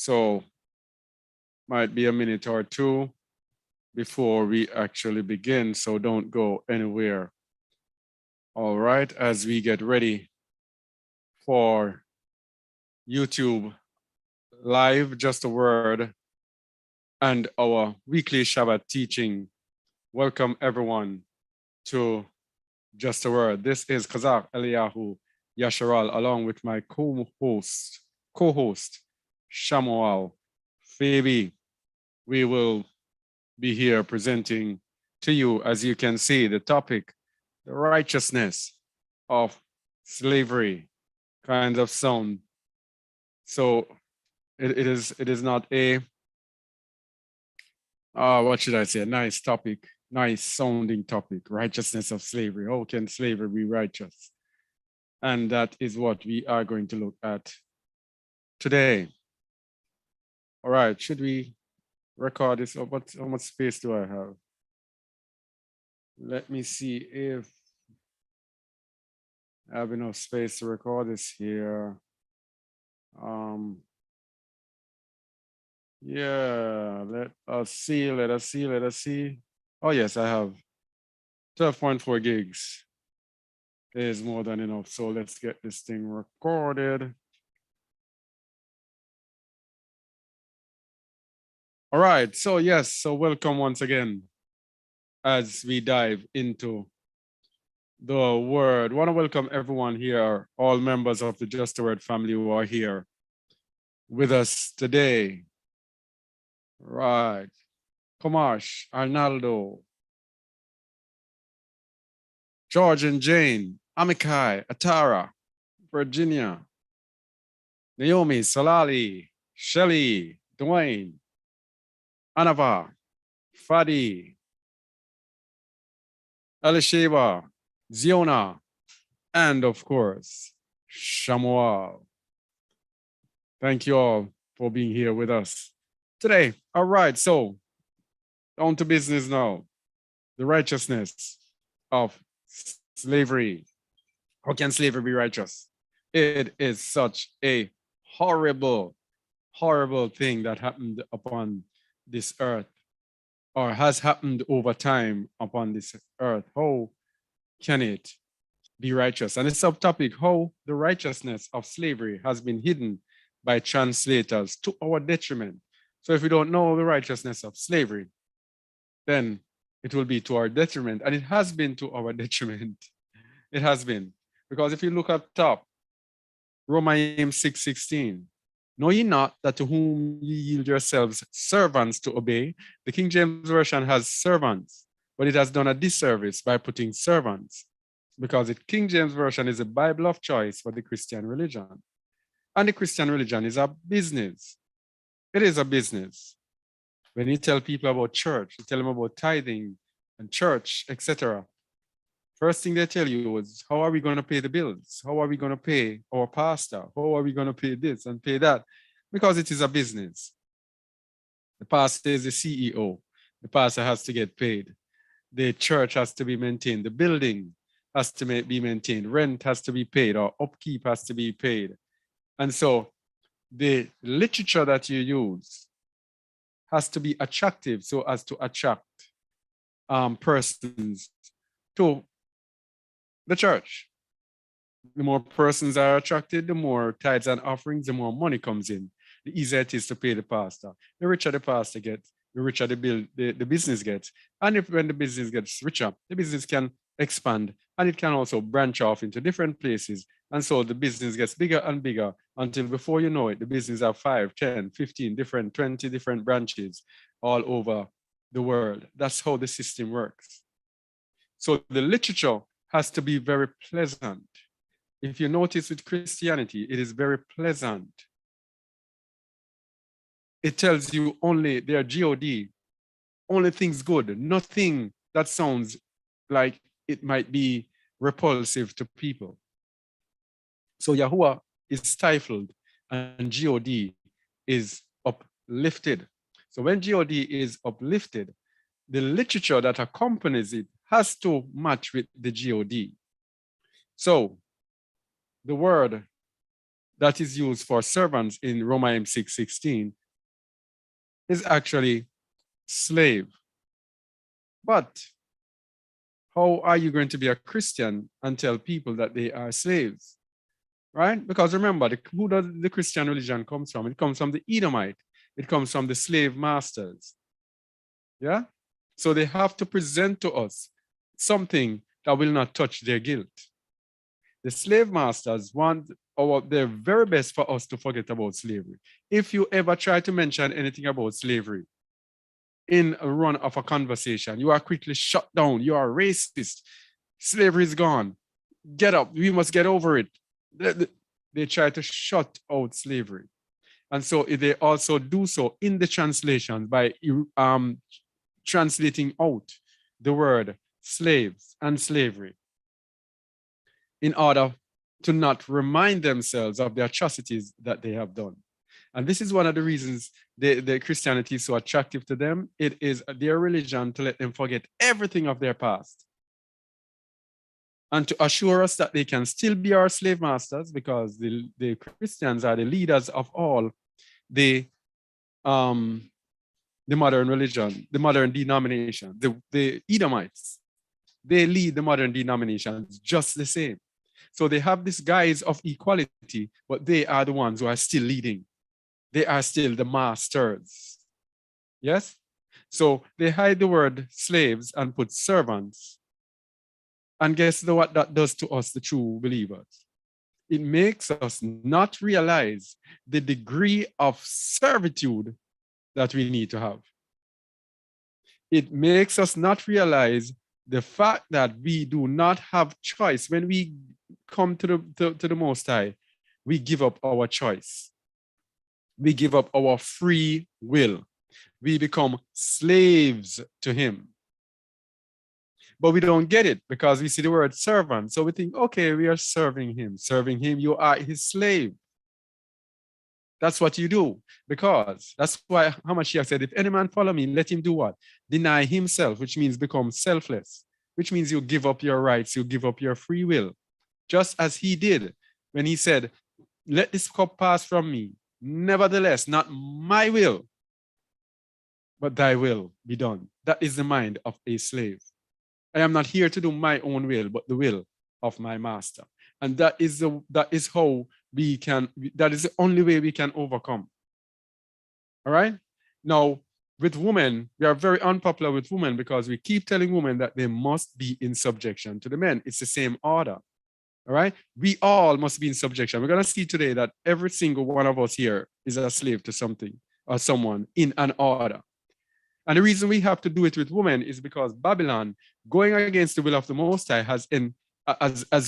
So might be a minute or two before we actually begin. So don't go anywhere. All right, as we get ready for YouTube live, just a word, and our weekly Shabbat teaching. Welcome everyone to Just a Word. This is Kazakh Eliyahu Yasharal, along with my co-host Shamuel Phoebe. We will be here presenting to you, as you can see, the topic, the righteousness of slavery, kind of sound. So it is not a what should I say, a nice topic, nice sounding topic, righteousness of slavery. How can slavery be righteous? And that is what we are going to look at today. All right, should we record this? How much space do I have? Let me see if I have enough space to record this here. Yeah, let us see. Oh yes, I have 12.4 gigs. Is more than enough. So let's get this thing recorded. All right, so yes, so welcome once again as we dive into the word. I want to welcome everyone here, all members of the Just a Word family who are here with us today. Right, Kamash, Arnaldo, George and Jane, Amikai, Atara, Virginia, Naomi, Salali, Shelly, Dwayne, Anava, Fadi, Elisheba, Ziona, and of course, Shamuel. Thank you all for being here with us today. All right, so on to business now. The righteousness of slavery. How can slavery be righteous? It is such a horrible, horrible thing that happened upon this earth, or has happened over time upon this earth. How can it be righteous? And the subtopic, how the righteousness of slavery has been hidden by translators to our detriment. So if we don't know the righteousness of slavery, then it will be to our detriment. And it has been to our detriment. It has been. Because if you look up top, Romans 6:16, know ye not that to whom ye yield yourselves servants to obey? The King James Version has servants, but it has done a disservice by putting servants, because the King James Version is a Bible of choice for the Christian religion. And the Christian religion is a business. It is a business. When you tell people about church, you tell them about tithing and church, etc. First thing they tell you is, how are we going to pay the bills? How are we going to pay our pastor? How are we going to pay this and pay that? Because it is a business. The pastor is the CEO. The pastor has to get paid. The church has to be maintained. The building has to be maintained. Rent has to be paid, or upkeep has to be paid. And so the literature that you use has to be attractive so as to attract persons to the church. The more persons are attracted, the more tithes and offerings, the more money comes in. The easier it is to pay the pastor. The richer the pastor gets, the richer the business gets. And when the business gets richer, the business can expand, and it can also branch off into different places. And so the business gets bigger and bigger until before you know it, the business have 5, 10, 15 different, 20 different branches all over the world. That's how the system works. So the literature has to be very pleasant. If you notice with Christianity, it is very pleasant. It tells you only their God, only things good, nothing that sounds like it might be repulsive to people. So Yahuwah is stifled and God is uplifted. So when God is uplifted, the literature that accompanies it has to match with the God. So the word that is used for servants in Romans 6:16 is actually slave. But how are you going to be a Christian and tell people that they are slaves? Right? Because remember, who does the Christian religion comes from? It comes from the Edomite. It comes from the slave masters. Yeah? So they have to present to us something that will not touch their guilt. The slave masters want their very best for us to forget about slavery. If you ever try to mention anything about slavery in a run of a conversation, you are quickly shut down. You are racist. Slavery is gone. Get up. We must get over it. They try to shut out slavery. And so they also do so in the translation by translating out the word slaves and slavery in order to not remind themselves of the atrocities that they have done. And this is one of the reasons the Christianity is so attractive to them. It is their religion to let them forget everything of their past and to assure us that they can still be our slave masters, because the Christians are the leaders of all the modern religion, the modern denomination, the Edomites. They lead the modern denominations just the same. So they have this guise of equality, but they are the ones who are still leading. They are still the masters. Yes? So they hide the word slaves and put servants. And guess what that does to us, the true believers? It makes us not realize the degree of servitude that we need to have. It makes us not realize the fact that we do not have choice. When we come to the Most High, we give up our choice. We give up our free will. We become slaves to him. But we don't get it because we see the word servant. So we think, okay, we are serving him. Serving him, you are his slave. That's what you do. Because that's why Hamashiach said, if any man follow me, let him do what? Deny himself, which means become selfless, which means you give up your rights, you give up your free will. Just as he did when he said, let this cup pass from me. Nevertheless, not my will, but thy will be done. That is the mind of a slave. I am not here to do my own will, but the will of my master. And that is how we can, that is the only way we can overcome. All right? Now, with women, we are very unpopular with women because we keep telling women that they must be in subjection to the men. It's the same order. All right? We all must be in subjection. We're going to see today that every single one of us here is a slave to something or someone in an order. And the reason we have to do it with women is because Babylon, going against the will of the Most High, has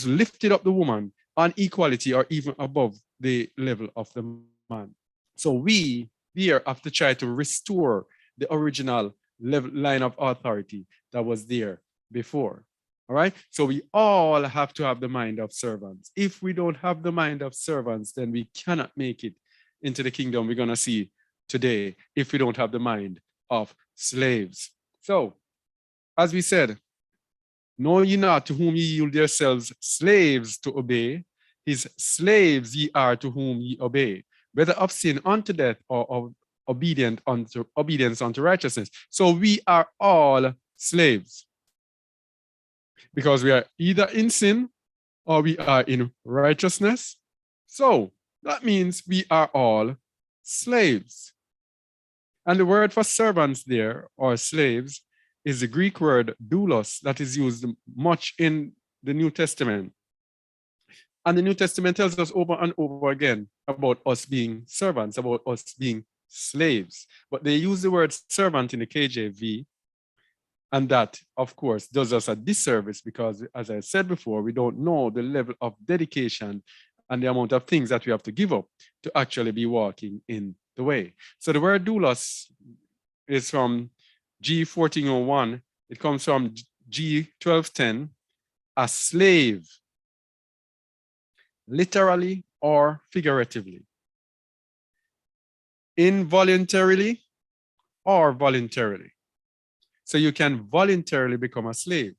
lifted up the woman on equality or even above the level of the man. So we here have to try to restore the original line of authority that was there before. All right? So we all have to have the mind of servants. If we don't have the mind of servants, then we cannot make it into the kingdom we're going to see today if we don't have the mind of slaves. So, as we said, know ye not to whom ye yield yourselves slaves to obey, his slaves ye are to whom ye obey, whether of sin unto death or of obedience unto righteousness. So we are all slaves because we are either in sin or we are in righteousness. So that means we are all slaves. And the word for servants there, or slaves, is the Greek word doulos that is used much in the New Testament. And the New Testament tells us over and over again about us being servants, about us being slaves. But they use the word servant in the KJV. And that, of course, does us a disservice because, as I said before, we don't know the level of dedication and the amount of things that we have to give up to actually be walking in the way. So the word doulos is from G1401. It comes from G1210, a slave, literally or figuratively, involuntarily or voluntarily. So you can voluntarily become a slave.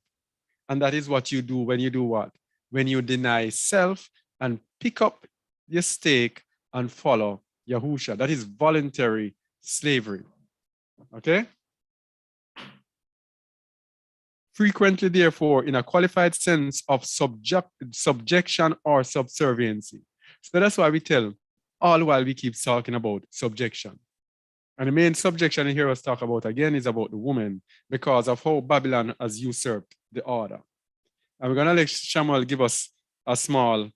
And that is what you do when you do what? When you deny self and pick up your stake and follow Yahusha. That is voluntary slavery. Okay? Frequently, therefore, in a qualified sense of subjection or subserviency. So that's why we tell, all the while we keep talking about subjection. And the main subjection you hear us talk about again is about the woman because of how Babylon has usurped the order. And we're going to let Shamuel give us a small,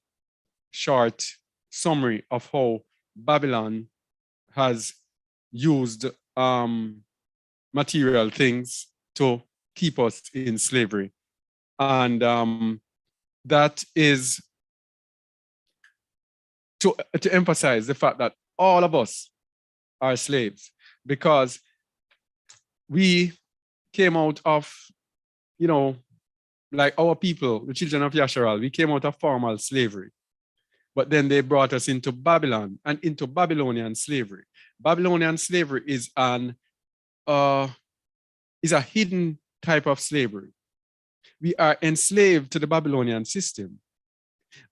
short summary of how Babylon has used material things to keep us in slavery. And that is to emphasize the fact that all of us are slaves because we came out of, like our people, the children of Yasharal, we came out of formal slavery. But then they brought us into Babylon and into Babylonian slavery. Babylonian slavery is a hidden type of slavery. We are enslaved to the Babylonian system,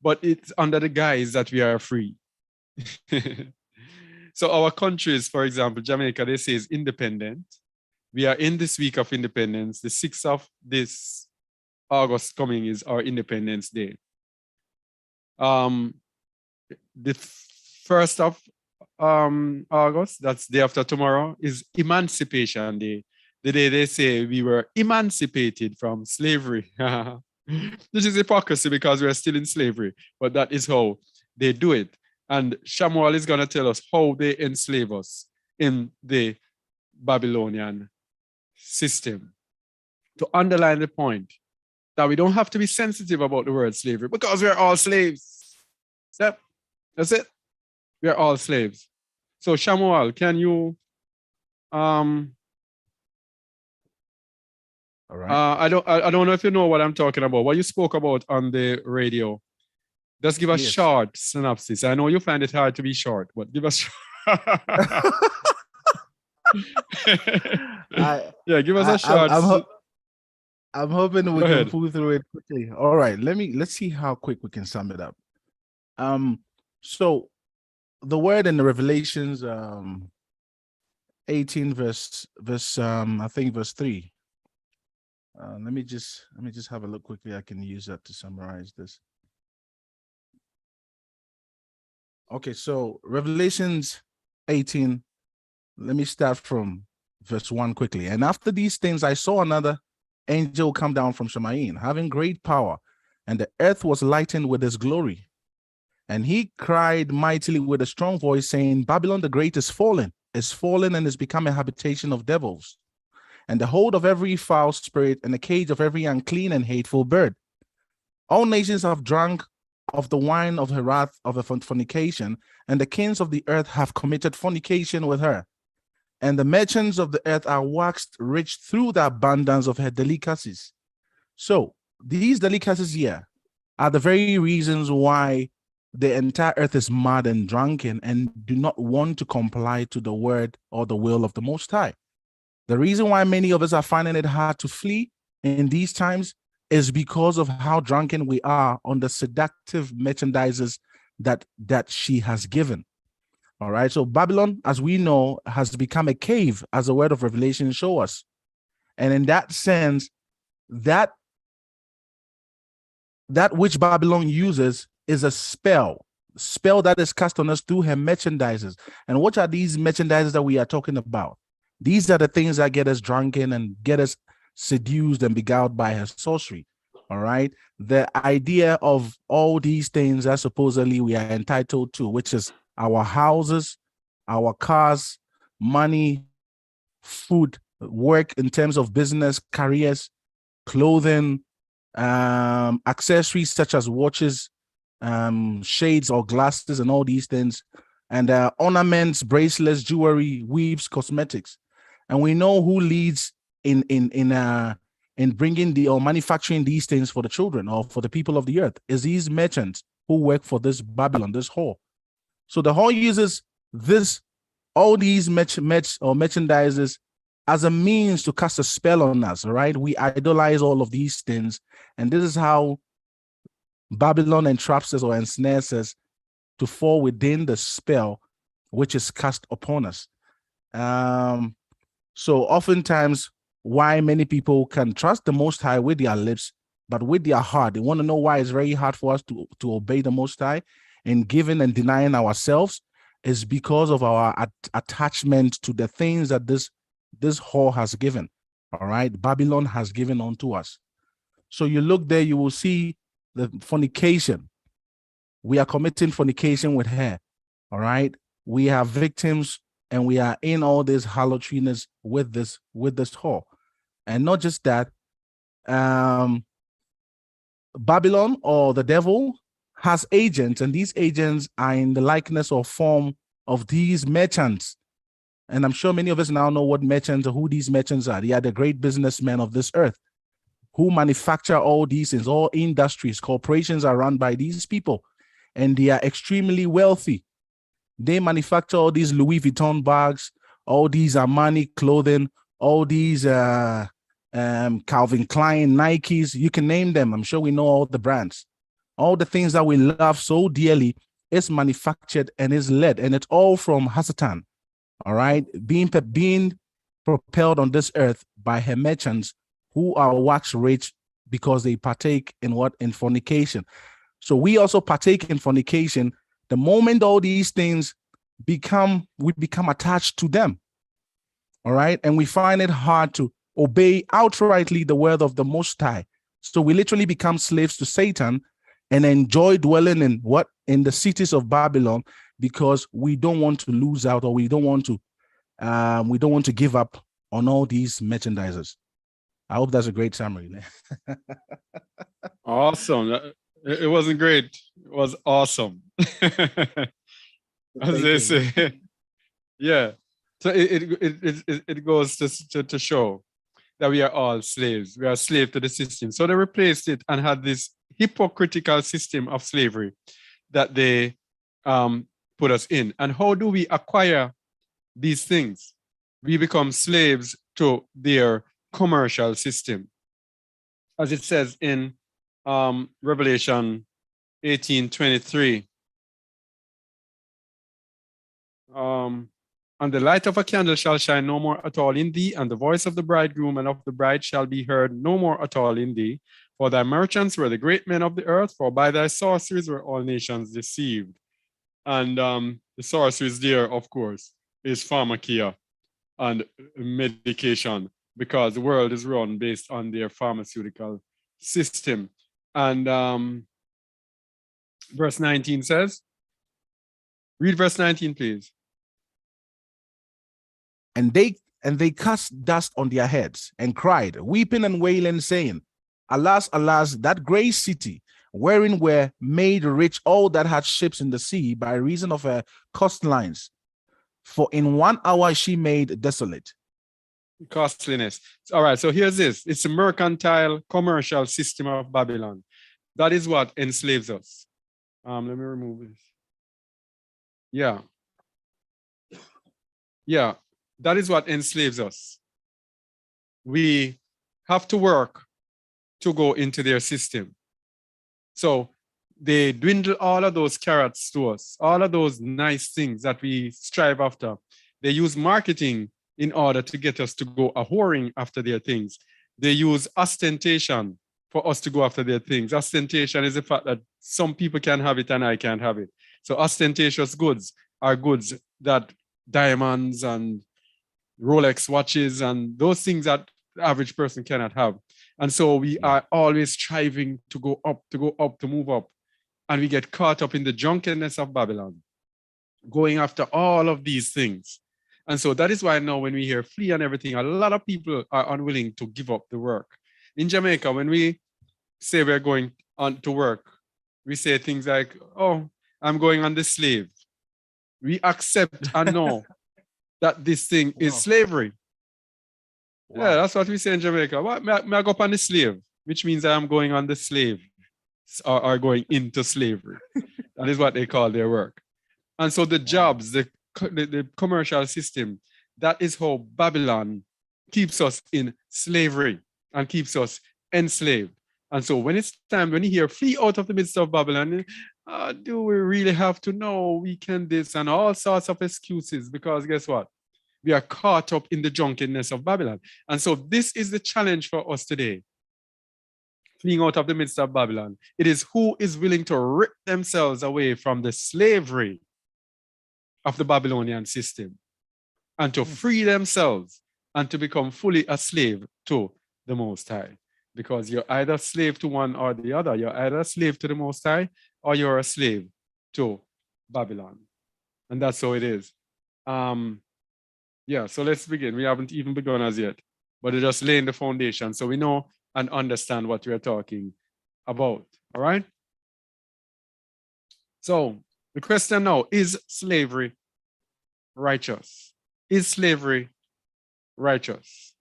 but it's under the guise that we are free. So our countries, for example, Jamaica, they say is independent. We are in this week of independence. The 6th of this August coming is our Independence Day. The 1st of August, that's day after tomorrow, is Emancipation Day. The day they say we were emancipated from slavery. This is hypocrisy because we are still in slavery, but that is how they do it. And Shamuel is going to tell us how they enslave us in the Babylonian system. To underline the point that we don't have to be sensitive about the word slavery because we're all slaves. Yep, that's it. We're all slaves. So Shamuel, can you all right. I don't know if you know what I'm talking about. What you spoke about on the radio. Just give a short synopsis. I know you find it hard to be short, but give us. Give us a short. I'm hoping we can pull through it quickly. All right, let's see how quick we can sum it up. So the word in the Revelations 18 verse I think verse 3. Let me just have a look quickly. I can use that to summarize this. Okay, so Revelations 18, let me start from verse 1 quickly. And after these things, I saw another angel come down from Shemaim, having great power, and the earth was lightened with his glory. And he cried mightily with a strong voice, saying, Babylon the Great is fallen and is become a habitation of devils, and the hold of every foul spirit, and the cage of every unclean and hateful bird. All nations have drunk of the wine of her wrath of her fornication, and the kings of the earth have committed fornication with her. And the merchants of the earth are waxed rich through the abundance of her delicacies. So these delicacies here are the very reasons why the entire earth is mad and drunken and do not want to comply to the word or the will of the Most High. The reason why many of us are finding it hard to flee in these times is because of how drunken we are on the seductive merchandises that she has given. All right. So Babylon, as we know, has become a cave, as the word of Revelation shows us. And in that sense, that which Babylon uses is a spell that is cast on us through her merchandises. And what are these merchandises that we are talking about? These are the things that get us drunken and get us seduced and beguiled by her sorcery. All right. The idea of all these things that supposedly we are entitled to, which is our houses, our cars, money, food, work in terms of business, careers, clothing, accessories such as watches, shades or glasses and all these things, and ornaments, bracelets, jewelry, weaves, cosmetics. And we know who leads in bringing or manufacturing these things for the children or for the people of the earth is these merchants who work for this Babylon, this whore. So the whore uses all these merchandises as a means to cast a spell on us, right? We idolize all of these things, and this is how Babylon entraps us or ensnares us to fall within the spell which is cast upon us. So oftentimes, why many people can trust the Most High with their lips, but with their heart, they want to know why it's very hard for us to obey the Most High and giving and denying ourselves is because of our attachment to the things that this whore has given. All right, Babylon has given unto us. So you look there, you will see the fornication. We are committing fornication with her. All right, we are victims, and we are in all this harlotriness with this whore. And not just that, Babylon or the devil has agents, and these agents are in the likeness or form of these merchants. And I'm sure many of us now know what merchants or who these merchants are. They are the great businessmen of this earth who manufacture all these things. All industries, corporations are run by these people, and they are extremely wealthy. They manufacture all these Louis Vuitton bags, all these Armani clothing, all these Calvin Klein, Nikes, you can name them. I'm sure we know all the brands. All the things that we love so dearly is manufactured and is led, and it's all from Hasatan, all right? Being propelled on this earth by her merchants who are wax rich because they partake in what? In fornication. So we also partake in fornication. The moment all these things we become attached to them, all right? And we find it hard to obey outrightly the word of the Most High. So we literally become slaves to Satan and enjoy dwelling in the cities of Babylon because we don't want to lose out, or we don't want to give up on all these merchandisers. I hope that's a great summary. Awesome. It wasn't great. It was awesome. As they say. Yeah. So it goes to show that we are all slaves. We are slaves to the system. So they replaced it and had this hypocritical system of slavery that they put us in. And how do we acquire these things? We become slaves to their commercial system. As it says in Revelation 18:23. And the light of a candle shall shine no more at all in thee, and the voice of the bridegroom and of the bride shall be heard no more at all in thee. For thy merchants were the great men of the earth, for by thy sorceries were all nations deceived. And the sorceries there, of course, is pharmakia and medication, because the world is run based on their pharmaceutical system. And verse 19 says, read verse 19, please. And they cast dust on their heads and cried, weeping and wailing, saying, Alas, alas, that great city, wherein were made rich all that had ships in the sea by reason of her coastlines. For in 1 hour she made desolate. Costliness. All right, so here's this. It's a mercantile commercial system of Babylon. That is what enslaves us. Let me remove this. Yeah. Yeah. That is what enslaves us. We have to work to go into their system. So they dwindle all of those carrots to us, all of those nice things that we strive after. They use marketing in order to get us to go a-whoring after their things. They use ostentation for us to go after their things. Ostentation is the fact that some people can have it and I can't have it. So ostentatious goods are goods that diamonds and Rolex watches and those things that the average person cannot have. And so we are always striving to go up, to move up. And we get caught up in the drunkenness of Babylon, going after all of these things. And so that is why now when we hear flee and everything, a lot of people are unwilling to give up the work. In Jamaica, when we say we're going on to work, we say things like, oh, I'm going on the slave. We accept and know that this thing is slavery. Wow. Yeah, that's what we say in Jamaica. What? May I go up on the slave, which means I am going on the slave or going into slavery. That is what they call their work. And so the jobs, the commercial system, that is how Babylon keeps us in slavery and keeps us enslaved. And so when it's time, when you hear flee out of the midst of Babylon, Do we really have to know? We can this and all sorts of excuses, because guess what? We are caught up in the drunkenness of Babylon. And so this is the challenge for us today. Fleeing out of the midst of Babylon. It is who is willing to rip themselves away from the slavery of the Babylonian system and to free themselves and to become fully a slave to the Most High. Because you're either a slave to one or the other. You're either a slave to the Most High or you're a slave to Babylon. And that's how it is. Yeah, so let's begin. We haven't even begun as yet, but we're just laying the foundation so we know and understand what we're talking about. All right? So the question now, is slavery righteous? Is slavery righteous?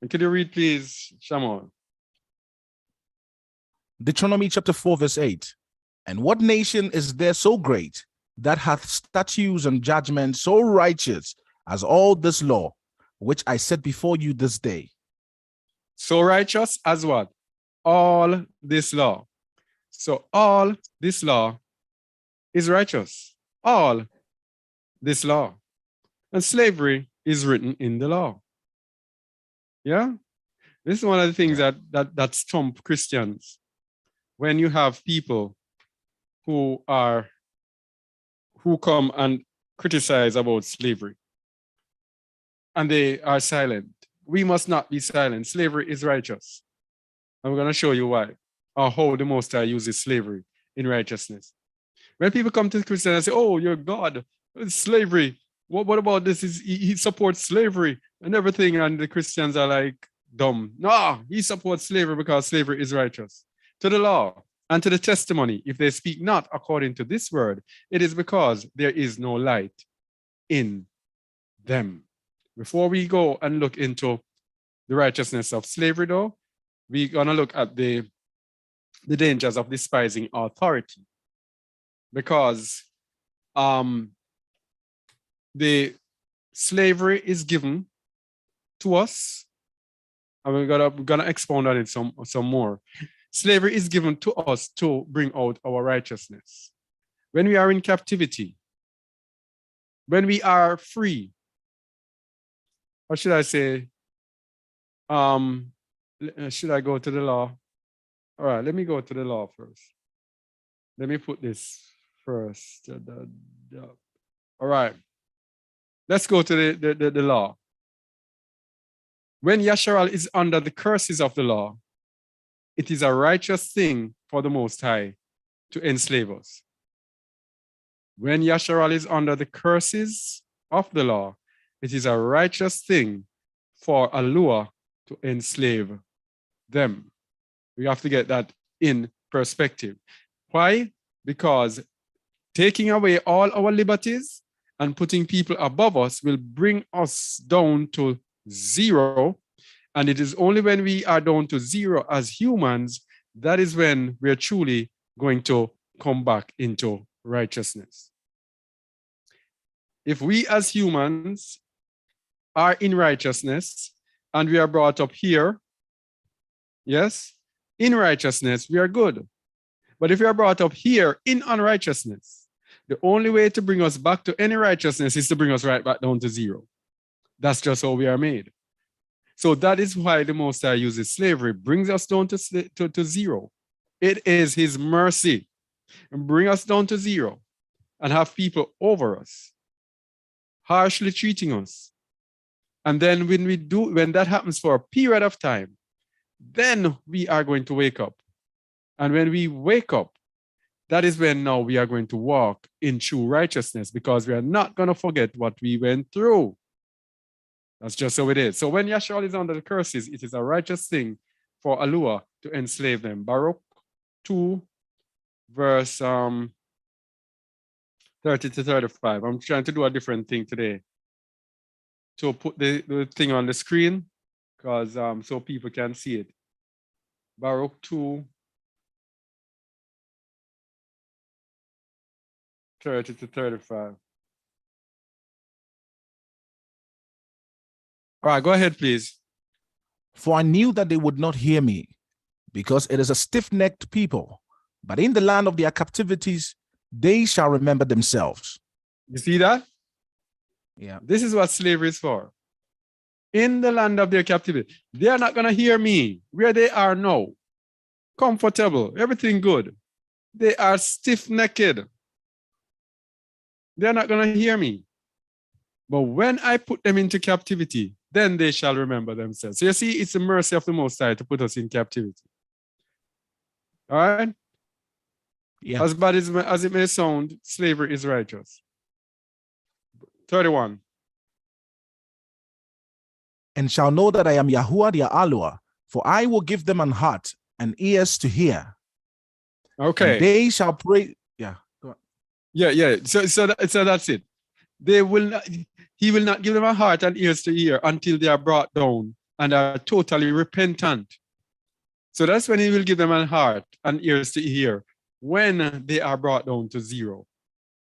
And could you read, please, Shamuel? Deuteronomy chapter 4, verse 8. And what nation is there so great that hath statutes and judgments so righteous as all this law, which I set before you this day? So righteous as what? All this law. So all this law is righteous. All this law. And slavery is written in the law. Yeah? This is one of the things that stump Christians. When you have people who come and criticize about slavery, and they are silent. We must not be silent. Slavery is righteous. And we're going to show you why, or how the Most High uses slavery in righteousness. When people come to Christians and say, oh, you're God, it's slavery. What about this? He supports slavery and everything. And the Christians are like, dumb. No, he supports slavery because slavery is righteous. To the law and to the testimony, if they speak not according to this word, it is because there is no light in them. Before we go and look into the righteousness of slavery, though, we're going to look at the dangers of despising authority. Because the slavery is given to us, and we're gonna expound on it some more. Slavery is given to us to bring out our righteousness. When we are in captivity, when we are free, or should I say, should I go to the law? All right, let me go to the law first. Let me put this first. All right, let's go to the law. When Yasharal is under the curses of the law, it is a righteous thing for the Most High to enslave us. When Yasharal is under the curses of the law, it is a righteous thing for Alua to enslave them. We have to get that in perspective. Why? Because taking away all our liberties and putting people above us will bring us down to zero. And it is only when we are down to zero as humans, that is when we're truly going to come back into righteousness. If we as humans are in righteousness and we are brought up here, yes, in righteousness, we are good. But if we are brought up here in unrighteousness, the only way to bring us back to any righteousness is to bring us right back down to zero. That's just how we are made. So that is why the Most High uses slavery, brings us down to zero. It is his mercy. And bring us down to zero and have people over us, harshly treating us. And then when that happens for a period of time, then we are going to wake up. And when we wake up, that is when now we are going to walk in true righteousness, because we are not going to forget what we went through. That's just how it is. So when Yashar is under the curses, it is a righteous thing for Alua to enslave them. Baruch 2, verse 30 to 35. I'm trying to do a different thing today to put the thing on the screen, because so people can see it. Baruch 2, 30 to 35. All right, go ahead, please. For I knew that they would not hear me, because it is a stiff-necked people, but in the land of their captivities, they shall remember themselves. You see that? Yeah. This is what slavery is for. In the land of their captivity, they are not going to hear me where they are now. Comfortable, everything good. They are stiff-necked. They're not going to hear me. But when I put them into captivity, then they shall remember themselves. So you see, it's the mercy of the Most High to put us in captivity. All right? Yeah. As bad as it may sound, slavery is righteous. 31. And shall know that I am Yahuwah their Alua, for I will give them an heart and ears to hear. Okay. And they shall pray. Yeah. Go on. Yeah. So that's it. They will not, he will not give them a heart and ears to hear until they are brought down and are totally repentant. So that's when he will give them a heart and ears to hear, when they are brought down to zero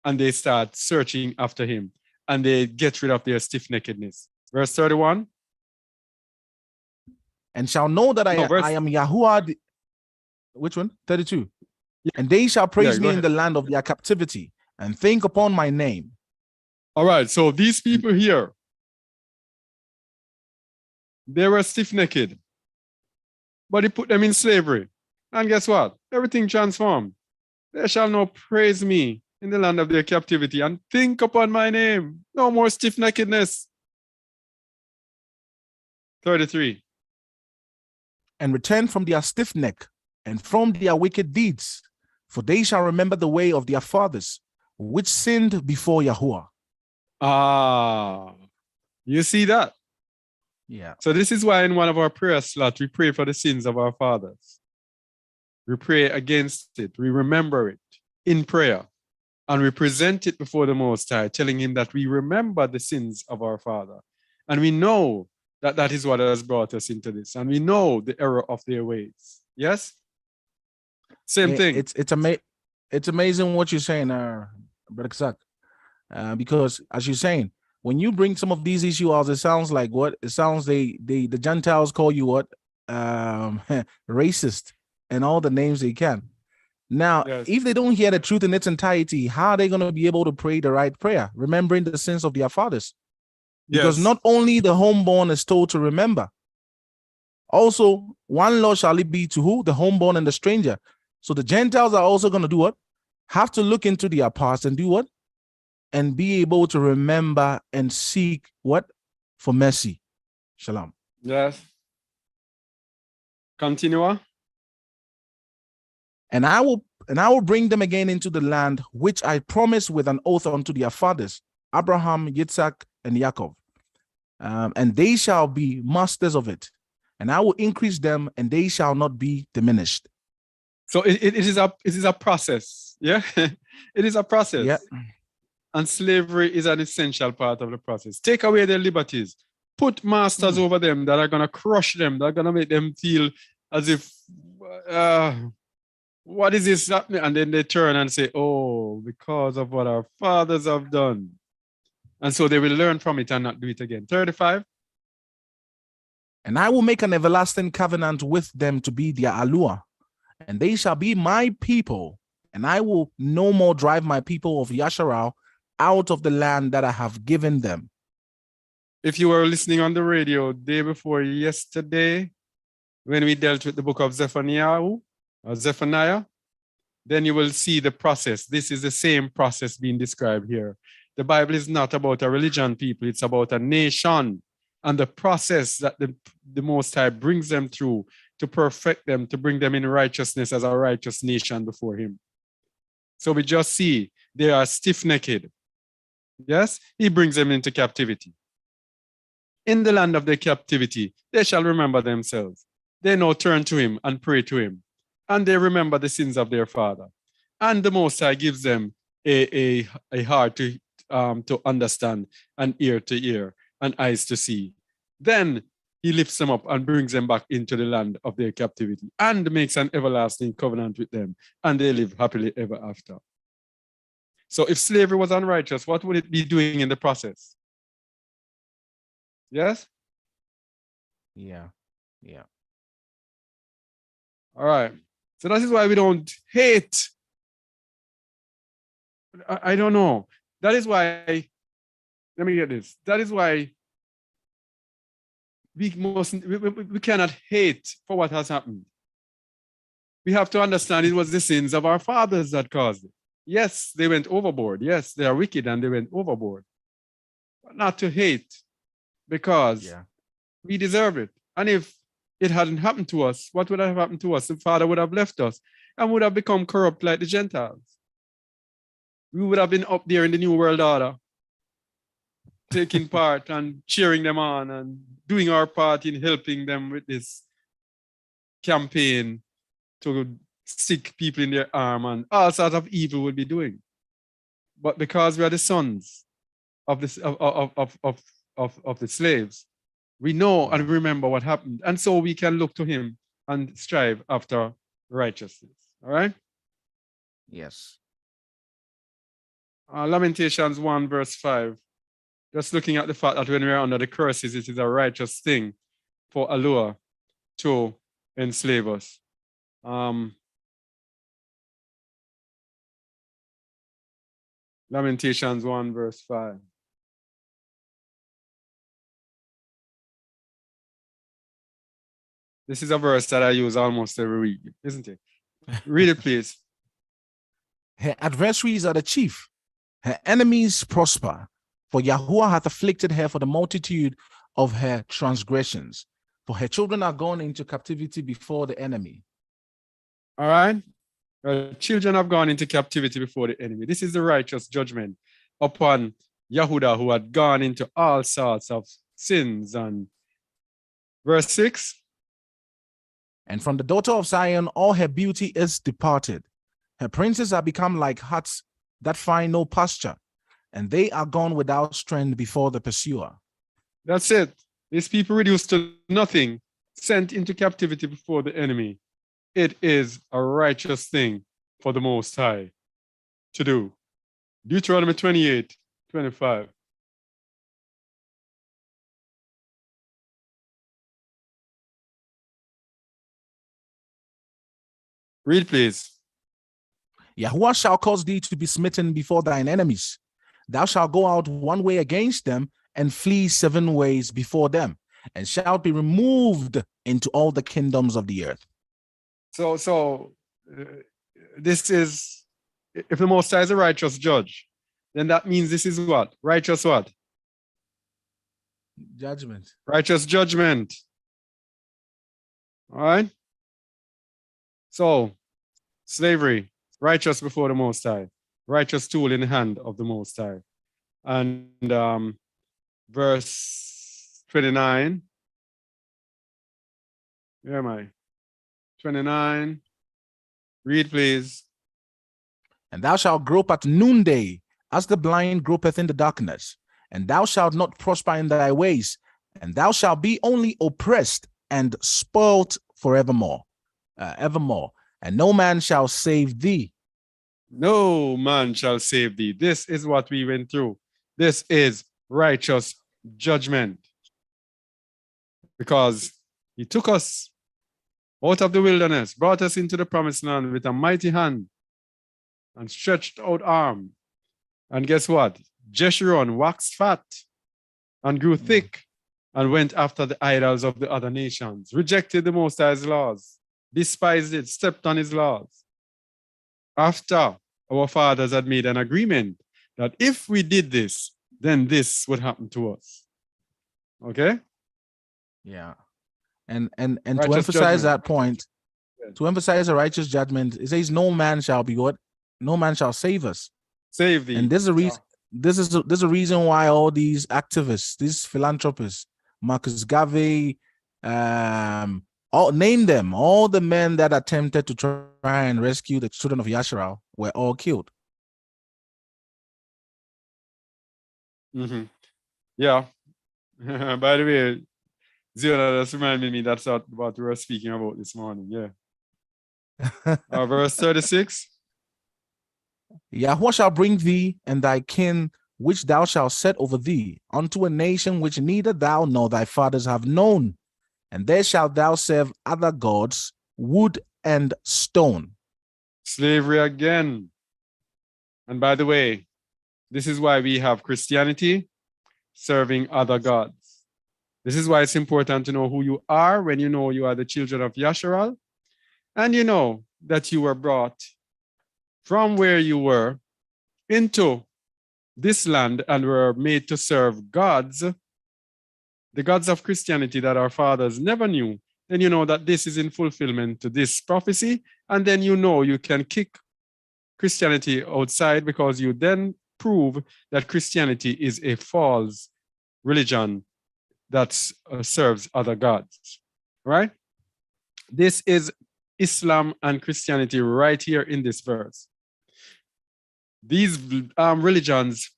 and they start searching after him and they get rid of their stiff-neckedness. Verse 31. And shall know that I am Yahuwah. Which one? 32. Yeah. And they shall praise me ahead. in the land of their captivity and think upon my name. All right. So these people here, they were stiff-necked, but he put them in slavery. And guess what? Everything transformed. They shall now praise me in the land of their captivity and think upon my name. No more stiff-neckedness. 33. And return from their stiff neck and from their wicked deeds, for they shall remember the way of their fathers, which sinned before Yahuwah. You see that? Yeah. So this is why in one of our prayer slots, we pray for the sins of our fathers. We pray against it. We remember it in prayer. And we present it before the Most High, telling him that we remember the sins of our father. And we know that that is what has brought us into this. And we know the error of their ways. Yes? Same thing. It's amazing what you're saying, Brother Kazak. Because as you're saying, when you bring some of these issues out, it sounds like what? It sounds the Gentiles call you what? Racist and all the names they can. Now, Yes. if they don't hear the truth in its entirety, how are they going to be able to pray the right prayer, remembering the sins of their fathers? Because Yes. not only the homeborn is told to remember, also one law shall it be to who? The homeborn and the stranger. So the Gentiles are also going to do what? Have to look into their past and do what? And be able to remember and seek what? For mercy. Shalom. Yes. Continue. And I will bring them again into the land which I promised with an oath unto their fathers, Abraham, Yitzhak, and Jacob. And they shall be masters of it. And I will increase them, and they shall not be diminished. So it is a process. Yeah. It is a process. Yeah. And slavery is an essential part of the process. Take away their liberties. Put masters over them that are going to crush them, that are going to make them feel as if, what is this happening? And then they turn and say, oh, because of what our fathers have done. And so they will learn from it and not do it again. 35. And I will make an everlasting covenant with them to be their Alua, and they shall be my people, and I will no more drive my people of Yasharal out of the land that I have given them. If you were listening on the radio day before yesterday, when we dealt with the book of Zephaniah, then you will see the process. This is the same process being described here. The Bible is not about a religion, people. It's about a nation and the process that the Most High brings them through to perfect them, to bring them in righteousness as a righteous nation before him. So we just see they are stiff-necked. Yes, he brings them into captivity. In the land of their captivity, they shall remember themselves. They now turn to him and pray to him. And they remember the sins of their father. And the Most High gives them a heart to understand, and ear to hear, and eyes to see. Then he lifts them up and brings them back into the land of their captivity and makes an everlasting covenant with them. And they live happily ever after. So if slavery was unrighteous, what would it be doing in the process? Yes? Yeah. All right. So that is why we don't hate. I don't know. That is why, let me get this. That is why we cannot hate for what has happened. We have to understand it was the sins of our fathers that caused it. Yes, they went overboard. Yes, they are wicked and they went overboard. But not to hate, because we deserve it. And if it hadn't happened to us, what would have happened to us? The Father would have left us and would have become corrupt like the Gentiles. We would have been up there in the New World Order, taking part and cheering them on and doing our part in helping them with this campaign to stick people in their arm, and all sorts of evil will be doing. But because we are the sons of the slaves, we know and remember what happened, and so we can look to him and strive after righteousness. All right? Yes. Lamentations 1 verse 5. Just looking at the fact that when we are under the curses, it is a righteous thing for a law to enslave us. Lamentations 1 verse 5. This is a verse that I use almost every week, isn't it? Read it, please. Her adversaries are the chief. Her enemies prosper. For Yahuwah hath afflicted her for the multitude of her transgressions. For her children are gone into captivity before the enemy. All right? Her children have gone into captivity before the enemy. This is the righteous judgment upon Yahudah, who had gone into all sorts of sins. And verse 6. And from the daughter of Zion, all her beauty is departed. Her princes are become like huts that find no pasture, and they are gone without strength before the pursuer. That's it. These people reduced to nothing, sent into captivity before the enemy. It is a righteous thing for the Most High to do. Deuteronomy 28:25. Read, please. Yahuwah shall cause thee to be smitten before thine enemies. Thou shalt go out one way against them and flee 7 ways before them, and shalt be removed into all the kingdoms of the earth. So this is, if the Most High is a righteous judge, then that means this is what? Righteous what? Judgment. Righteous judgment. All right? So, slavery, righteous before the Most High, righteous tool in the hand of the Most High. And verse 29. Where am I? 29. Read, please. And thou shalt grope at noonday, as the blind gropeth in the darkness. And thou shalt not prosper in thy ways, and thou shalt be only oppressed and spoilt forevermore, evermore. And no man shall save thee. No man shall save thee. This is what we went through. This is righteous judgment. Because he took us out of the wilderness, brought us into the promised land with a mighty hand and stretched out arm. And guess what? Jeshurun waxed fat and grew thick and went after the idols of the other nations, rejected the Most High's laws, despised it, stepped on his laws. After our fathers had made an agreement that if we did this, then this would happen to us. Okay? Yeah. And to Righteous emphasize judgment. that point, Yeah. to emphasize a righteous judgment, it says no man shall be what? No man shall save us. Save thee. And there's a reason. There's a reason why all these activists, these philanthropists, Marcus Garvey, all name them, all the men that attempted to try and rescue the children of Yasharal were all killed. Mm-hmm. Yeah. By the way, Ziona just reminded me that's what we were speaking about this morning. Yeah. Verse 36. Yahuwah shall bring thee and thy kin, which thou shalt set over thee, unto a nation which neither thou nor thy fathers have known. And there shalt thou serve other gods, wood and stone. Slavery again. And by the way, this is why we have Christianity serving other gods. This is why it's important to know who you are when you know you are the children of Yasharal, and you know that you were brought from where you were into this land and were made to serve gods, the gods of Christianity that our fathers never knew. Then you know that this is in fulfillment to this prophecy, and then you know you can kick Christianity outside because you then prove that Christianity is a false religion that serves other gods, right? This is Islam and Christianity right here in this verse. These religions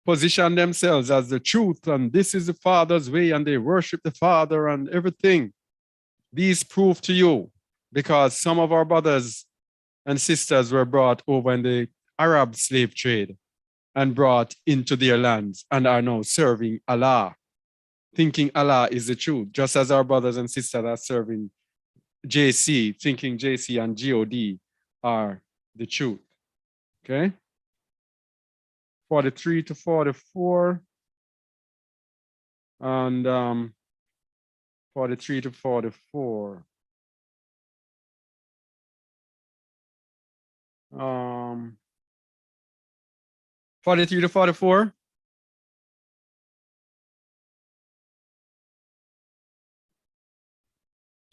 position themselves as the truth, and this is the Father's way, and they worship the Father and everything. These prove to you because some of our brothers and sisters were brought over in the Arab slave trade and brought into their lands and are now serving Allah, thinking Allah is the truth, just as our brothers and sisters are serving JC, thinking JC and God are the truth. Okay? 43 to 44 and 43 to 44. 43 to 44.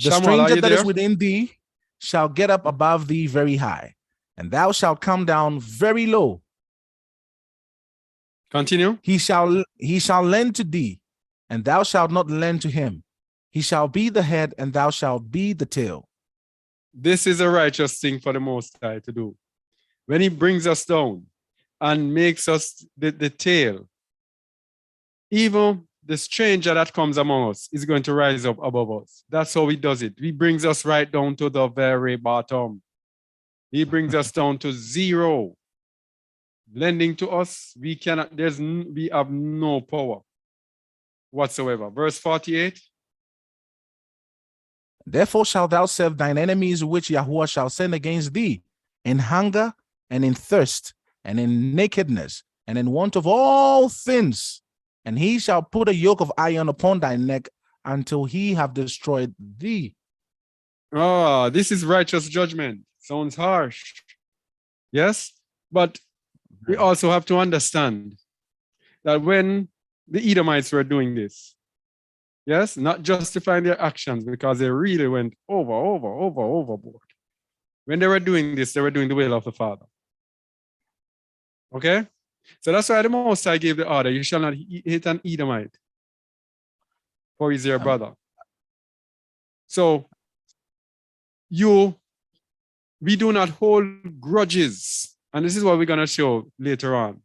The Shamuel, stranger that is there? within thee shall get up above thee very high, and thou shalt come down very low. Continue. He shall lend to thee, and thou shalt not lend to him. He shall be the head, and thou shalt be the tail. This is a righteous thing for the Most High to do. When he brings us down and makes us the tail, even the stranger that comes among us is going to rise up above us. That's how he does it. He brings us right down to the very bottom. He brings us down to zero. Lending to us, we have no power whatsoever. Verse 48. Therefore shalt thou serve thine enemies, which Yahuwah shall send against thee, in hunger and in thirst and in nakedness and in want of all things. And he shall put a yoke of iron upon thy neck until he have destroyed thee. Oh, this is righteous judgment. Sounds harsh. Yes, but we also have to understand that when the Edomites were doing this, yes, not justifying their actions because they really went overboard. When they were doing this, they were doing the will of the Father. Okay? So that's why the Most High gave the order, you shall not hate an Edomite, for he's your brother. So we do not hold grudges. And this is what we're going to show later on.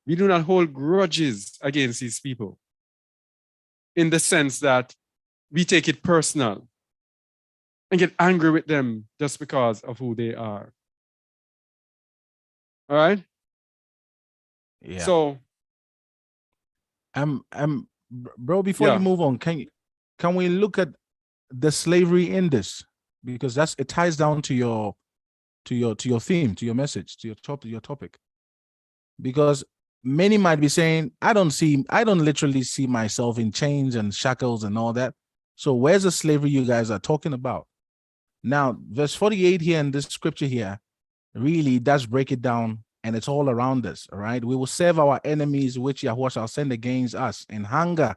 We do not hold grudges against these people in the sense that we take it personal and get angry with them just because of who they are. All right? Yeah. So, bro, before you move on, can we look at the slavery in this? Because it ties down to your theme, to your message, to your topic. Because many might be saying, I don't literally see myself in chains and shackles and all that. So where's the slavery you guys are talking about? Now, verse 48 here in this scripture here really does break it down, and it's all around us. All right. We will serve our enemies, which Yahuwah shall send against us in hunger.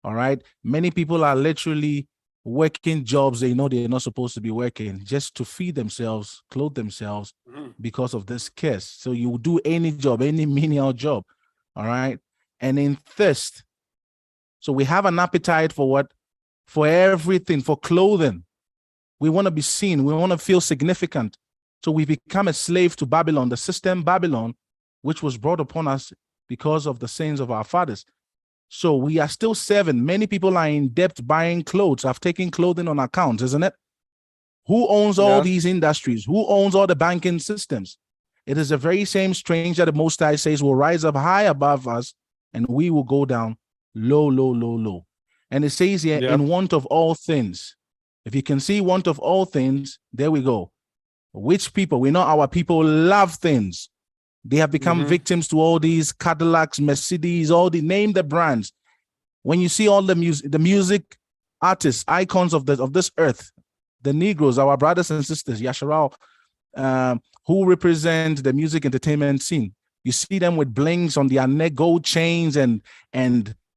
All right. Many people are literally working jobs they know they're not supposed to be working just to feed themselves, clothe themselves because of this curse. So you do any job, any menial job. All right. And in thirst. So we have an appetite for what? For everything, for clothing. We want to be seen. We want to feel significant. So we become a slave to Babylon, the system Babylon, which was brought upon us because of the sins of our fathers. So we are still serving. Many people are in debt buying clothes, have taken clothing on accounts, isn't it? Who owns all these industries? Who owns all the banking systems? It is the very same stranger the Most High says will rise up high above us, and we will go down low. And it says here, in want of all things. If you can see want of all things, there we go. Which people? We know our people love things. They have become victims to all these Cadillacs, Mercedes, all the name the brands. When you see all the music artists, icons of this earth, the Negroes, our brothers and sisters, Yasharal, who represent the music entertainment scene. You see them with blings on their neck, gold chains and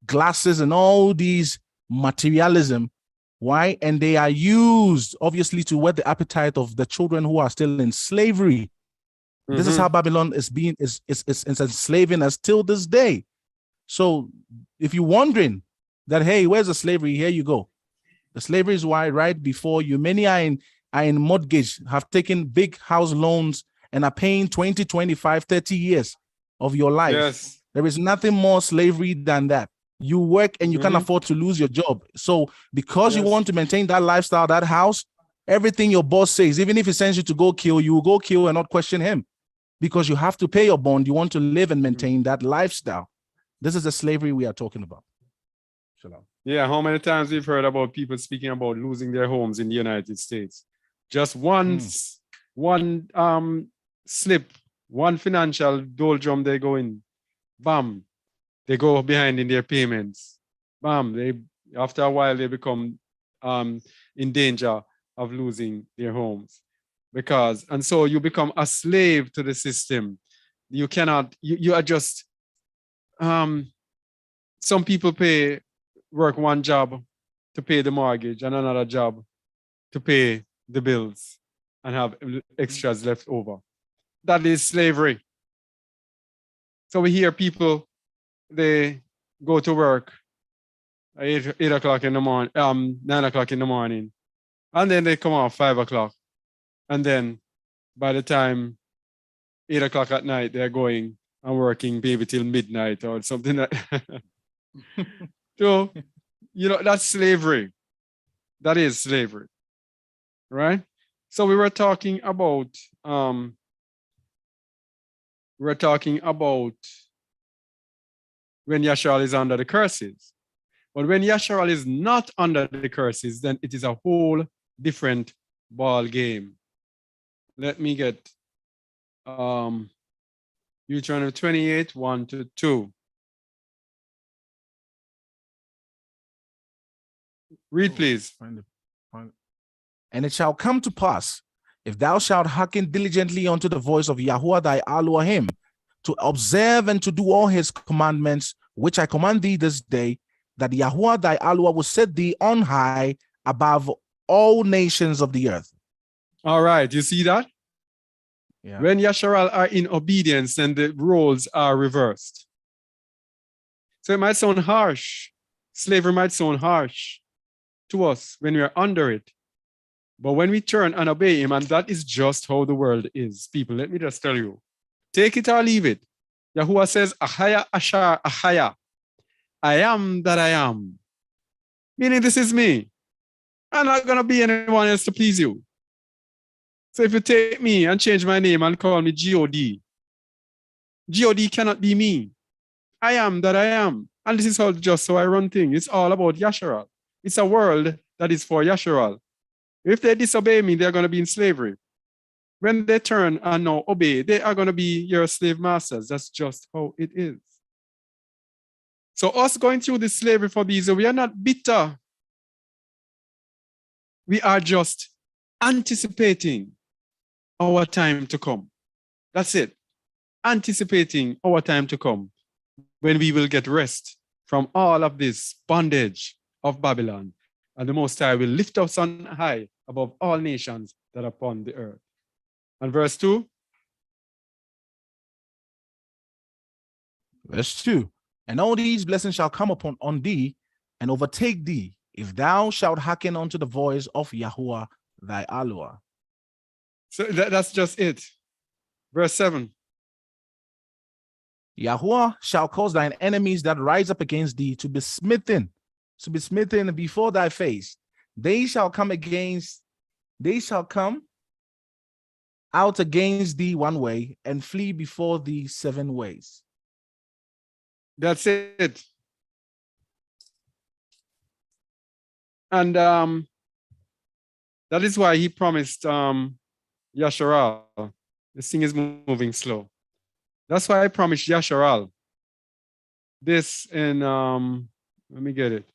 glasses and all these materialism. Why? And they are used, obviously, to whet the appetite of the children who are still in slavery. This is how Babylon is enslaving us till this day. So if you're wondering that, hey, where's the slavery? Here you go. The slavery is why right before you, many are in mortgage, have taken big house loans and are paying 20, 25, 30 years of your life. Yes. There is nothing more slavery than that. You work and you can't afford to lose your job. So because you want to maintain that lifestyle, that house, everything your boss says, even if he sends you to go kill, you will go kill and not question him because you have to pay your bond. You want to live and maintain that lifestyle. This is the slavery we are talking about. Shalom. Yeah, how many times we've heard about people speaking about losing their homes in the United States? Just one slip, one financial doldrum they go in, bam, they go behind in their payments. Bam, after a while they become in danger of losing their homes. And so you become a slave to the system. You cannot, you are just, some people work one job to pay the mortgage and another job to pay the bills and have extras left over. That is slavery. So we hear people, they go to work at 8 o'clock in the morning, 9 o'clock in the morning, and then they come off 5 o'clock. And then by the time 8 o'clock at night, they're going and working maybe till midnight or something like that. So, that's slavery. That is slavery, right? So we were talking about when Yashar is under the curses. But when Yashar is not under the curses, then it is a whole different ball game. Let me get Deuteronomy 28, 1-2. Read, please. And it shall come to pass, if thou shalt hearken diligently unto the voice of Yahuwah thy Elohim, to observe and to do all his commandments, which I command thee this day, that Yahuwah thy Elohim will set thee on high above all nations of the earth. All right, you see that? Yeah. When Yasharal are in obedience, then the roles are reversed. So it might sound harsh. Slavery might sound harsh to us when we are under it. But when we turn and obey him, and that is just how the world is, people, let me just tell you, take it or leave it. Yahuwah says, Ahaya Ashar Ahaya. I am that I am. Meaning this is me. I'm not going to be anyone else to please you. So if you take me and change my name and call me G-O-D, G-O-D cannot be me. I am that I am. And this is how I run things. It's all about Yasharal. It's a world that is for Yasharal. If they disobey me, they're going to be in slavery. When they turn and now obey, they are going to be your slave masters. That's just how it is. So us going through this slavery for these, we are not bitter. We are just anticipating our time to come. That's it. Anticipating our time to come when we will get rest from all of this bondage of Babylon. And the Most High will lift us on high above all nations that are upon the earth. And verse 2. Verse 2. And all these blessings shall come on thee and overtake thee, if thou shalt hearken unto the voice of Yahuwah thy Elohim. So that's just it. Verse 7. Yahuwah shall cause thine enemies that rise up against thee to be smitten before thy face. They shall come out against thee one way and flee before thee 7 ways. That's it. And That is why he promised Yasharal. This thing is moving slow. That's why I promised Yasharal this in let me get it.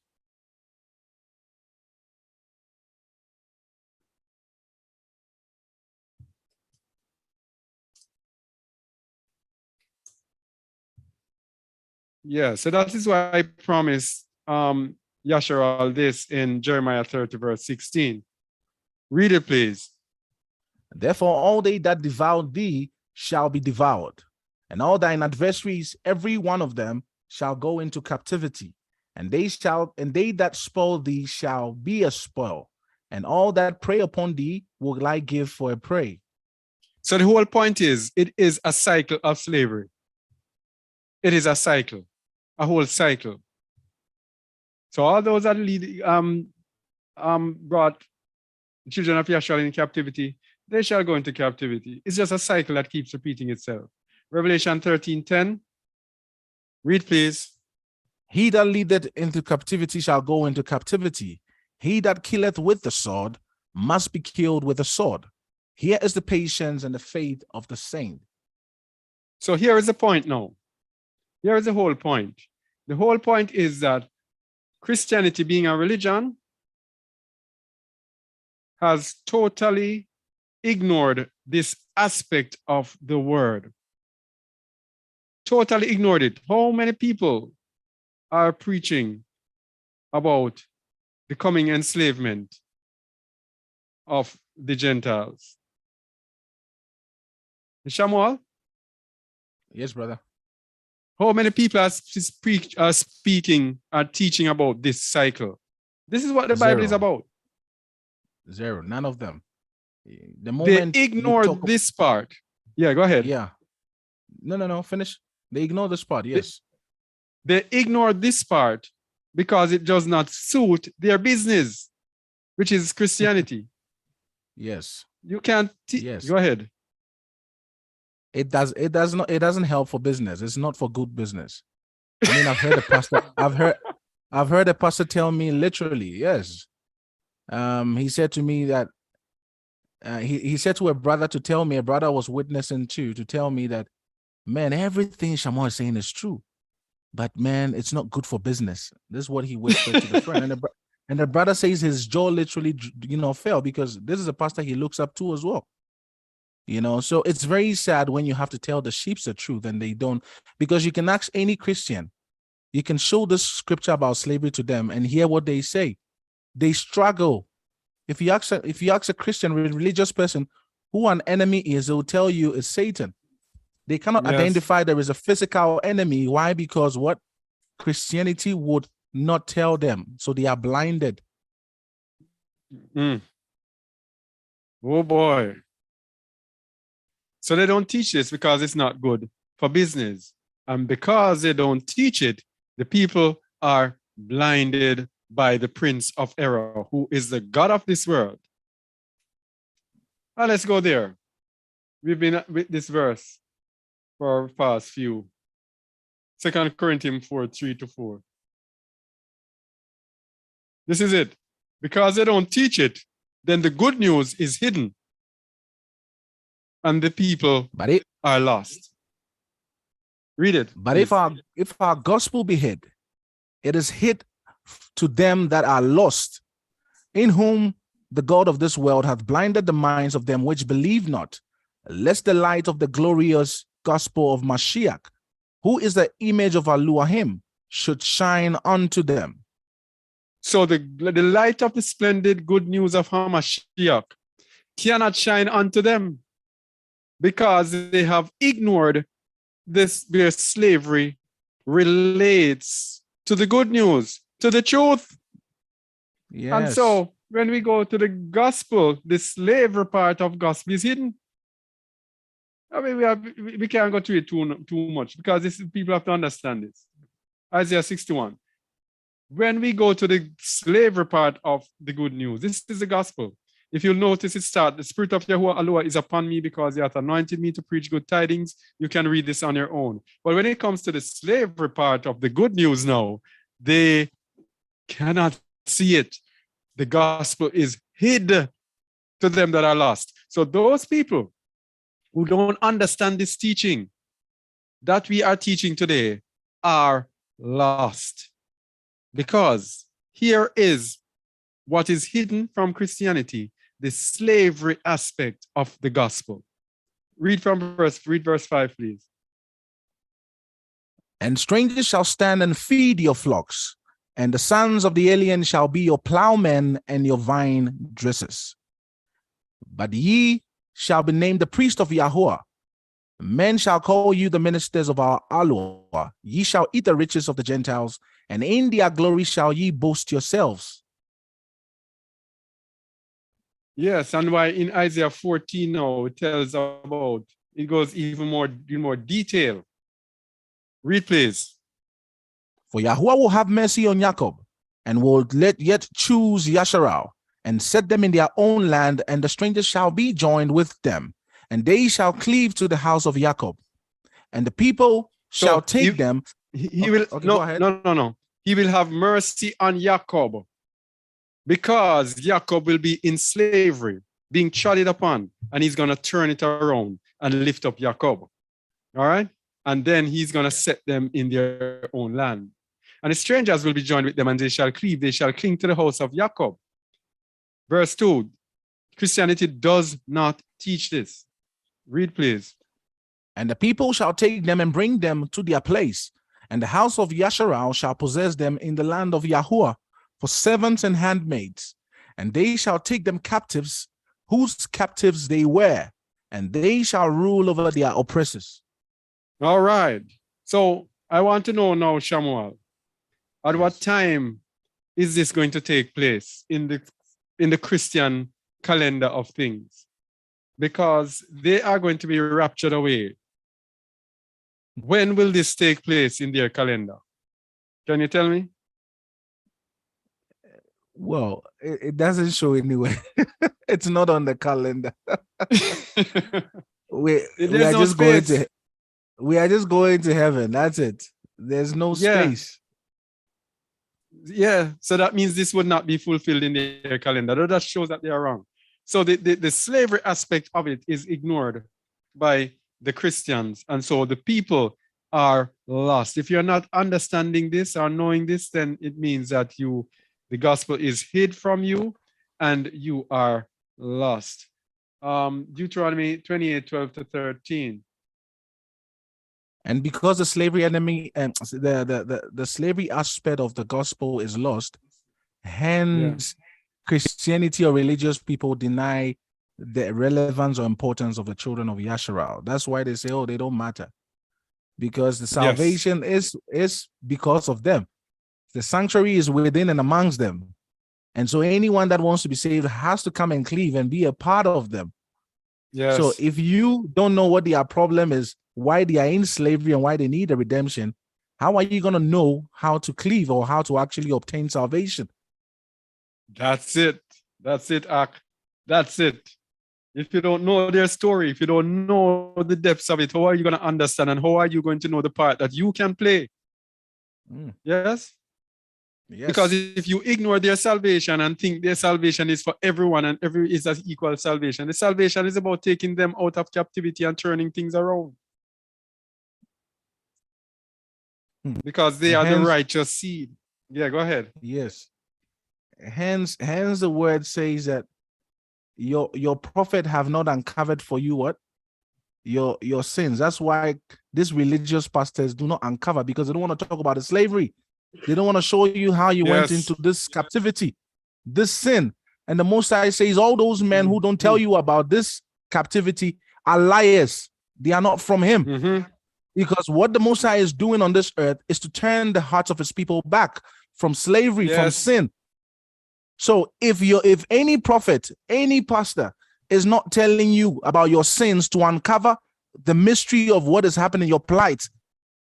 Yeah, so that is why I promised Yasharal this in Jeremiah 30, verse 16. Read it, please. Therefore, all they that devour thee shall be devoured, and all thine adversaries, every one of them, shall go into captivity, and they that spoil thee shall be a spoil, and all that prey upon thee will I give for a prey. So the whole point is, it is a cycle of slavery. It is a cycle, a whole cycle. So all those that brought the children of Yashar in captivity, they shall go into captivity. It's just a cycle that keeps repeating itself. Revelation 13:10. Read, please. He that leadeth into captivity shall go into captivity. He that killeth with the sword must be killed with the sword. Here is the patience and the faith of the saint. So here is the point now. Here is the whole point. The whole point is that Christianity, being a religion, has totally ignored this aspect of the word. Totally ignored it. How many people are preaching about the coming enslavement of the Gentiles? Shamuel? Yes, brother. How many people are speaking, are teaching about this cycle? This is what the Bible is about. Zero. None of them. The moment they ignore this part. Yeah, go ahead. Yeah. No. Finish. They ignore this part. Yes. They ignore this part because it does not suit their business, which is Christianity. Yes. You can't. Yes. Go ahead. It doesn't help for business. It's not for good business. I mean, I've heard the pastor. I've heard the pastor tell me literally. Yes. He said to me that. He said to a brother to tell me, a brother was witnessing to tell me that, man, everything Shammai is saying is true, but man, it's not good for business. This is what he whispered to the friend, and the brother says his jaw literally, fell, because this is a pastor he looks up to as well. So it's very sad when you have to tell the sheep the truth and they don't, because you can ask any Christian, you can show this scripture about slavery to them and hear what they say. They struggle. If you ask a Christian, religious person who an enemy is, they will tell you it's Satan. They cannot identify there is a physical enemy. Why? Because what Christianity would not tell them. So they are blinded. Oh boy. So they don't teach this because it's not good for business. And because they don't teach it, the people are blinded by the prince of error, who is the God of this world. Now let's go there. We've been with this verse for past few. 2 Corinthians 4:3-4. This is it. Because they don't teach it, then the good news is hidden. And the people are lost. Read it. But if our gospel be hid, it is hid to them that are lost, in whom the God of this world hath blinded the minds of them which believe not, lest the light of the glorious gospel of Mashiach, who is the image of Elohim, should shine unto them. So the light of the splendid good news of Hamashiach cannot shine unto them because they have ignored this. Their slavery relates to the good news, to the truth. Yes. And so when we go to the gospel, the slavery part of gospel is hidden. I mean, we can't go through it too much because people have to understand this. Isaiah 61. When we go to the slavery part of the good news, this is the gospel. If you'll notice, it starts, the Spirit of Yahuwah Allah is upon me because he hath anointed me to preach good tidings. You can read this on your own. But when it comes to the slavery part of the good news now, they cannot see it. The gospel is hid to them that are lost. So those people who don't understand this teaching that we are teaching today are lost. Because here is what is hidden from Christianity, the slavery aspect of the gospel. Read verse 5, please. And strangers shall stand and feed your flocks, and the sons of the alien shall be your plowmen and your vine dressers. But ye shall be named the priest of Yahuwah. Men shall call you the ministers of our Allah. Ye shall eat the riches of the Gentiles, and in their glory shall ye boast yourselves. Yes, and why in Isaiah 14 now it tells about, it goes even more in more detail. Read, please. For Yahuwah will have mercy on Jacob, and will yet choose Yasharal, and set them in their own land, and the strangers shall be joined with them, and they shall cleave to the house of Jacob, and the people shall take them. He will no. He will have mercy on Jacob, because Jacob will be in slavery, being trodden upon, and he's going to turn it around and lift up Jacob. All right? And then he's going to set them in their own land. And the strangers will be joined with them, and they shall cleave, they shall cling to the house of Jacob. Verse 2, Christianity does not teach this. Read, please. And the people shall take them and bring them to their place, and the house of Yasharal shall possess them in the land of Yahuwah for servants and handmaids, and they shall take them captives, whose captives they were, and they shall rule over their oppressors. All right. So I want to know now, Shamuel, at what time is this going to take place in the Christian calendar of things? Because they are going to be raptured away. When will this take place in their calendar? Can you tell me? Well, it doesn't show anywhere. It's not on the calendar. we are just going to heaven. That's it. There's no space. Yeah, so that means this would not be fulfilled in their calendar. That shows that they are wrong. So the slavery aspect of it is ignored by the Christians. And so the people are lost. If you're not understanding this or knowing this, then it means that the gospel is hid from you and you are lost. Deuteronomy 28:12-13. And because the slavery enemy and the slavery aspect of the gospel is lost, hence Christianity or religious people deny the relevance or importance of the children of Yasharal. That's why they say, oh, they don't matter. Because the salvation is because of them. The sanctuary is within and amongst them. And so anyone that wants to be saved has to come and cleave and be a part of them. Yes. So if you don't know what their problem is, why they are in slavery and why they need a redemption, how are you going to know how to cleave or how to actually obtain salvation? That's it. That's it, Ak. That's it. If you don't know their story, if you don't know the depths of it, how are you going to understand and how are you going to know the part that you can play? Yes? Yes. Because if you ignore their salvation and think their salvation is for everyone and every is as equal salvation, the salvation is about taking them out of captivity and turning things around. Because they are the righteous seed. Yeah, go ahead. Yes. Hence the word says that your prophet have not uncovered for you what? Your sins. That's why these religious pastors do not uncover, because they don't want to talk about the slavery. They don't want to show you how you went into this captivity, this sin. And the Most High says all those men who don't tell you about this captivity are liars. They are not from him. Because what the Most High is doing on this earth is to turn the hearts of his people back from slavery, from sin. So if any prophet, any pastor is not telling you about your sins to uncover the mystery of what is happening in your plight,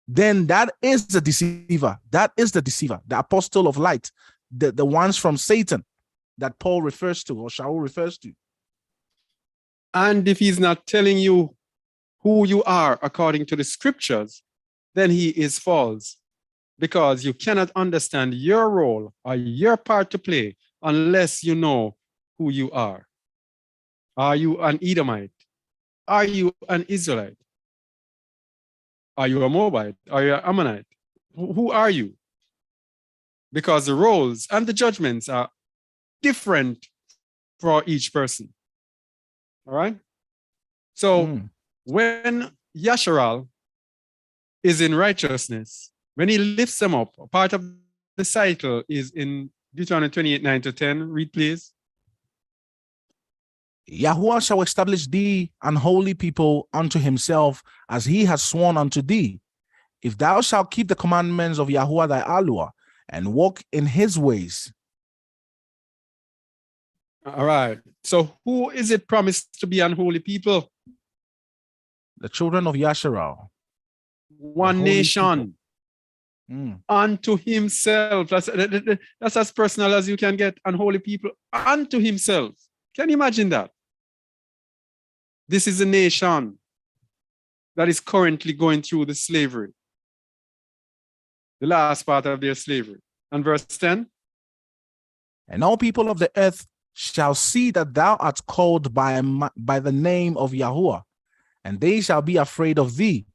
then that is the deceiver. That is the deceiver, the apostle of light, the ones from Satan that Paul refers to or Shaul refers to. And if he's not telling you who you are according to the scriptures, then he is false, because you cannot understand your role or your part to play unless you know who you are. Are you an Edomite? Are you an Israelite? Are you a Moabite? Are you an Ammonite? Who are you? Because the roles and the judgments are different for each person. All right? So when Yasharal is in righteousness, when he lifts them up, part of the cycle is in Deuteronomy 28, 9 to 10. Read, please. Yahuwah shall establish thee an holy people unto himself, as he has sworn unto thee. If thou shalt keep the commandments of Yahuwah thy Allah, and walk in his ways. All right. So who is it promised to be unholy people? The children of Yasharal. One nation. Unto himself. That's as personal as you can get. Unholy people unto himself. Can you imagine that? This is a nation that is currently going through the slavery, the last part of their slavery. And verse 10. And all people of the earth shall see that thou art called by the name of Yahuwah, and they shall be afraid of thee.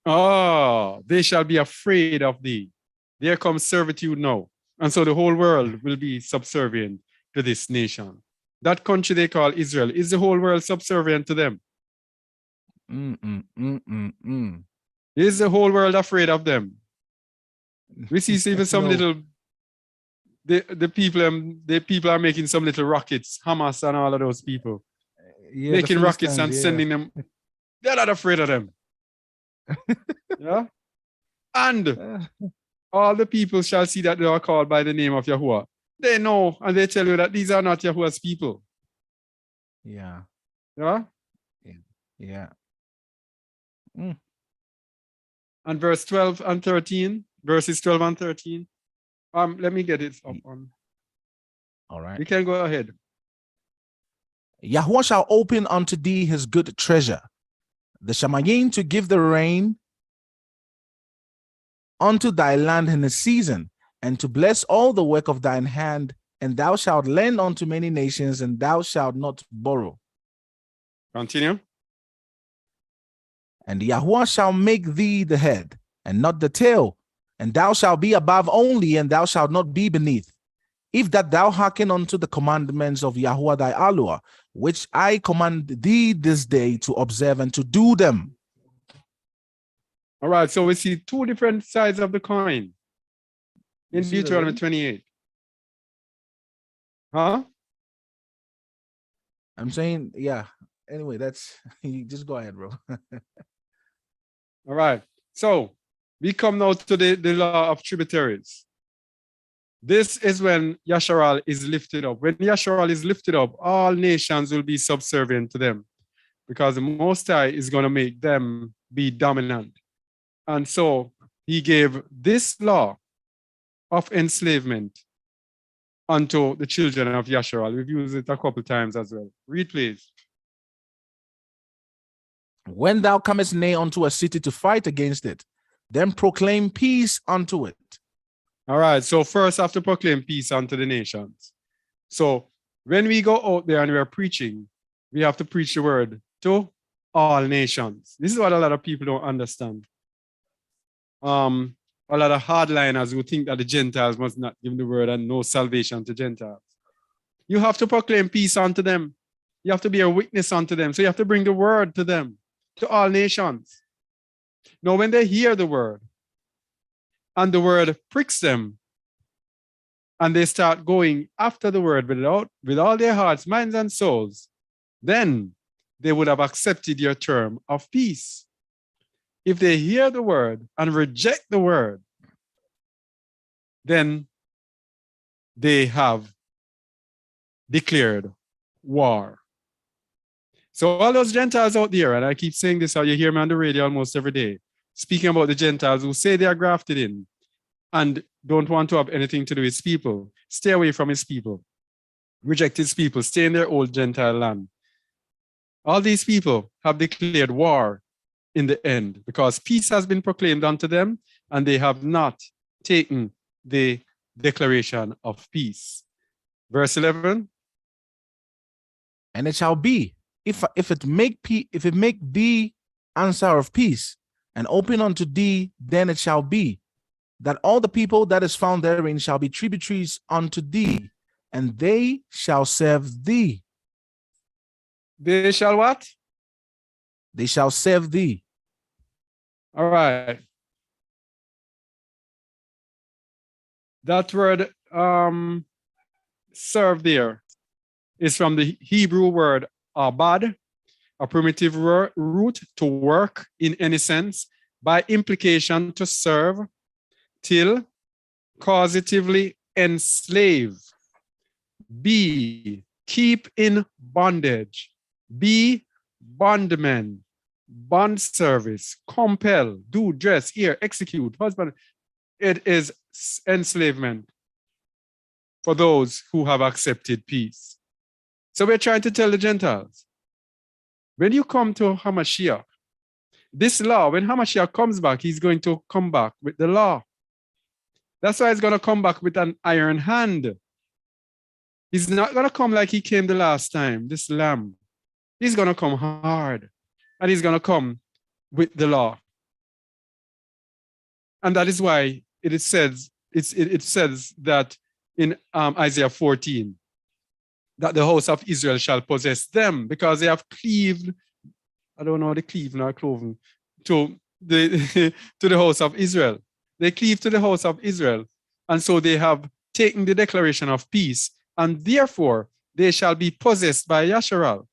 Oh, they shall be afraid of thee. There comes servitude now. And so the whole world will be subservient to this nation. That country they call Israel, is the whole world subservient to them? Is the whole world afraid of them? We see even some little, the people are making some little rockets, Hamas and all of those people. Making rockets and sending them. They're not afraid of them. Yeah. And all the people shall see that they are called by the name of Yahuwah. They know, and they tell you that these are not Yahuwah's people. Yeah. Yeah. Yeah. And verse 12 and 13, verses 12 and 13. Let me get it up on. All right. You can go ahead. Yahuwah shall open unto thee his good treasure, the Shamayim, to give the rain unto thy land in the season, and to bless all the work of thine hand, and thou shalt lend unto many nations, and thou shalt not borrow. Continue. And Yahuwah shall make thee the head, and not the tail, and thou shalt be above only, and thou shalt not be beneath. If that thou hearken unto the commandments of Yahuwah thy Allah, which I command thee this day to observe and to do them. All right, so we see two different sides of the coin in Deuteronomy 28. Huh? I'm saying, yeah. Anyway, that's, you just go ahead, bro. All right. So we come now to the law of tributaries. This is when Yasharal is lifted up. When Yasharal is lifted up, all nations will be subservient to them, because the Most High is going to make them be dominant. And so he gave this law of enslavement unto the children of Yasharal. We've used it a couple times as well. Read, please. When thou comest near unto a city to fight against it, then proclaim peace unto it. All right, so first I have to proclaim peace unto the nations. So when we go out there and we are preaching, we have to preach the word to all nations. This is what a lot of people don't understand. A lot of hardliners who think that the Gentiles must not give the word and no salvation to Gentiles. You have to proclaim peace unto them. You have to be a witness unto them. So you have to bring the word to them, to all nations. Now, when they hear the word and the word pricks them and they start going after the word with all their hearts, minds, and souls, then they would have accepted your term of peace. If they hear the word and reject the word, then they have declared war. So all those Gentiles out there, and I keep saying this, how you hear me on the radio almost every day, speaking about the Gentiles who say they are grafted in and don't want to have anything to do with his people, stay away from his people, reject his people, stay in their old Gentile land. All these people have declared war in the end, because peace has been proclaimed unto them, and they have not taken the declaration of peace. Verse 11. And it shall be, if it make thee answer of peace, and open unto thee, then it shall be that all the people that is found therein shall be tributaries unto thee, and they shall serve thee. They shall what? They shall serve thee. All right. That word serve there is from the Hebrew word abad, a primitive root to work in any sense, by implication to serve, till, causatively enslave. B, keep in bondage. B, bondman, bond service, compel, do, dress, hear, execute, husband. It is enslavement for those who have accepted peace. So we're trying to tell the Gentiles, when you come to Hamashiach, this law, when Hamashiach comes back, he's going to come back with the law. That's why he's going to come back with an iron hand. He's not going to come like he came the last time, this lamb. He's going to come hard, and he's going to come with the law. And that is why it says that in Isaiah 14, that the house of Israel shall possess them, because they have cleaved, I don't know the cleave nor cloven, to the to the house of Israel. They cleave to the house of Israel, and so they have taken the declaration of peace, and therefore they shall be possessed by Yasharal.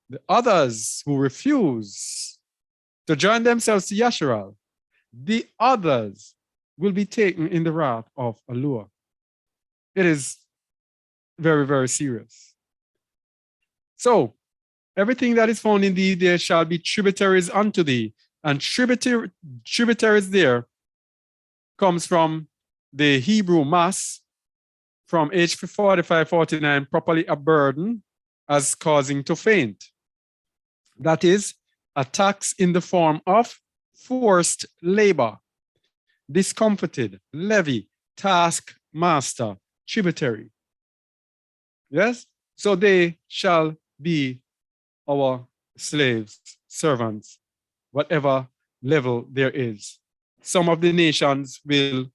The others who refuse to join themselves to Yasharal, the others will be taken in the wrath of Alua. It is very, very serious. So, everything that is found in thee, there shall be tributaries unto thee. And tributaries there comes from the Hebrew mass, from age 45, 49, properly a burden as causing to faint. That is, a tax in the form of forced labor, discomforted, levy, task, master, tributary. Yes? So they shall be our slaves, servants, whatever level there is. Some of the nations will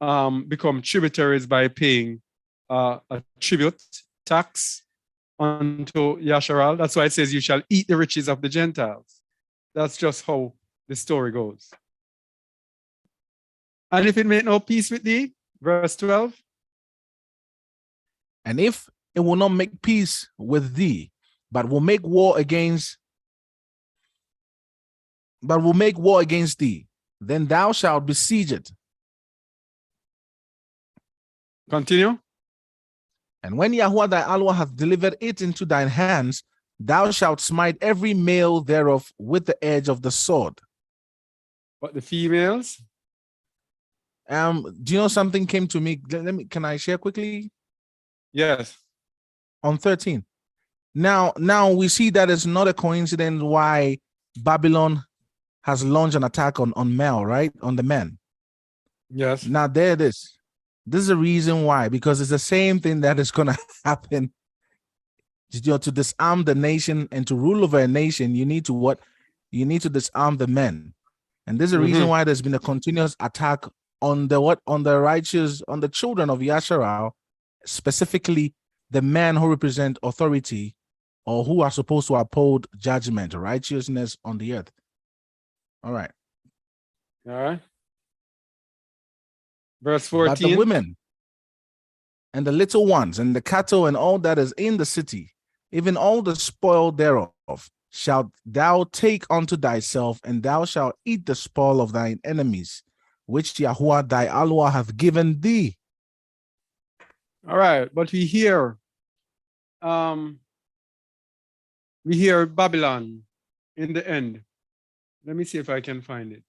become tributaries by paying a tribute, tax unto Yasharal. That's why it says you shall eat the riches of the Gentiles. That's just how the story goes. And if it make no peace with thee, verse 12. And if it will not make peace with thee, but will make war against thee, then thou shalt besiege it. Continue. And when Yahuwah thy Allah hath delivered it into thine hands, thou shalt smite every male thereof with the edge of the sword. But the females? Do you know something came to me? Can I share quickly? Yes. On 13. Now we see that it's not a coincidence why Babylon has launched an attack on male, right? On the men. Yes. Now there it is. This is a reason why, because it's the same thing that is going to happen. To disarm the nation and to rule over a nation, you need to what? You need to disarm the men. And there's a reason why there's been a continuous attack on the what? On the righteous, on the children of Yasharal, specifically the men who represent authority or who are supposed to uphold judgment, righteousness on the earth. All right. All right. Verse 14. But the women and the little ones and the cattle and all that is in the city, even all the spoil thereof, shalt thou take unto thyself, and thou shalt eat the spoil of thine enemies, which Yahuwah thy Allah hath given thee. All right, but we hear Babylon in the end. Let me see if I can find it.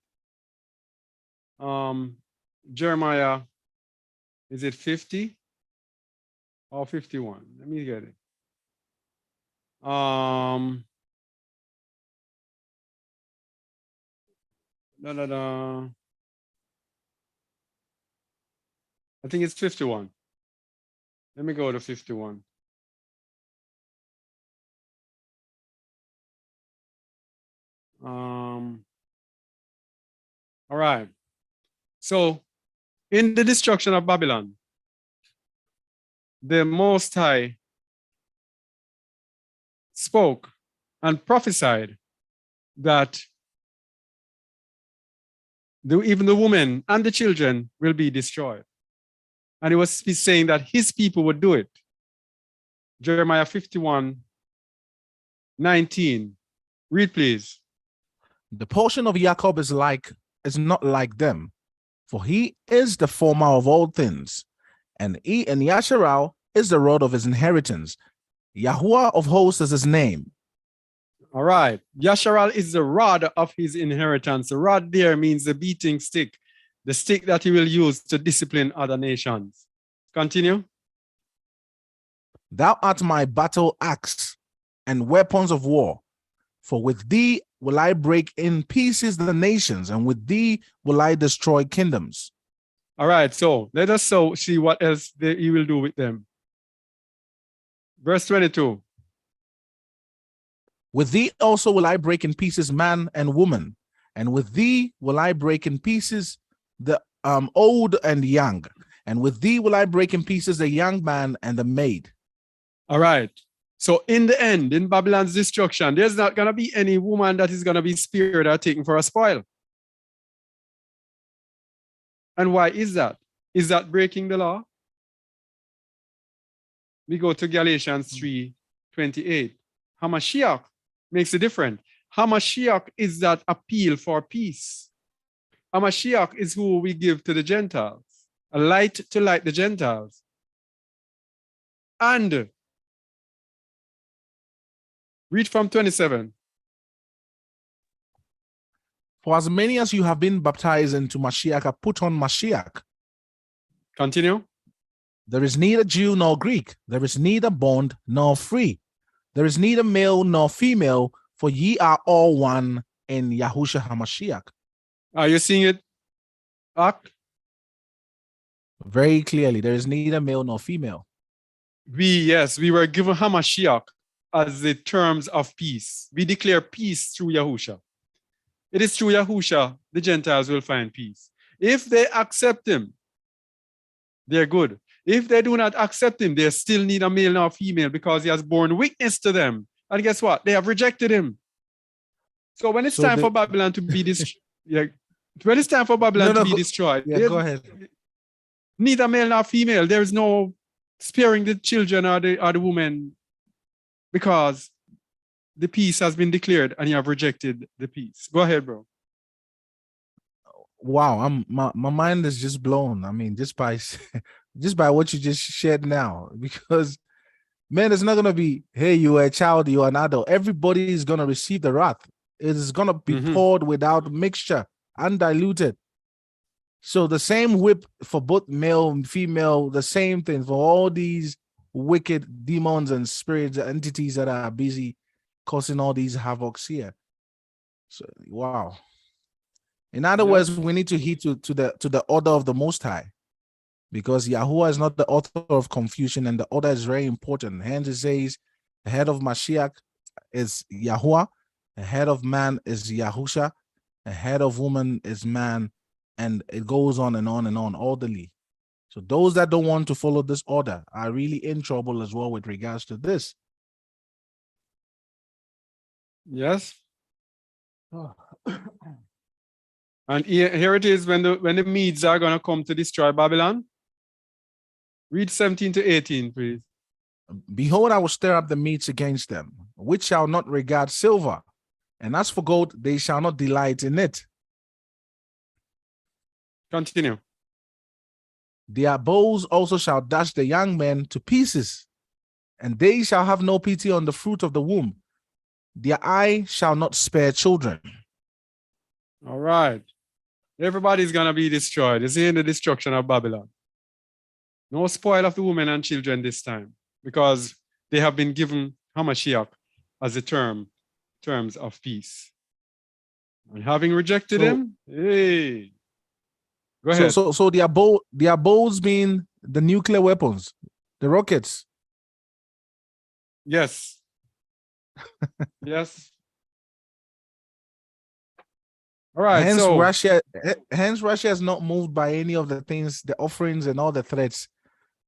Jeremiah, is it 50 or 51? Let me get it. No. I think it's 51. Let me go to 51. All right. So in the destruction of Babylon, the Most High spoke and prophesied that even the women and the children will be destroyed. And he was saying that his people would do it. Jeremiah 51:19. Read, please. The portion of Jacob is not like them, for he is the former of all things, and Yasharal is the rod of his inheritance. Yahuwah of hosts is his name. All right. Yasharal is the rod of his inheritance. The rod there means the beating stick, the stick that he will use to discipline other nations. Continue. Thou art my battle axe and weapons of war. For with thee will I break in pieces the nations, and with thee will I destroy kingdoms. All right, so let us see what else he will do with them. Verse 22. With thee also will I break in pieces man and woman, and with thee will I break in pieces the old and young, and with thee will I break in pieces the young man and the maid. All right. So in the end, in Babylon's destruction, there's not going to be any woman that is going to be spared or taken for a spoil. And why is that? Is that breaking the law? We go to Galatians 3:28. Hamashiach makes a difference. Hamashiach is that appeal for peace. Hamashiach is who we give to the Gentiles, a light to light the Gentiles. And read from 27. For as many as you have been baptized into Mashiach have put on Mashiach. Continue. There is neither Jew nor Greek. There is neither bond nor free. There is neither male nor female, for ye are all one in Yahushua HaMashiach. Are you seeing it, Ak? Very clearly, there is neither male nor female. We were given Hamashiach as the terms of peace. We declare peace through Yahusha. It is through Yahusha the Gentiles will find peace. If they accept him, they're good. If they do not accept him, they still need a male nor female because he has borne witness to them. And guess what? They have rejected him. So when it's time for Babylon to be destroyed, when it's time for Babylon to be destroyed, go ahead. Neither male nor female. There is no sparing the children or the women because the peace has been declared and you have rejected the peace. Go ahead, bro. Wow, my mind is just blown. I mean, just by what you just shared now, because man, it's not gonna be, hey, you are a child, you are an adult. Everybody is gonna receive the wrath. It is gonna be poured without mixture, undiluted. So the same whip for both male and female, the same thing for all these wicked demons and spirits, entities that are busy causing all these havocs here. So wow. In other words, we need to heed to the order of the Most High, because Yahuwah is not the author of confusion, and the order is very important. Hence it says the head of Mashiach is Yahuwah, the head of man is Yahusha, the head of woman is man, and it goes on and on and on orderly. So those that don't want to follow this order are really in trouble as well with regards to this. Yes. Oh. And here it is when the Medes are going to come to destroy Babylon. Read 17-18, please. Behold, I will stir up the Medes against them, which shall not regard silver, and as for gold, they shall not delight in it. Continue. Their bows also shall dash the young men to pieces, and they shall have no pity on the fruit of the womb. Their eye shall not spare children. All right. Everybody's going to be destroyed. You see in the destruction of Babylon. No spoil of the women and children this time, because they have been given Hamashiach as the terms of peace. And having rejected him, hey, go ahead. So their bows being the nuclear weapons, the rockets. Yes. Yes. All right. Hence, So Russia is not moved by any of the things, the offerings and all the threats.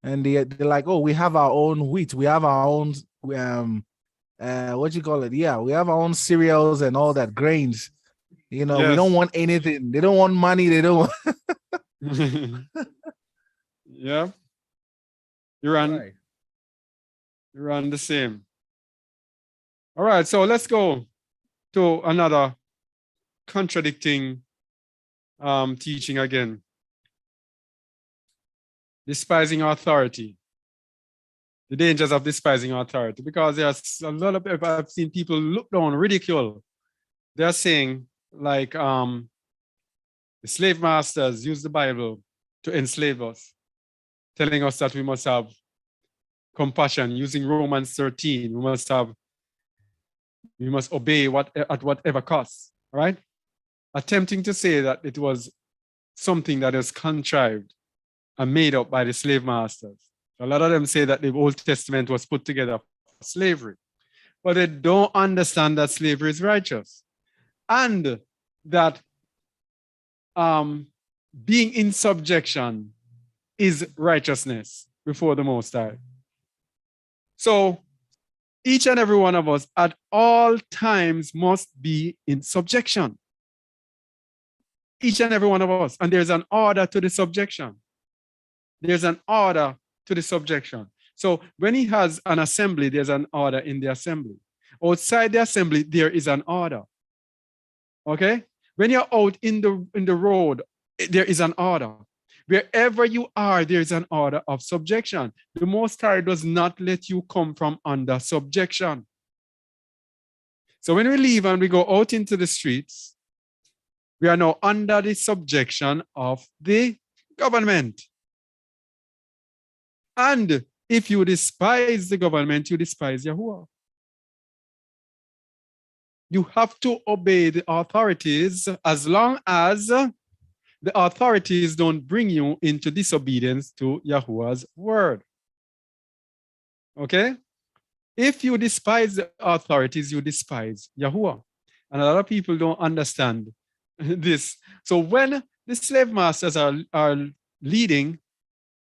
And they're like, oh, we have our own wheat, we have our own what you call it? Yeah, we have our own cereals and all that grains. You know, we don't yes. want anything. They don't want money. They don't want. Yeah. You're on Right. you're on the same. All right. So let's go to another contradicting teaching again. Despising authority. The dangers of despising authority, because there's a lot of people I've seen people look down, ridicule. They're saying like the slave masters use the Bible to enslave us, telling us that we must have compassion, using Romans 13, we must obey at whatever cost, right? Attempting to say that it was something that is contrived and made up by the slave masters. A lot of them say that the Old Testament was put together for slavery, but they don't understand that slavery is righteous and that being in subjection is righteousness before the Most High. So each and every one of us at all times must be in subjection. Each and every one of us. And there's an order to the subjection. There's an order to the subjection. So when he has an assembly, there's an order in the assembly. Outside the assembly, there is an order. Okay? When you're out in the road, there is an order. Wherever you are, there is an order of subjection. The Most High does not let you come from under subjection. So when we leave and we go out into the streets, we are now under the subjection of the government. And if you despise the government, you despise Yahuwah. You have to obey the authorities as long as the authorities don't bring you into disobedience to Yahuwah's word. Okay? If you despise the authorities, you despise Yahuwah. And a lot of people don't understand this. So when the slave masters are leading,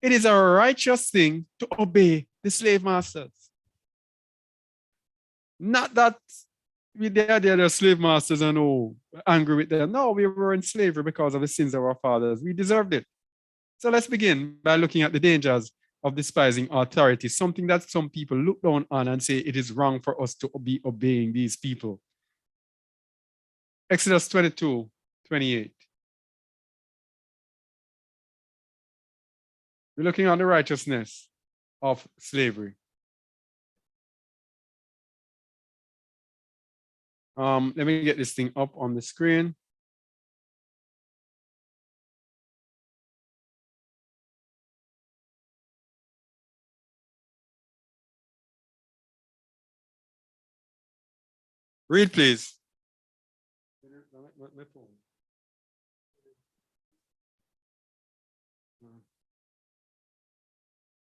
it is a righteous thing to obey the slave masters. Not that they're slave masters and angry with them. No, we were in slavery because of the sins of our fathers. We deserved it. So let's begin by looking at the dangers of despising authority, something that some people look down on and say it is wrong for us to be obeying these people. Exodus 22:28. We're looking on the righteousness of slavery. Let me get this thing up on the screen. Read, please.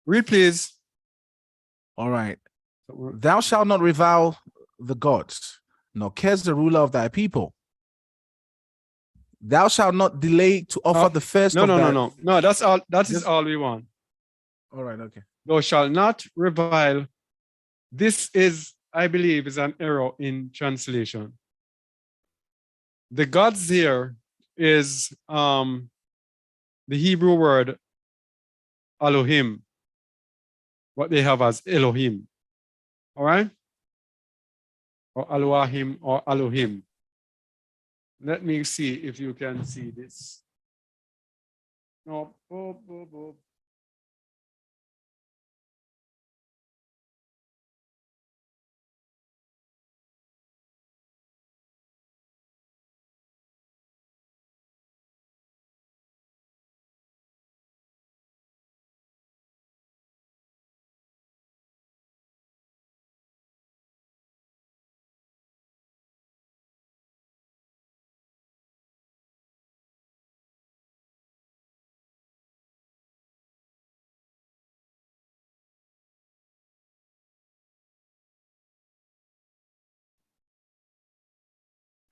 Read, please. All right. Thou shalt not revile the gods, nor curse the ruler of thy people. Thou shalt not delay to offer the first No, of no, thy... no, no. No, that's all. That is all we want. All right, okay. Thou shalt not revile. This is, I believe, is an error in translation. The gods here is the Hebrew word Elohim, what they have as Elohim. All right? Or Elohim or Elohim. Let me see if you can see this. No.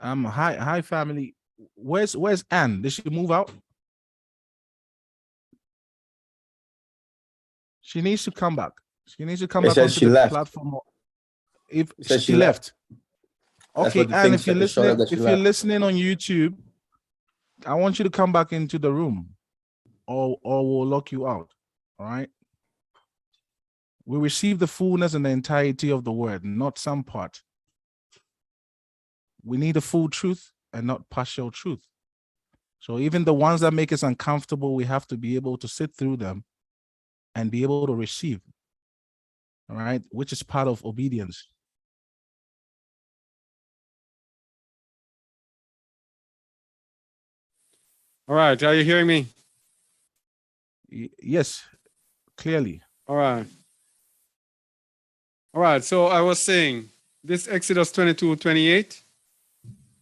Hi family. Where's Anne? Did she move out? She needs to come back. She needs to come It back says onto she the left. platform. If It says she left. That's Okay, what the and thing if you're said. It showed listening, up that she if you're left. listening on YouTube, I want you to come back into the room, or we'll lock you out. All right. We receive the fullness and the entirety of the word, not some part. We need the full truth and not partial truth. So even the ones that make us uncomfortable, we have to be able to sit through them and be able to receive. All right, which is part of obedience. All right. Are you hearing me? Yes, clearly. All right. All right. So I was saying this Exodus 22:28.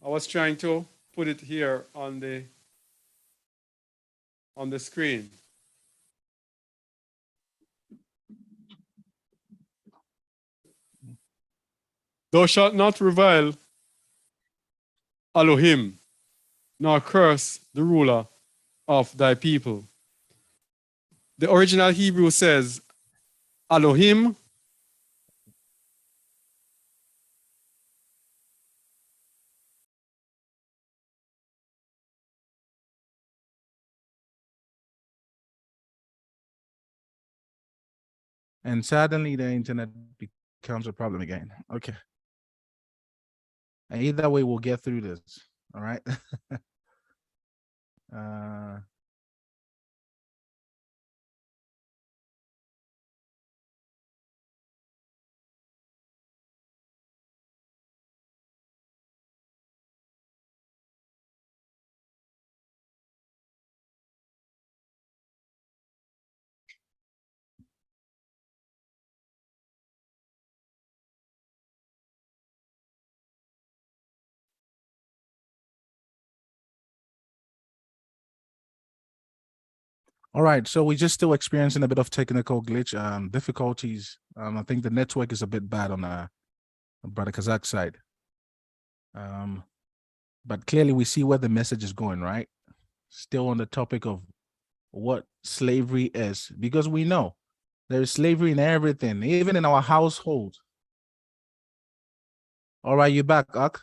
I was trying to put it here on the screen. Thou shalt not revile Elohim, nor curse the ruler of thy people. The original Hebrew says Elohim And suddenly the internet becomes a problem again. Okay. And either way, we'll get through this. All right. All right, so we're just still experiencing a bit of technical glitch, difficulties. I think the network is a bit bad on Brother Kazakh side. But clearly we see where the message is going, right? Still on the topic of what slavery is, because we know there is slavery in everything, even in our household. All right, you back, Ak?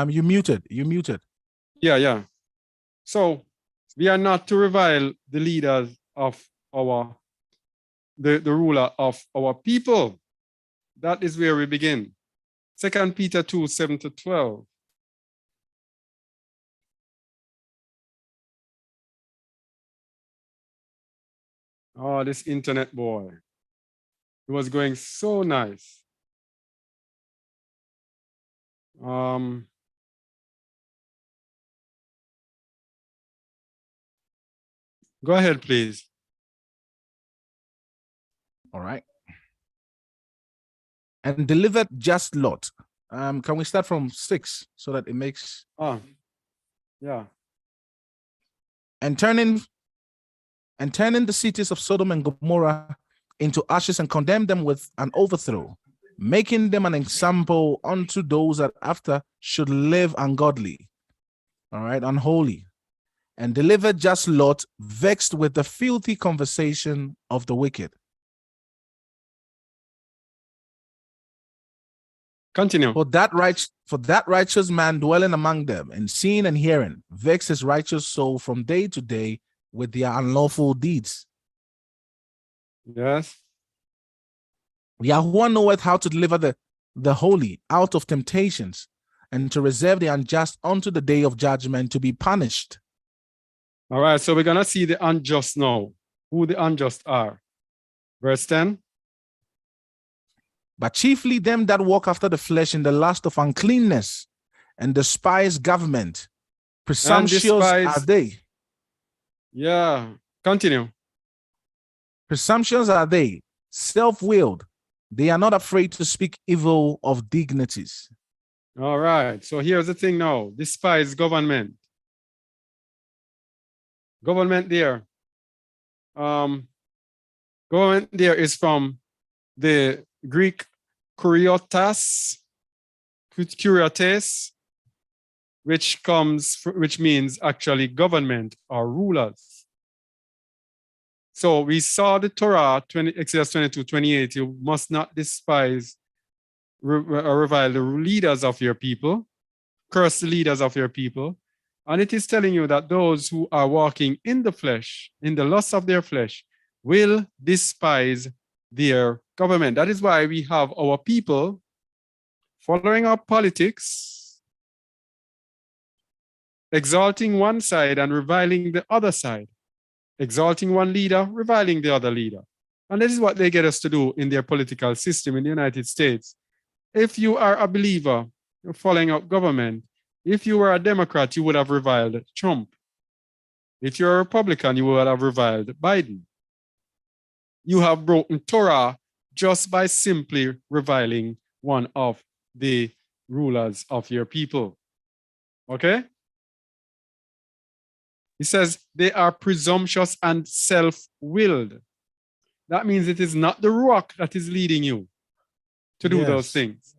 You muted. Yeah. So we are not to revile the leaders of the ruler of our people. That is where we begin. 2 Peter 2:7-12. Oh, this internet boy. It was going so nice. Go ahead, please. All right. And delivered just Lot. Can we start from 6 so that it makes? Yeah. And turning the cities of Sodom and Gomorrah into ashes and condemned them with an overthrow, making them an example unto those that after should live ungodly, all right, unholy, and delivered just Lot, vexed with the filthy conversation of the wicked. Continue. For that righteous man dwelling among them, and seeing and hearing, vex his righteous soul from day to day with their unlawful deeds. Yes. Yahweh knoweth how to deliver the holy out of temptations, and to reserve the unjust unto the day of judgment to be punished. All right, so we're going to see the unjust now, who the unjust are. Verse 10. But chiefly them that walk after the flesh in the lust of uncleanness, and despise government. Presumptuous are they. Yeah, continue. Presumptions are they, self-willed. They are not afraid to speak evil of dignities. All right, so here's the thing now. Despise government. Government there. Government there is from the Greek kuriotas, curiates, which means actually government or rulers. So we saw the Torah, Exodus 22:28. You must not despise or revile the leaders of your people, curse the leaders of your people. And it is telling you that those who are walking in the flesh, in the lust of their flesh, will despise their government. That is why we have our people following up politics, exalting one side and reviling the other side, exalting one leader, reviling the other leader. And this is what they get us to do in their political system in the United States. If you are a believer, you're following up government. If you were a Democrat, you would have reviled Trump. If you're a Republican, you would have reviled Biden. You have broken Torah just by simply reviling one of the rulers of your people. Okay? He says they are presumptuous and self-willed. That means it is not the Ruach that is leading you to do those things.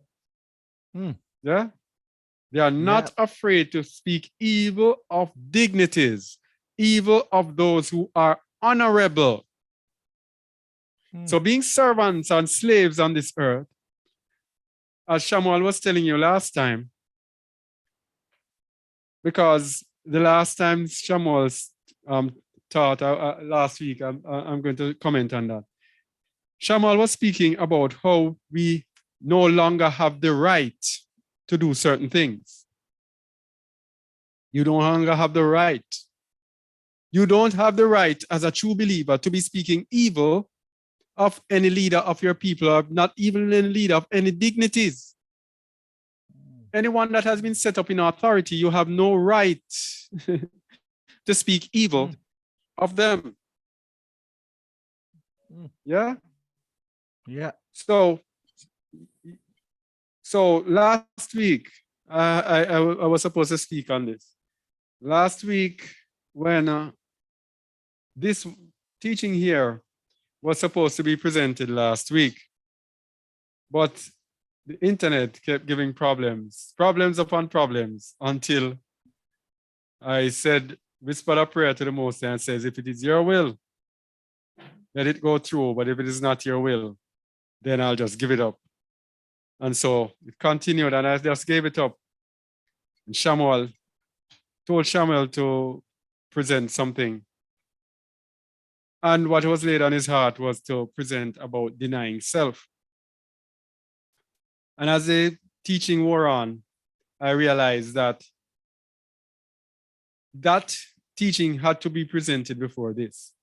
Yeah? They are not afraid to speak evil of dignities, evil of those who are honorable. So being servants and slaves on this earth, as Shamuel was telling you last time, because the last time Shamuel taught last week, I'm going to comment on that. Shamuel was speaking about how we no longer have the right to do certain things. You no longer have the right. You don't have the right as a true believer to be speaking evil of any leader of your people, or not even any leader of any dignities. Anyone that has been set up in authority, you have no right to speak evil of them. Yeah? Yeah. So last week, I was supposed to speak on this. Last week, when this teaching here was supposed to be presented last week, but the internet kept giving problems upon problems, until I said, whispered a prayer to the Most High and says, if it is your will, let it go through. But if it is not your will, then I'll just give it up. And so it continued, and I just gave it up. And Shamuel told Shamuel to present something. And what was laid on his heart was to present about denying self. And as the teaching wore on, I realized that that teaching had to be presented before this,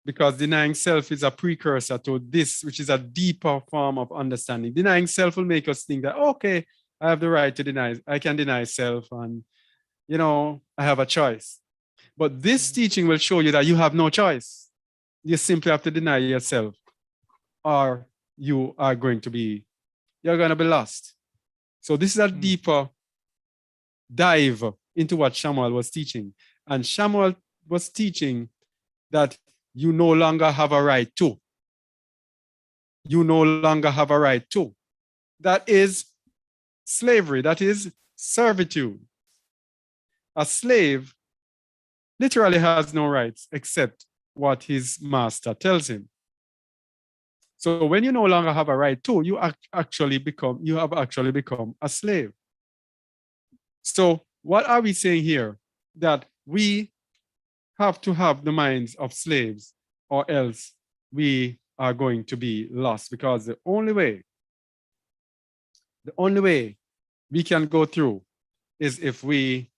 because denying self is a precursor to this, which is a deeper form of understanding. Denying self will make us think that, okay, I have the right to deny, I can deny self, and, I have a choice. But this teaching will show you that you have no choice. You simply have to deny yourself, or you're going to be lost. So this is a deeper dive into what Shamuel was teaching. And Shamuel was teaching that you no longer have a right to. You no longer have a right to. That is slavery. That is servitude. A slave literally has no rights except what his master tells him. So when you no longer have a right to, you have actually become a slave. So what are we saying here? That we have to have the minds of slaves, or else we are going to be lost, because the only way we can go through is if we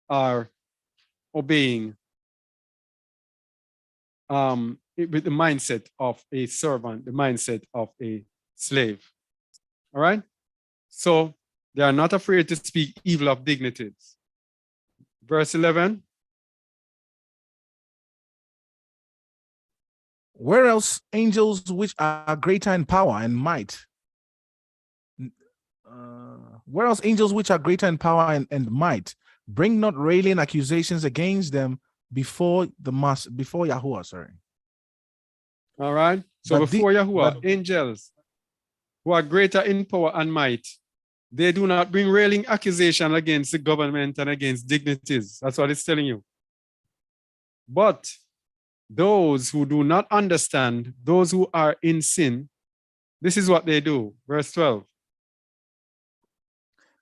are obeying with the mindset of a servant, the mindset of a slave. All right? So they are not afraid to speak evil of dignities. Verse 11. Where else angels which are greater in power and might? Where else angels which are greater in power and might bring not railing accusations against them before Yahuwah, sorry. All right. So before Yahuwah, angels who are greater in power and might They do not bring railing accusation against the government and against dignities. That's what it's telling you. But those who do not understand, those who are in sin, this is what they do. Verse 12.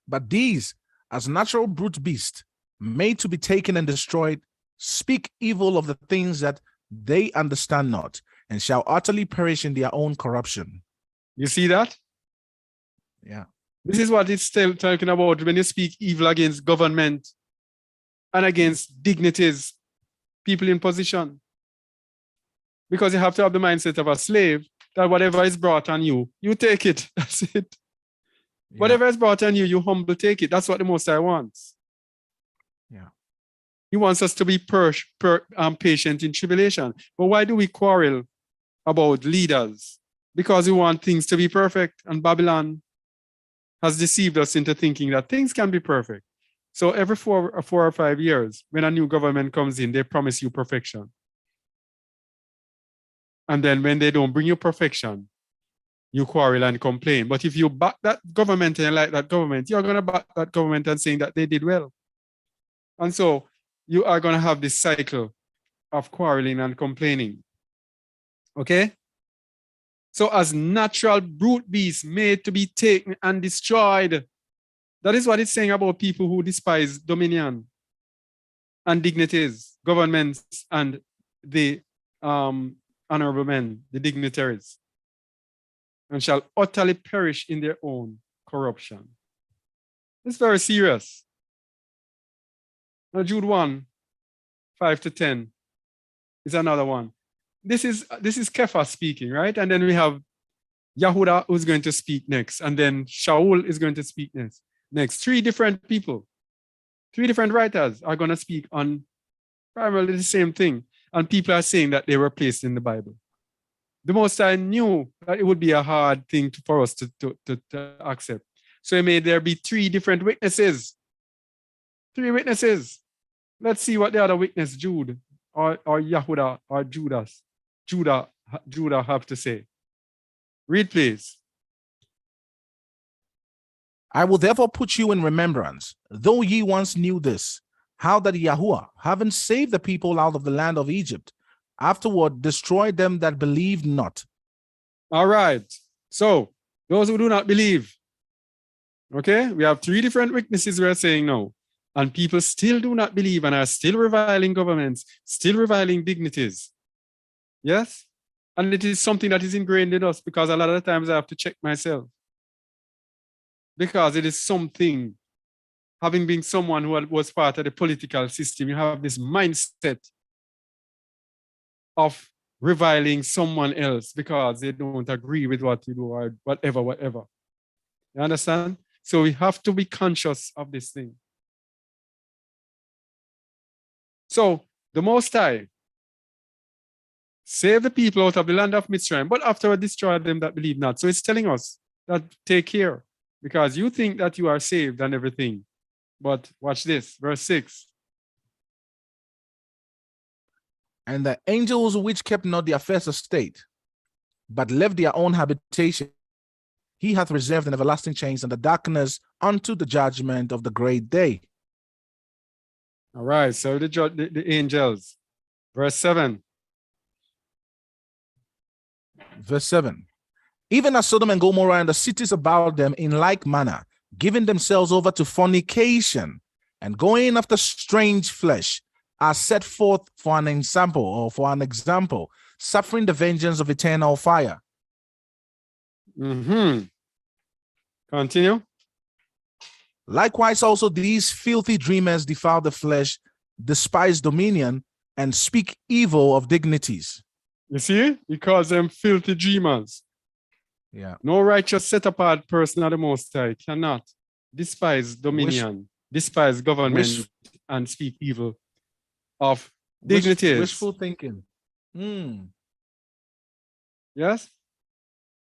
But these, as natural brute beasts, made to be taken and destroyed, speak evil of the things that they understand not, and shall utterly perish in their own corruption. You see that? Yeah. This is what it's still talking about when you speak evil against government and against dignities, people in position. Because you have to have the mindset of a slave that whatever is brought on you, you take it. That's it. Yeah. Whatever is brought on you, you humble take it. That's what the Most High wants. Yeah. He wants us to be patient in tribulation. But why do we quarrel about leaders? Because we want things to be perfect, and Babylon has deceived us into thinking that things can be perfect. So every 4 or 5 years, when a new government comes in, they promise you perfection. And then when they don't bring you perfection, you quarrel and complain. But if you back that government and like that government, you're going to back that government and saying that they did well. And so you are going to have this cycle of quarreling and complaining. Okay? So as natural brute beasts made to be taken and destroyed, that is what it's saying about people who despise dominion and dignities, governments, and the honorable men, the dignitaries, and shall utterly perish in their own corruption. It's very serious. Now, Jude 1, 5-10 is another one. This is Kepha speaking, right? And then we have Yahuda who's going to speak next, and then Shaul is going to speak next. 3 different people, 3 different writers are going to speak on primarily the same thing, and people are saying that they were placed in the Bible. The Most High knew that it would be a hard thing for us to accept. So he made there be 3 different witnesses. 3 witnesses. Let's see what the other witness, Jude, or Yahuda, or Judah have to say. Read, please. I will therefore put you in remembrance, though ye once knew this, how that Yahuwah, having saved the people out of the land of Egypt, afterward destroyed them that believed not. All right. So those who do not believe. Okay, we have 3 different witnesses we are saying no. And people still do not believe and are still reviling governments, still reviling dignities. Yes? And it is something that is ingrained in us, because a lot of the times I have to check myself. Because it is something, having been someone who was part of the political system, you have this mindset of reviling someone else because they don't agree with what you do or whatever. You understand? So we have to be conscious of this thing. So the Most High saved the people out of the land of Mitzrayim, but afterward destroyed them that believe not. So it's telling us that take care, because you think that you are saved and everything. But watch this, verse 6. And the angels which kept not their first estate, but left their own habitation, he hath reserved in everlasting chains and the darkness unto the judgment of the great day. All right, so the angels. Verse 7. Verse 7. Even as Sodom and Gomorrah and the cities about them in like manner, giving themselves over to fornication and going after strange flesh, are set forth for an example, suffering the vengeance of eternal fire. Continue. Likewise also these filthy dreamers defile the flesh, despise dominion, and speak evil of dignities. You see? He calls them filthy dreamers. Yeah. No righteous set-apart person of the Most High cannot despise dominion, despise government, and speak evil of dignities. Wishful thinking. Yes?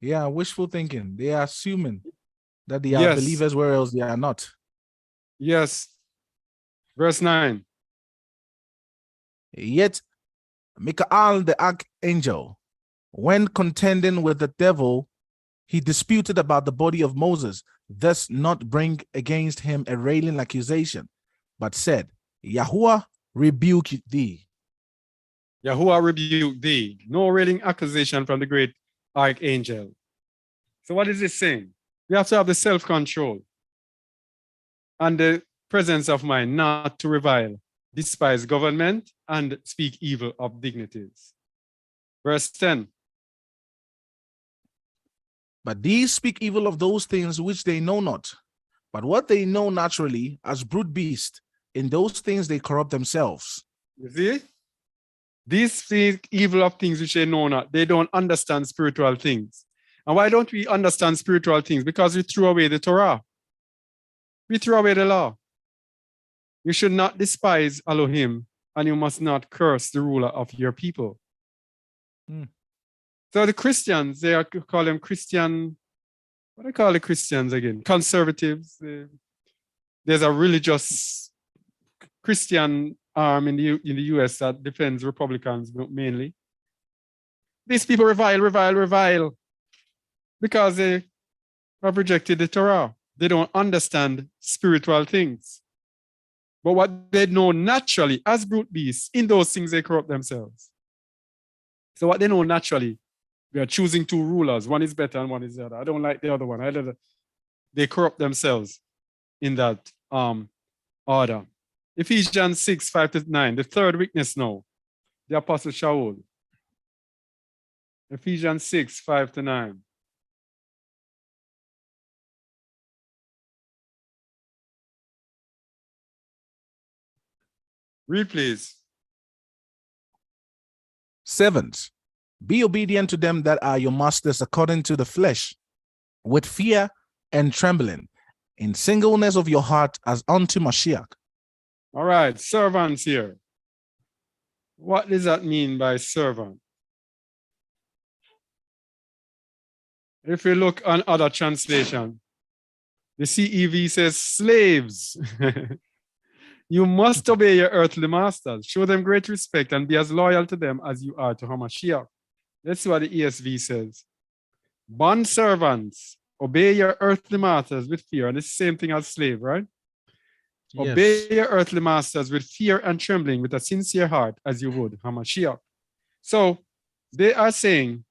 Yeah, wishful thinking. They are assuming that they are believers, whereas they are not. Yes. Verse 9. Yet Michael the archangel, when contending with the devil, he disputed about the body of Moses, thus not bring against him a railing accusation, but said, Yahuwah rebuke thee. Yahuwah rebuke thee. No railing accusation from the great archangel. So what is it saying? We have to have the self-control and the presence of mind not to revile, despise government, and speak evil of dignities. Verse 10. But these speak evil of those things which they know not. But what they know naturally, as brute beasts, in those things they corrupt themselves. You see? These speak evil of things which they know not. They don't understand spiritual things. And why don't we understand spiritual things? Because we threw away the Torah. We threw away the law. You should not despise Elohim, and you must not curse the ruler of your people. So the Christians, they call them Christian, what do they call the Christians again? Conservatives. There's a religious Christian arm in the US that defends Republicans mainly. These people revile, because they have rejected the Torah. They don't understand spiritual things. But what they know naturally as brute beasts, in those things they corrupt themselves. So what they know naturally, we are choosing two rulers. One is better and one is the other. I don't like the other one. They corrupt themselves in that order. Ephesians 6, 5-9, the third witness now, the Apostle Shaul. Ephesians 6, 5-9. Read, please. 7th, be obedient to them that are your masters according to the flesh, with fear and trembling, in singleness of your heart as unto Mashiach. All right, servants here. What does that mean by servant? If we look on other translation, the CEV says slaves. You must obey your earthly masters, show them great respect, and be as loyal to them as you are to Hamashiach. Let's see what the ESV says. Bond servants, obey your earthly masters with fear. And it's the same thing as slave, right? Yes. Obey your earthly masters with fear and trembling, with a sincere heart, as you would Hamashiach. So they are saying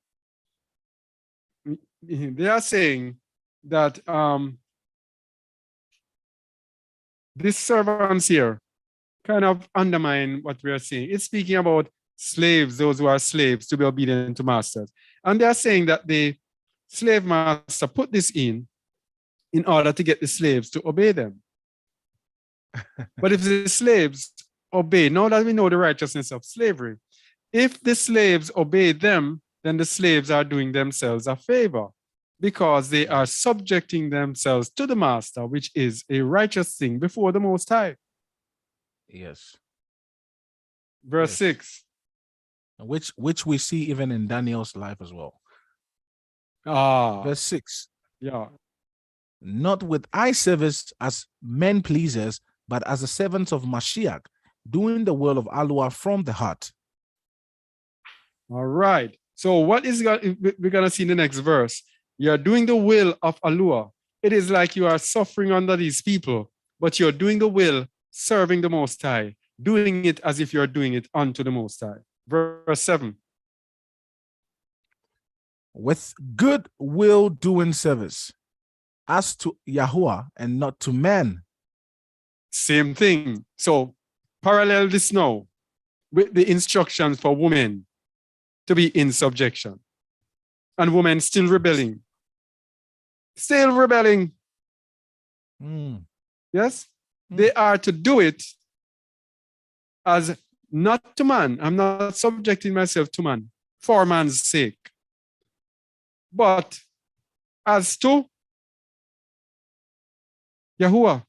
that these servants here kind of undermine what we are saying. It's speaking about slaves, those who are slaves, to be obedient to masters. And they are saying that the slave master put this in order to get the slaves to obey them. But if the slaves obey, now that we know the righteousness of slavery, if the slaves obey them, then the slaves are doing themselves a favor, because they are subjecting themselves to the master, which is a righteous thing before the Most High. Yes. Verse 6. Which we see even in Daniel's life as well. Verse 6. Yeah. Not with eye service as men pleasers, but as the servants of Mashiach, doing the will of Allah from the heart. All right. So what is we're going to see in the next verse? You're doing the will of Allah. It is like you are suffering under these people, but you're doing the will, serving the Most High, doing it as if you're doing it unto the Most High. Verse 7. With good will doing service, as to Yahuwah and not to men. Same thing. So parallel this now with the instructions for women to be in subjection. And women still rebelling. Still rebelling. Yes? They are to do it as not to man. I'm not subjecting myself to man for man's sake. But as to Yahuwah.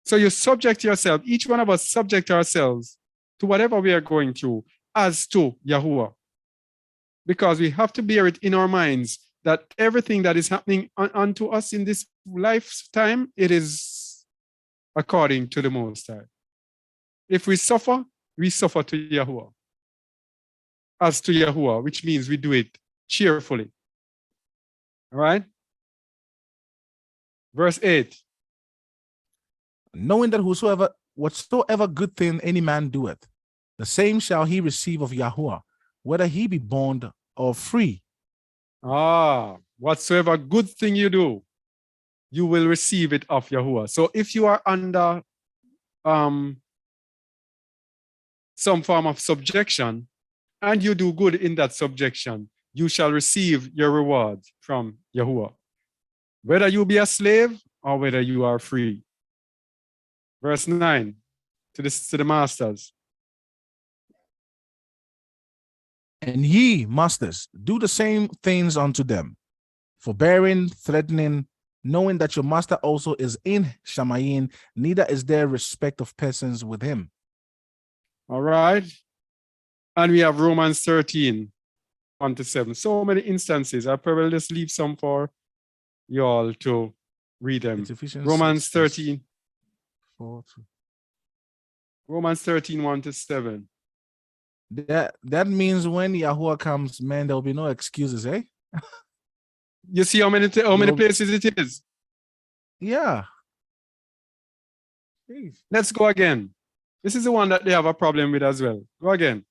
So you subject yourself, each one of us subject ourselves to whatever we are going through as to Yahuwah. Because we have to bear it in our minds that everything that is happening unto us in this lifetime, it is according to the Most High. If we suffer to Yahuwah. As to Yahuwah, which means we do it cheerfully. All right. Verse 8. Knowing that whatsoever good thing any man doeth, the same shall he receive of Yahuwah, whether he be bond or free. Whatsoever good thing you do, you will receive it of Yahuwah. So if you are under some form of subjection and you do good in that subjection, you shall receive your reward from Yahuwah, whether you be a slave or whether you are free. Verse 9 to the masters. And ye, masters, do the same things unto them, forbearing, threatening, knowing that your master also is in Shamayim, neither is there respect of persons with him. All right. And we have Romans 13, 1-7. So many instances. I'll probably just leave some for you all to read them. Romans 13. 4 Romans 13, 1-7. That means when Yahuwah comes, man, there'll be no excuses, eh? You see how many places it is? Yeah. Jeez. Let's go again. This is the one that they have a problem with as well. Go again.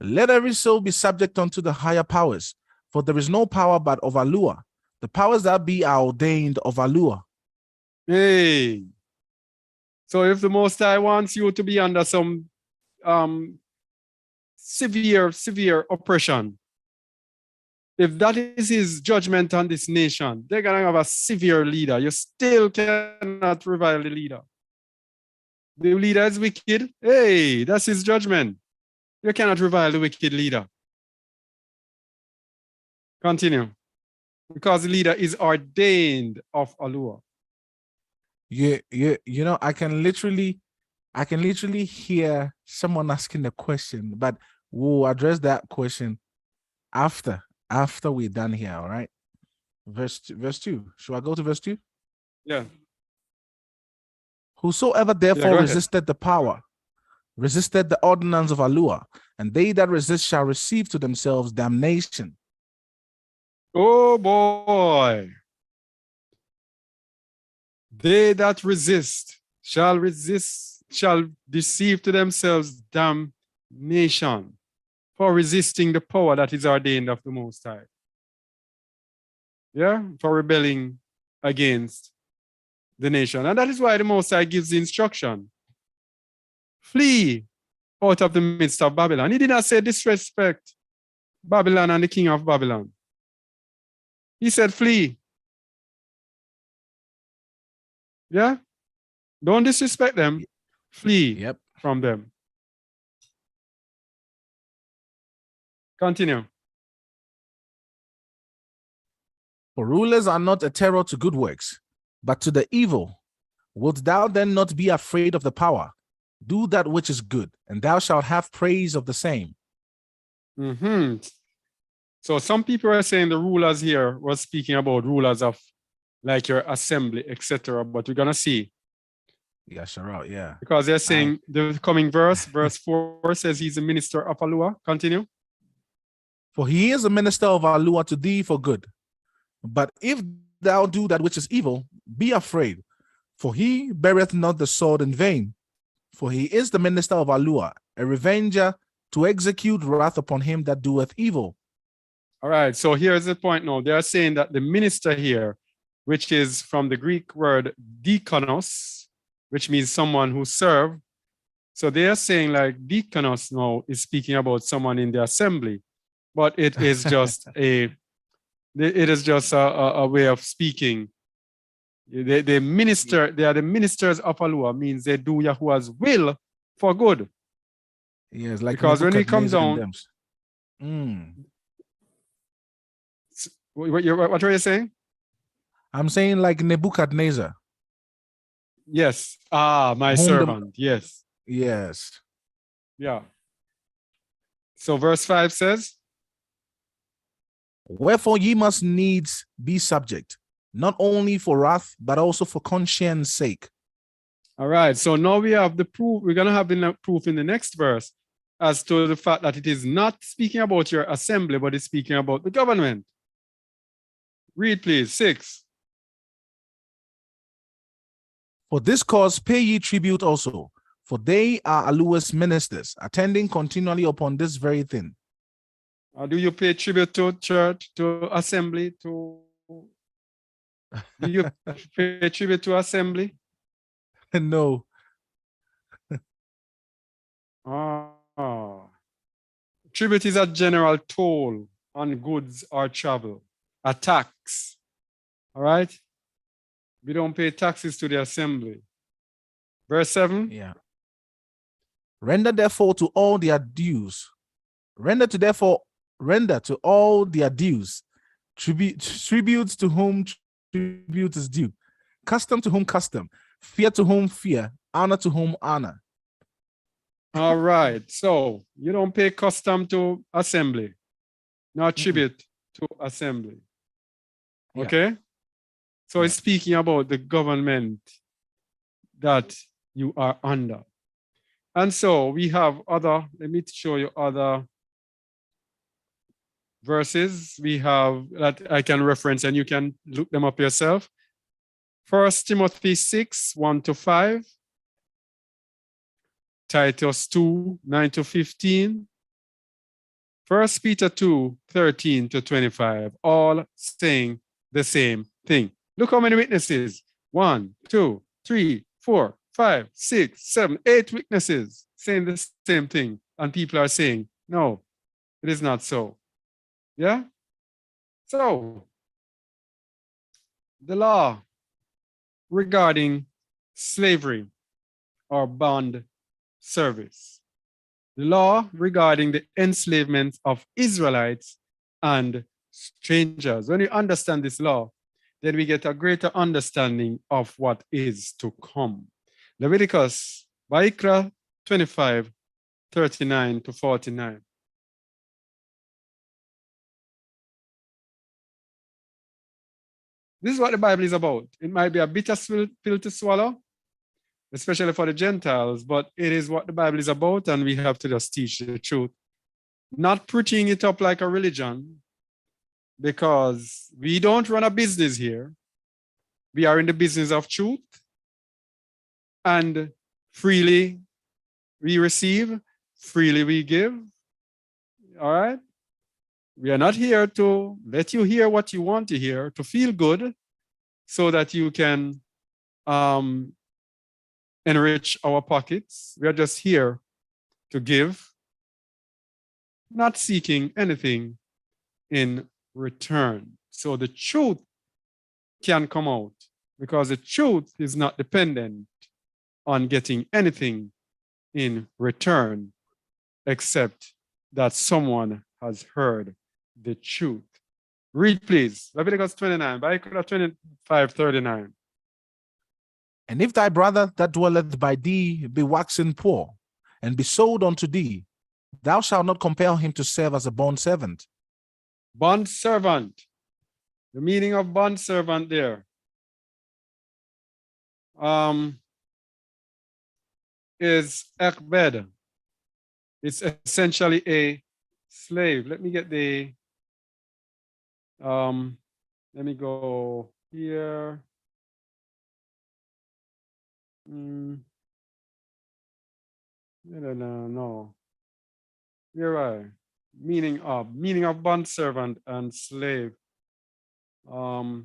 Let every soul be subject unto the higher powers, for there is no power but of Alua. The powers that be are ordained of Alua. Hey. So if the Most High wants you to be under some severe oppression, if that is his judgment on this nation, they're going to have a severe leader. You still cannot revile the leader. The leader is wicked. Hey, that's his judgment. You cannot revile the wicked leader. Continue. Because the leader is ordained of Alua. You know, I can literally hear someone asking the question, but we'll address that question after we're done here. All right. Verse 2. Should I go to verse 2? Yeah. Whosoever therefore resisted the power, resisted the ordinance of Alua, and they that resist shall receive to themselves damnation. Oh boy. They that resist shall receive to themselves damnation for resisting the power that is ordained of the Most High. Yeah, for rebelling against the nation. And that is why the Most High gives the instruction. Flee out of the midst of Babylon. He did not say disrespect Babylon and the king of Babylon. He said flee. Yeah? Don't disrespect them. Flee from them. Continue. For rulers are not a terror to good works, but to the evil. Wilt thou then not be afraid of the power? Do that which is good, and thou shalt have praise of the same. So some people are saying the rulers here was speaking about rulers of like your assembly, etc. But we're gonna see. Yeah, sure. Yeah. Because they're saying the coming verse 4 says he's a minister of Alua. Continue. For he is a minister of Alua to thee for good. But if thou do that which is evil, be afraid, for he beareth not the sword in vain. For he is the minister of Alua, a revenger to execute wrath upon him that doeth evil. All right, so here's the point now. They are saying that the minister here, which is from the Greek word diakonos, which means someone who serve. So they are saying like diakonos now is speaking about someone in the assembly, but it is just a way of speaking. They minister, they are the ministers of Alua, means they do Yahuwah's will for good. Yes, like because when we come down, what are you saying? I'm saying like Nebuchadnezzar. Yes. My servant. Yes. Yes. Yeah. So verse 5 says, wherefore ye must needs be subject, not only for wrath, but also for conscience sake. All right. So now we have the proof. We're going to have the proof in the next verse as to the fact that it is not speaking about your assembly, but it's speaking about the government. Read, please. 6. For this cause pay ye tribute also, for they are Alua's ministers, attending continually upon this very thing. Do you pay tribute to church, to assembly, to... Do you pay tribute to assembly? No. Tribute is a general toll on goods or travel, a tax. All right? We don't pay taxes to the assembly. Verse 7. Yeah. Render therefore to all their dues. Render to all their dues. Tributes to whom tribute is due. Custom to whom custom. Fear to whom fear. Honor to whom honor. All right. So you don't pay custom to assembly, not tribute to assembly. Okay? So it's speaking about the government that you are under. And so we have other, let me show you other verses we have that I can reference and you can look them up yourself. 1 Timothy 6, 1-5. Titus 2, 9-15. 1 Peter 2, 13-25. All saying the same thing. Look how many witnesses. 1, 2, 3, 4, 5, 6, 7, 8 witnesses saying the same thing. And people are saying, no, it is not so. Yeah? So, the law regarding slavery or bond service. The law regarding the enslavement of Israelites and strangers. When you understand this law, then we get a greater understanding of what is to come. Leviticus, Vayikra 25, 39-49. This is what the Bible is about. It might be a bitter pill to swallow, especially for the Gentiles, but it is what the Bible is about, and we have to just teach the truth. Not prettying it up like a religion, because we don't run a business here. We are in the business of truth, and freely we receive, freely we give. All right? We are not here to let you hear what you want to hear, to feel good, so that you can enrich our pockets. We are just here to give, not seeking anything in return. So the truth can come out, because the truth is not dependent on getting anything in return, except that someone has heard the truth. Read, please. Leviticus 29, Vayikra 25, 39. And if thy brother that dwelleth by thee be waxen poor, and be sold unto thee, thou shalt not compel him to serve as a bondservant. Bondservant. The meaning of bondservant there is ekbed. It's essentially a slave. Let me get the let me go here. No. You're right. Meaning of bondservant and slave. All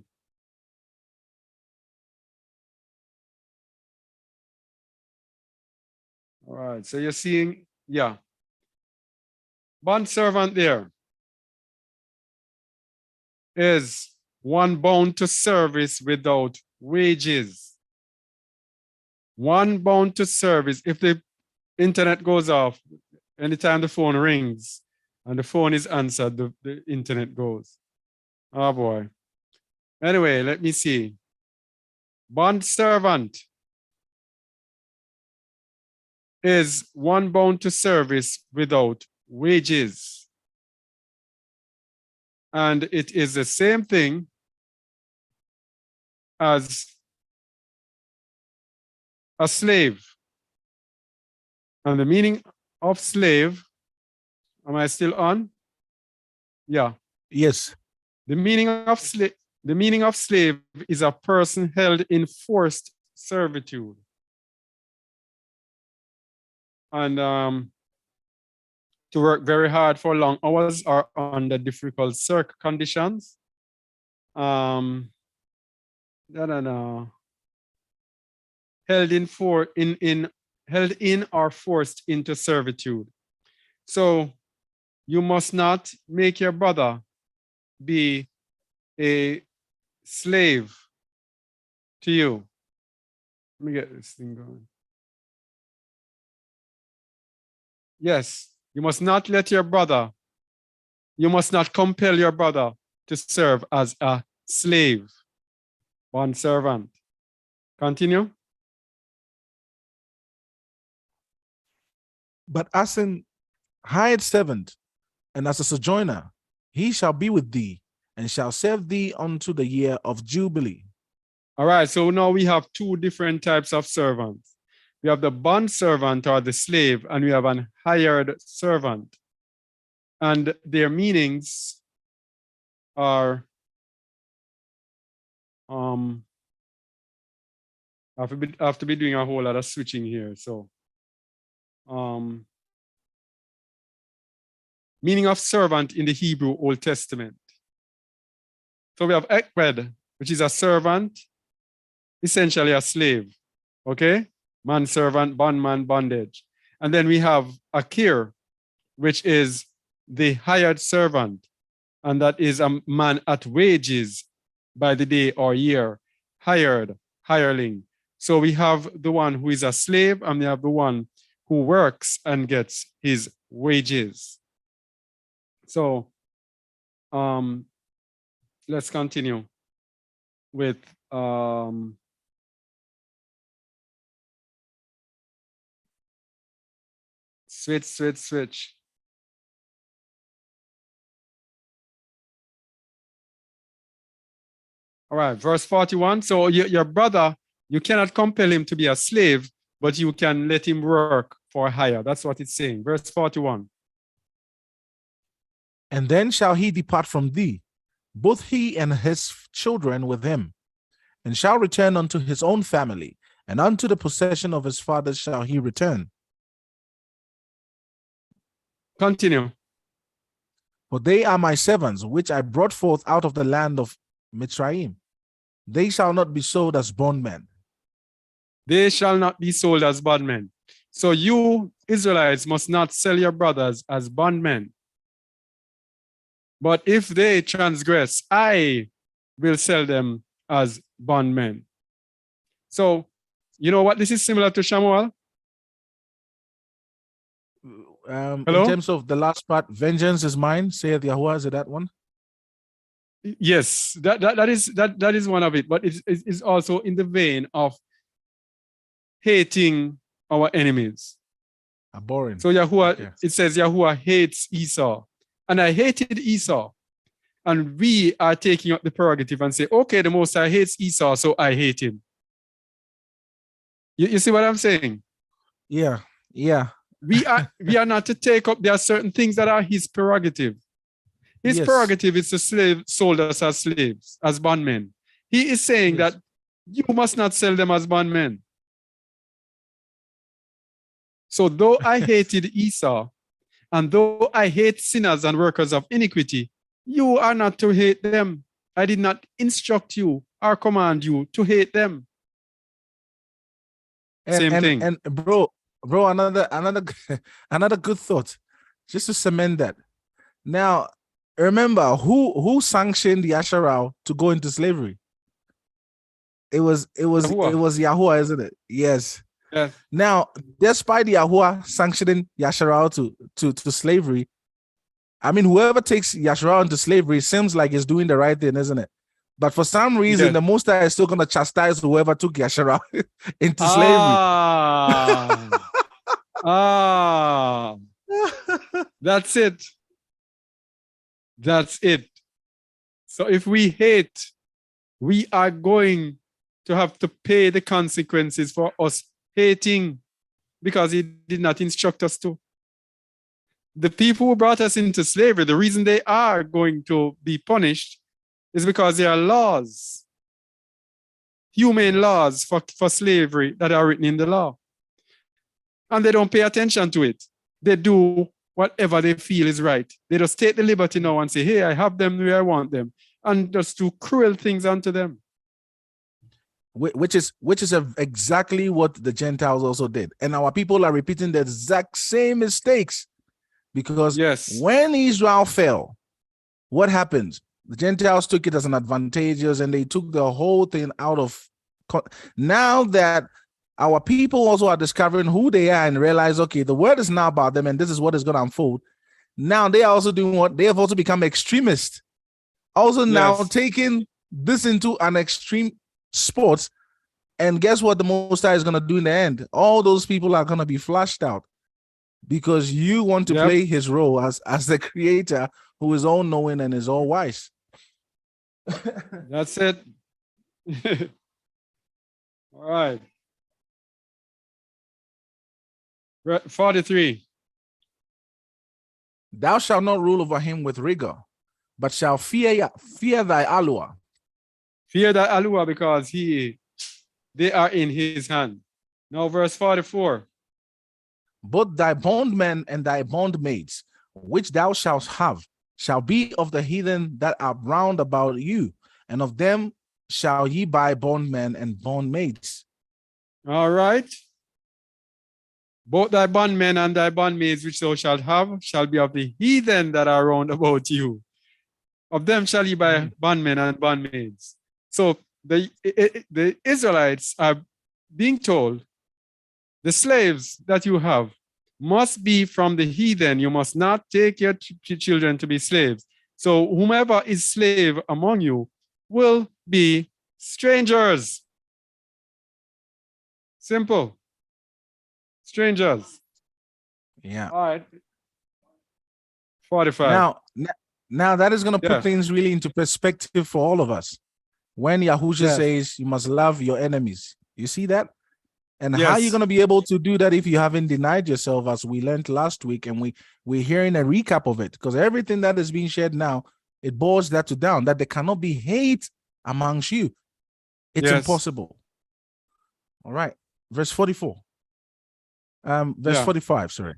right. So you're seeing, yeah. Bondservant there is one bound to service without wages. One bound to service. If the internet goes off, anytime the phone rings and the phone is answered, the internet goes. Oh boy. Anyway, let me see. Bondservant is one bound to service without wages. And it is the same thing as a slave. And the meaning of slave, am I still on? Yeah. Yes. The meaning of slave, The meaning of slave is a person held in forced servitude. And to work very hard for long hours or under difficult conditions. I don't know. Held in or forced into servitude. So you must not make your brother be a slave to you. Let me get this thing going. Yes, you must not let your brother, you must not compel your brother to serve as a slave, bond servant. Continue. But as an hired servant and as a sojourner, he shall be with thee and shall serve thee unto the year of Jubilee. All right, so now we have two different types of servants. We have the bond servant or the slave, and we have an hired servant. And their meanings are I have to be doing a whole lot of switching here. So meaning of servant in the Hebrew Old Testament. So we have ekbed, which is a servant, essentially a slave. Okay? Man servant, bondman, bondage. And then we have akir, which is the hired servant. And that is a man at wages by the day or year, hired, hireling. So we have the one who is a slave, and we have the one who works and gets his wages. So let's continue with switch. All right, verse 41. So your brother, you cannot compel him to be a slave, but you can let him work for hire. That's what it's saying. Verse 41. And then shall he depart from thee, both he and his children with him, and shall return unto his own family, and unto the possession of his fathers shall he return. Continue. For they are my servants, which I brought forth out of the land of Mitzrayim. They shall not be sold as bondmen. They shall not be sold as bondmen. So you Israelites must not sell your brothers as bondmen. But if they transgress, I will sell them as bondmen. So, you know what this is similar to, Shamuel? In terms of the last part, vengeance is mine, saith Yahuwah. Is it that one? Yes, that is one of it. But it's also in the vein of hating our enemies. Abhorring. So Yahuwah, okay. It says Yahuwah hates Esau. And I hated Esau. And we are taking up the prerogative and say, okay, the Most High hates Esau, so I hate him. You see what I'm saying? Yeah. We are not to take up, there are certain things that are his prerogative. His prerogative is to sold us as slaves, as bondmen. He is saying that you must not sell them as bondmen. So though I hated Esau, and though I hate sinners and workers of iniquity, you are not to hate them. I did not instruct you or command you to hate them. Same thing. And bro, another good thought, just to cement that. Now, remember who sanctioned the Asherah to go into slavery? It was Yahuwah, isn't it? Yes. Yeah. Now, despite Yahuwah sanctioning Yasharah to slavery, I mean, whoever takes Yasharah into slavery seems like he's doing the right thing, isn't it? But for some reason, the Most High is still going to chastise whoever took Yasharah into slavery. That's it. That's it. So if we hate, we are going to have to pay the consequences for us hating, because he did not instruct us to. The people who brought us into slavery, the reason they are going to be punished is because there are laws, humane laws for slavery that are written in the law. And they don't pay attention to it. They do whatever they feel is right. They just take the liberty now and say, hey, I have them where I want them, and just do cruel things unto them. Which is exactly what the Gentiles also did. And our people are repeating the exact same mistakes, because when Israel fell, what happens? The Gentiles took it as an advantageous, and they took the whole thing out of. Now that our people also are discovering who they are and realize, okay, the word is now about them and this is what is going to unfold. Now they are also doing what? They have also become extremists. Also now taking this into an extreme sport. And guess what the Most High is going to do in the end? All those people are going to be flushed out because you want to play his role as the creator who is all knowing and is all wise. That's it. All right. 43. Thou shalt not rule over him with rigor, but shall fear thy Alua. Fear thy Alua, because they are in his hand. Now verse 44. Both thy bondmen and thy bondmaids, which thou shalt have, shall be of the heathen that are round about you, and of them shall ye buy bondmen and bondmaids. All right. Both thy bondmen and thy bondmaids which thou shalt have shall be of the heathen that are round about you. Of them shall ye buy bondmen and bondmaids. So the Israelites are being told, the slaves that you have must be from the heathen. You must not take your children to be slaves. So whomever is slave among you will be strangers. Simple. Strangers. Yeah. All right. 45. Now that is going to put things really into perspective for all of us. When Yahusha says you must love your enemies, you see that? And how are you going to be able to do that if you haven't denied yourself, as we learned last week, and we're hearing a recap of it? Because everything that is being shared now, it boils that down, that there cannot be hate amongst you. It's impossible. All right. Verse 44. Verse 45, sorry.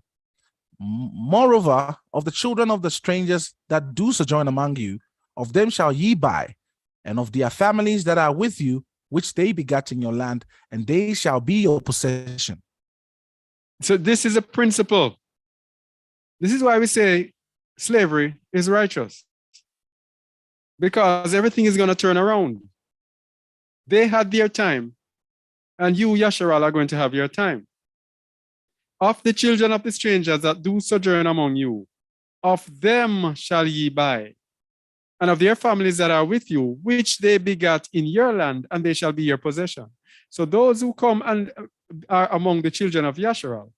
Moreover, of the children of the strangers that do sojourn among you, of them shall ye buy, and of their families that are with you, which they begat in your land, and they shall be your possession. So this is a principle. This is why we say slavery is righteous. Because everything is going to turn around. They had their time, and you, Yasharal, are going to have your time. Of the children of the strangers that do sojourn among you, of them shall ye buy, and of their families that are with you, which they begat in your land, and they shall be your possession. So those who come and are among the children of Yasharal,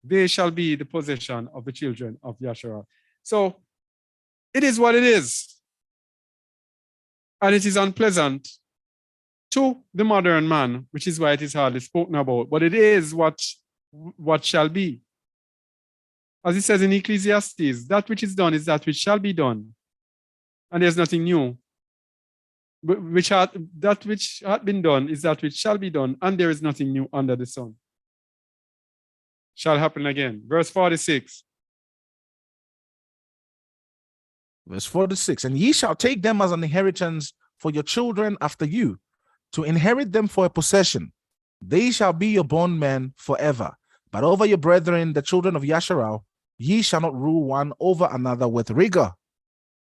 they shall be the possession of the children of Yasharal. So it is what it is. And it is unpleasant to the modern man, which is why it is hardly spoken about, but it is what shall be. As it says in Ecclesiastes, that which is done is that which shall be done. And there's nothing new. That which hath been done is that which shall be done, and there is nothing new under the sun. Shall happen again. Verse 46. Verse 46. And ye shall take them as an inheritance for your children after you, to inherit them for a possession. They shall be your bondmen forever. But over your brethren, the children of Yasharal, ye shall not rule one over another with rigor.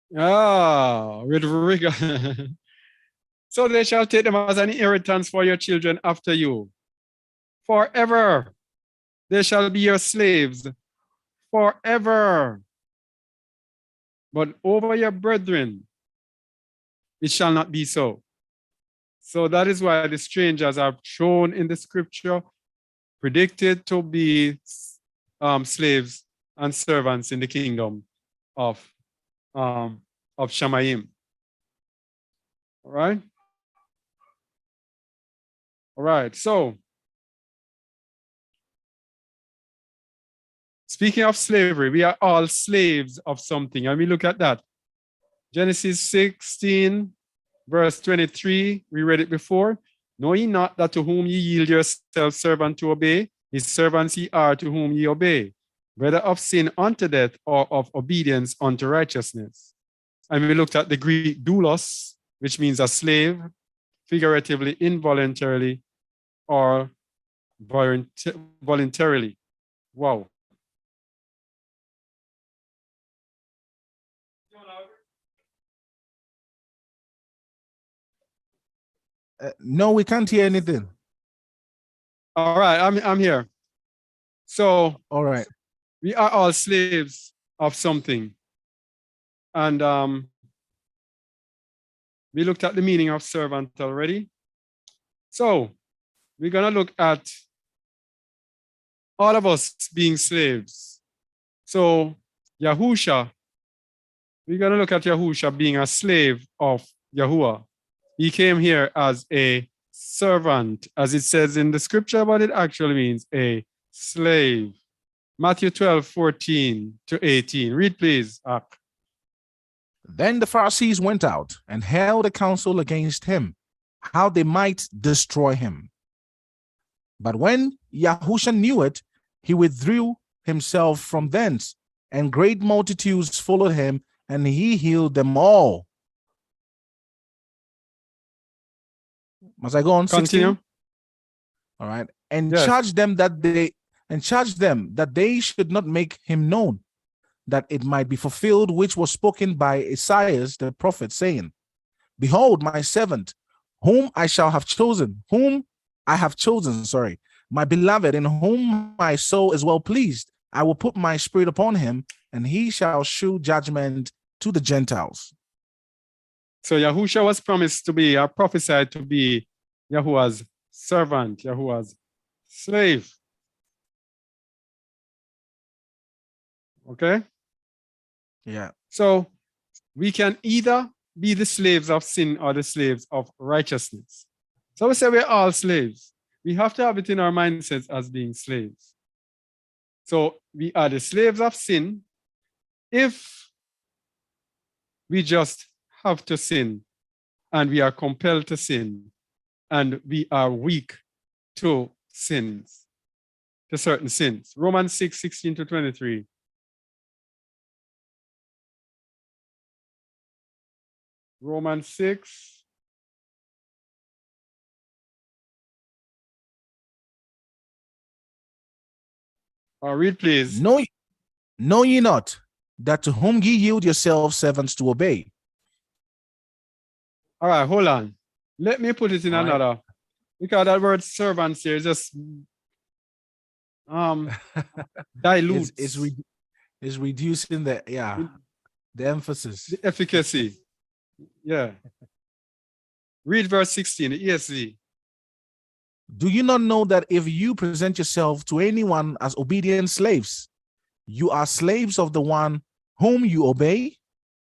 With rigor. So they shall take them as an inheritance for your children after you. Forever. They shall be your slaves. Forever. But over your brethren, it shall not be so. So that is why the strangers are shown in the scripture, predicted to be slaves and servants in the kingdom of Shamayim. All right? All right, so speaking of slavery, we are all slaves of something, and we look at that. Genesis 16, verse 23, we read it before. Know ye not that to whom ye yield yourselves servant to obey, his servants ye are to whom ye obey, whether of sin unto death or of obedience unto righteousness. And we looked at the Greek doulos, which means a slave, figuratively, involuntarily, or voluntarily. Wow. No, we can't hear anything. All right, I'm here. So All right. we are all slaves of something. And we looked at the meaning of servant already. So we're going to look at all of us being slaves. So Yahusha, we're going to look at Yahusha being a slave of Yahuwah. He came here as a servant, as it says in the scripture, but it actually means a slave. Matthew 12, 14 to 18. Read, please, Ak. Then the Pharisees went out and held a council against him, how they might destroy him. But when Yahusha knew it, he withdrew himself from thence, and great multitudes followed him, and he healed them all. Must I go on? Continue. 16? All right. And Yes. charged them that they should not make him known, that it might be fulfilled which was spoken by Isaiah the prophet, saying, Behold, my servant, whom I have chosen, my beloved, in whom my soul is well pleased. I will put my spirit upon him, and he shall shew judgment to the Gentiles. So Yahusha was promised to be, or prophesied to be, Yahuwah's servant, Yahuwah's slave. Okay? Yeah. So we can either be the slaves of sin or the slaves of righteousness. So we say we're all slaves. We have to have it in our mindsets as being slaves. So we are the slaves of sin if we just have to sin and we are compelled to sin and we are weak to sins, to certain sins. Romans 6, 16 to 23. Romans 6. Read, please. Know ye not that to whom ye yield yourselves servants to obey? All right, hold on. Let me put it in All right. another, because that word servants here just dilutes It's reducing the emphasis. the efficacy. Yeah. Read verse 16, the ESV. Do you not know that if you present yourself to anyone as obedient slaves, you are slaves of the one whom you obey,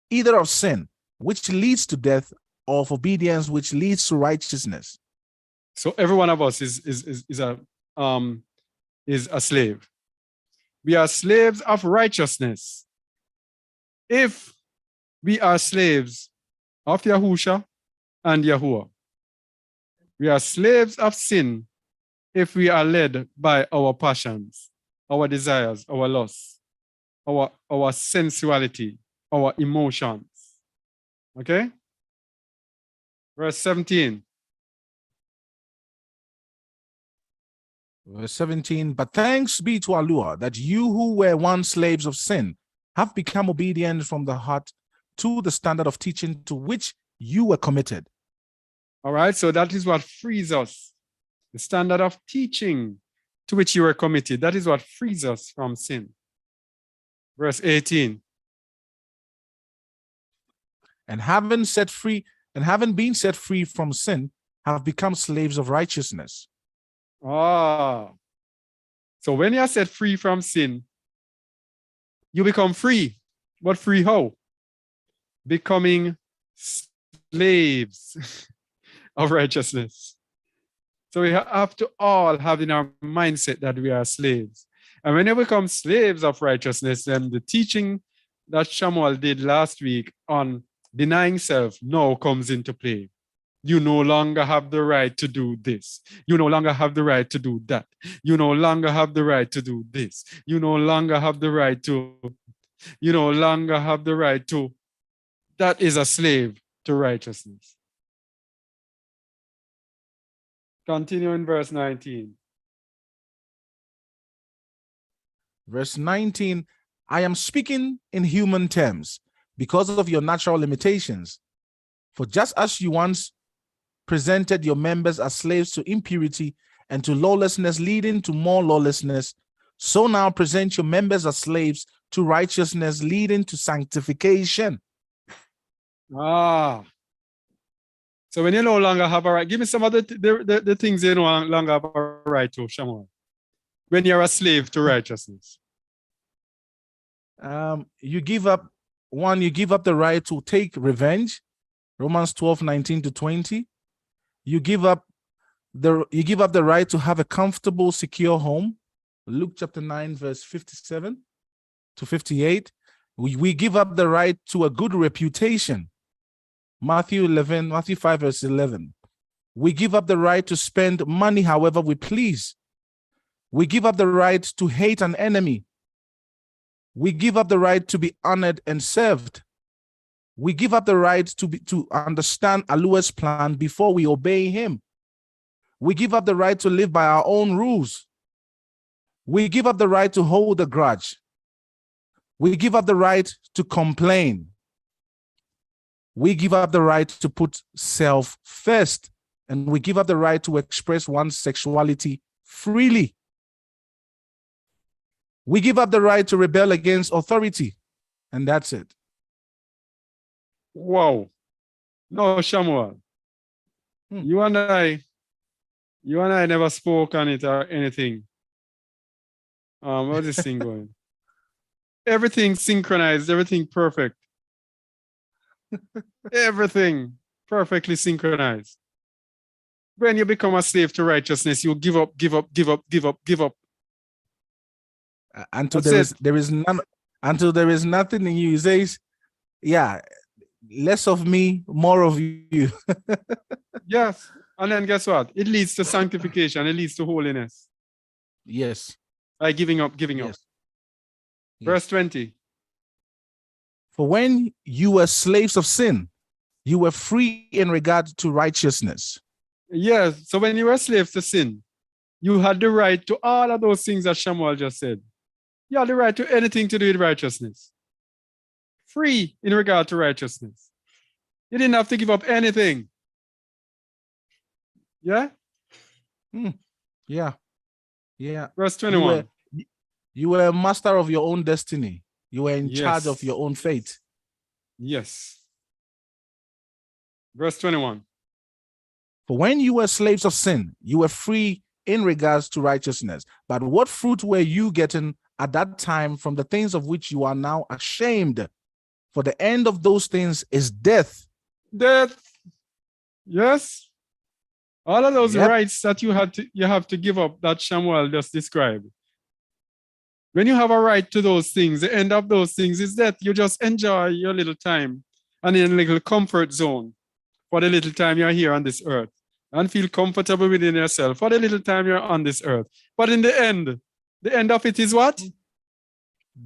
either of sin, which leads to death, or of obedience, which leads to righteousness? So every one of us is a slave. We are slaves of righteousness. If we are slaves of Yahusha and Yahuwah, we are slaves of sin if we are led by our passions, our desires, our lusts, our sensuality, our emotions. Okay? Verse 17. Verse 17, but thanks be to Allah that you who were once slaves of sin have become obedient from the heart to the standard of teaching to which you were committed. All right, so that is what frees us. The standard of teaching to which you were committed. That is what frees us from sin. Verse 18. And having been set free from sin, have become slaves of righteousness. So when you are set free from sin, you become free. But free how? Becoming slaves of righteousness. So we have to all have in our mindset that we are slaves. And when you become slaves of righteousness, then the teaching that Shamuel did last week on Denying self now comes into play. You no longer have the right to do this. You no longer have the right to do that. You no longer have the right to do this. You no longer have the right to, you no longer have the right to. That is a slave to righteousness. Continue in verse 19. Verse 19, I am speaking in human terms because of your natural limitations. For just as you once presented your members as slaves to impurity and to lawlessness, leading to more lawlessness, so now present your members as slaves to righteousness, leading to sanctification. So when you no longer have a right, give me some of the things you no longer have a right to, Shamuel. When you're a slave to righteousness. You give up the right to take revenge. Romans 12:19-20. You give up the right to have a comfortable, secure home. Luke chapter 9, verse 57-58. We give up the right to a good reputation. Matthew 5, verse 11. We give up the right to spend money however we please. We give up the right to hate an enemy. We give up the right to be honored and served. We give up the right to understand Alua's plan before we obey him. We give up the right to live by our own rules. We give up the right to hold a grudge. We give up the right to complain. We give up the right to put self first. And we give up the right to express one's sexuality freely. We give up the right to rebel against authority. And that's it. Wow. No, Shamuel. You and I never spoke on it or anything. What's this thing going? Everything synchronized, everything perfect. Everything perfectly synchronized. When you become a slave to righteousness, you give up. Until there is nothing in you. He says, yeah, less of me, more of you. Yes. And then guess what? It leads to sanctification. It leads to holiness. Yes. By giving up. Yes. Verse 20. For when you were slaves of sin, you were free in regard to righteousness. Yes. So when you were slaves to sin, you had the right to all of those things that Shamuel just said. You had the right to anything to do with righteousness. Free in regard to righteousness. You didn't have to give up anything. Yeah? Yeah. Verse 21. You were a master of your own destiny. You were in charge of your own fate. Yes. Verse 21. For when you were slaves of sin, you were free in regards to righteousness. But what fruit were you getting at that time from the things of which you are now ashamed? For the end of those things is death. Death. Yes. All of those rights that you have to give up that Shamuel just described. When you have a right to those things, the end of those things is death. You just enjoy your little time and in a little comfort zone for the little time you're here on this earth and feel comfortable within yourself for the little time you're on this earth. But in the end of it is what?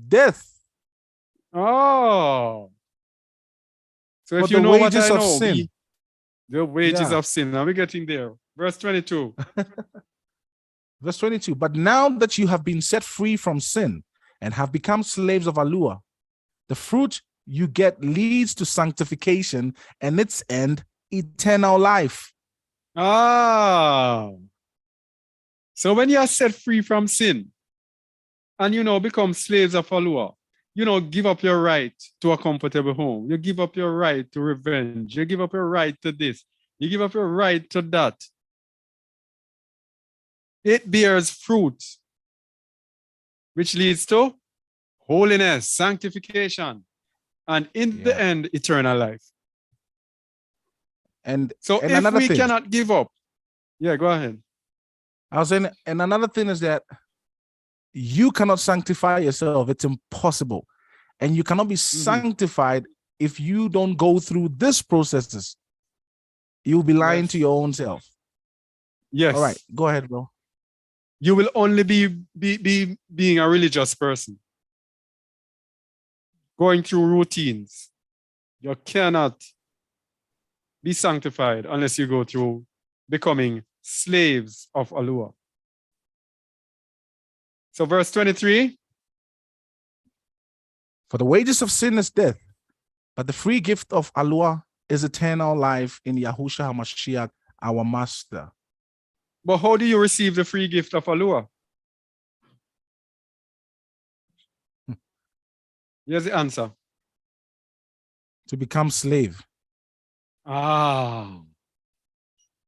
Death. Oh. So if but you know what I know, sin. The wages of sin. Are we getting there? Verse 22. Verse 22. But now that you have been set free from sin and have become slaves of Alua, the fruit you get leads to sanctification and its end, eternal life. So when you are set free from sin and become slaves of Alua, give up your right to a comfortable home. You give up your right to revenge. You give up your right to this. You give up your right to that. It bears fruit, which leads to holiness, sanctification, and in the end, eternal life. And if we cannot give up, go ahead. I was saying, and another thing is that you cannot sanctify yourself. It's impossible. And you cannot be sanctified if you don't go through these processes, you'll be lying to your own self. Yes. All right, go ahead, bro. You will only be being a religious person, going through routines. You cannot be sanctified unless you go through becoming slaves of Alua. So verse 23. For the wages of sin is death, but the free gift of Alua is eternal life in Yahushua HaMashiach, our master. But how do you receive the free gift of Alua? Here's the answer. To become slave.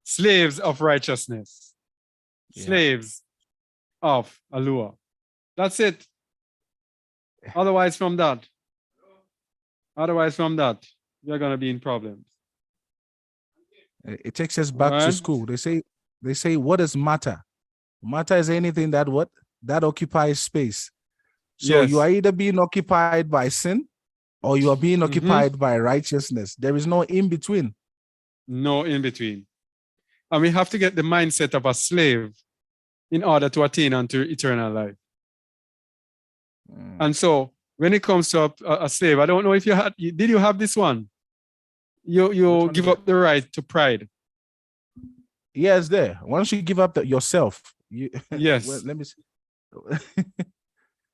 Slaves of righteousness. Yeah. Slaves of Alua. That's it. Otherwise from that, you're going to be in problems. It takes us back to school. They say, what is matter? Matter is anything that occupies space. So you are either being occupied by sin or you are being occupied by righteousness. There is no in between. No in between. And we have to get the mindset of a slave in order to attain unto eternal life. And so when it comes to a slave, I don't know if did you have this one? You give up the right to pride. Yeah, it's there. Once you give up yourself, yes. Well, let me see.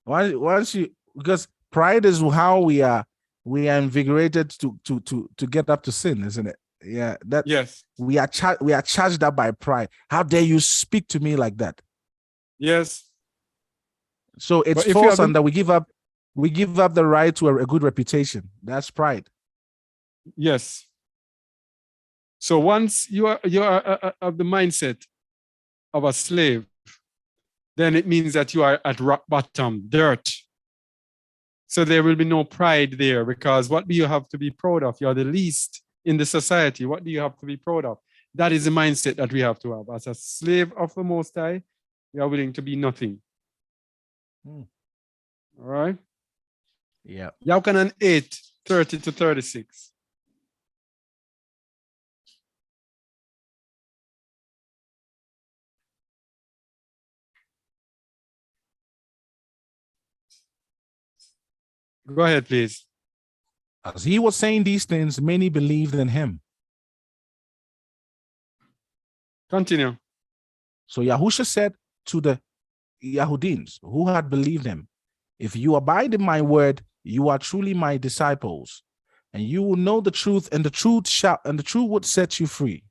Once you, because pride is how we are invigorated to get up to sin, isn't it? Yeah. Yes. We are charged up by pride. How dare you speak to me like that? Yes. So it's false, and that we give up the right to a good reputation. That's pride. Yes. So once you are of the mindset of a slave, then it means that you are at rock bottom, dirt. So there will be no pride there, because what do you have to be proud of? You are the least in the society. What do you have to be proud of? That is the mindset that we have to have. As a slave of the Most High, we are willing to be nothing. All right? Yeah. Yaukanan 8:30-36. Go ahead, please. As he was saying these things, many believed in him. Continue. So Yahusha said to the Yahudims who had believed him, if you abide in my word, you are truly my disciples, and you will know the truth, and the truth would set you free.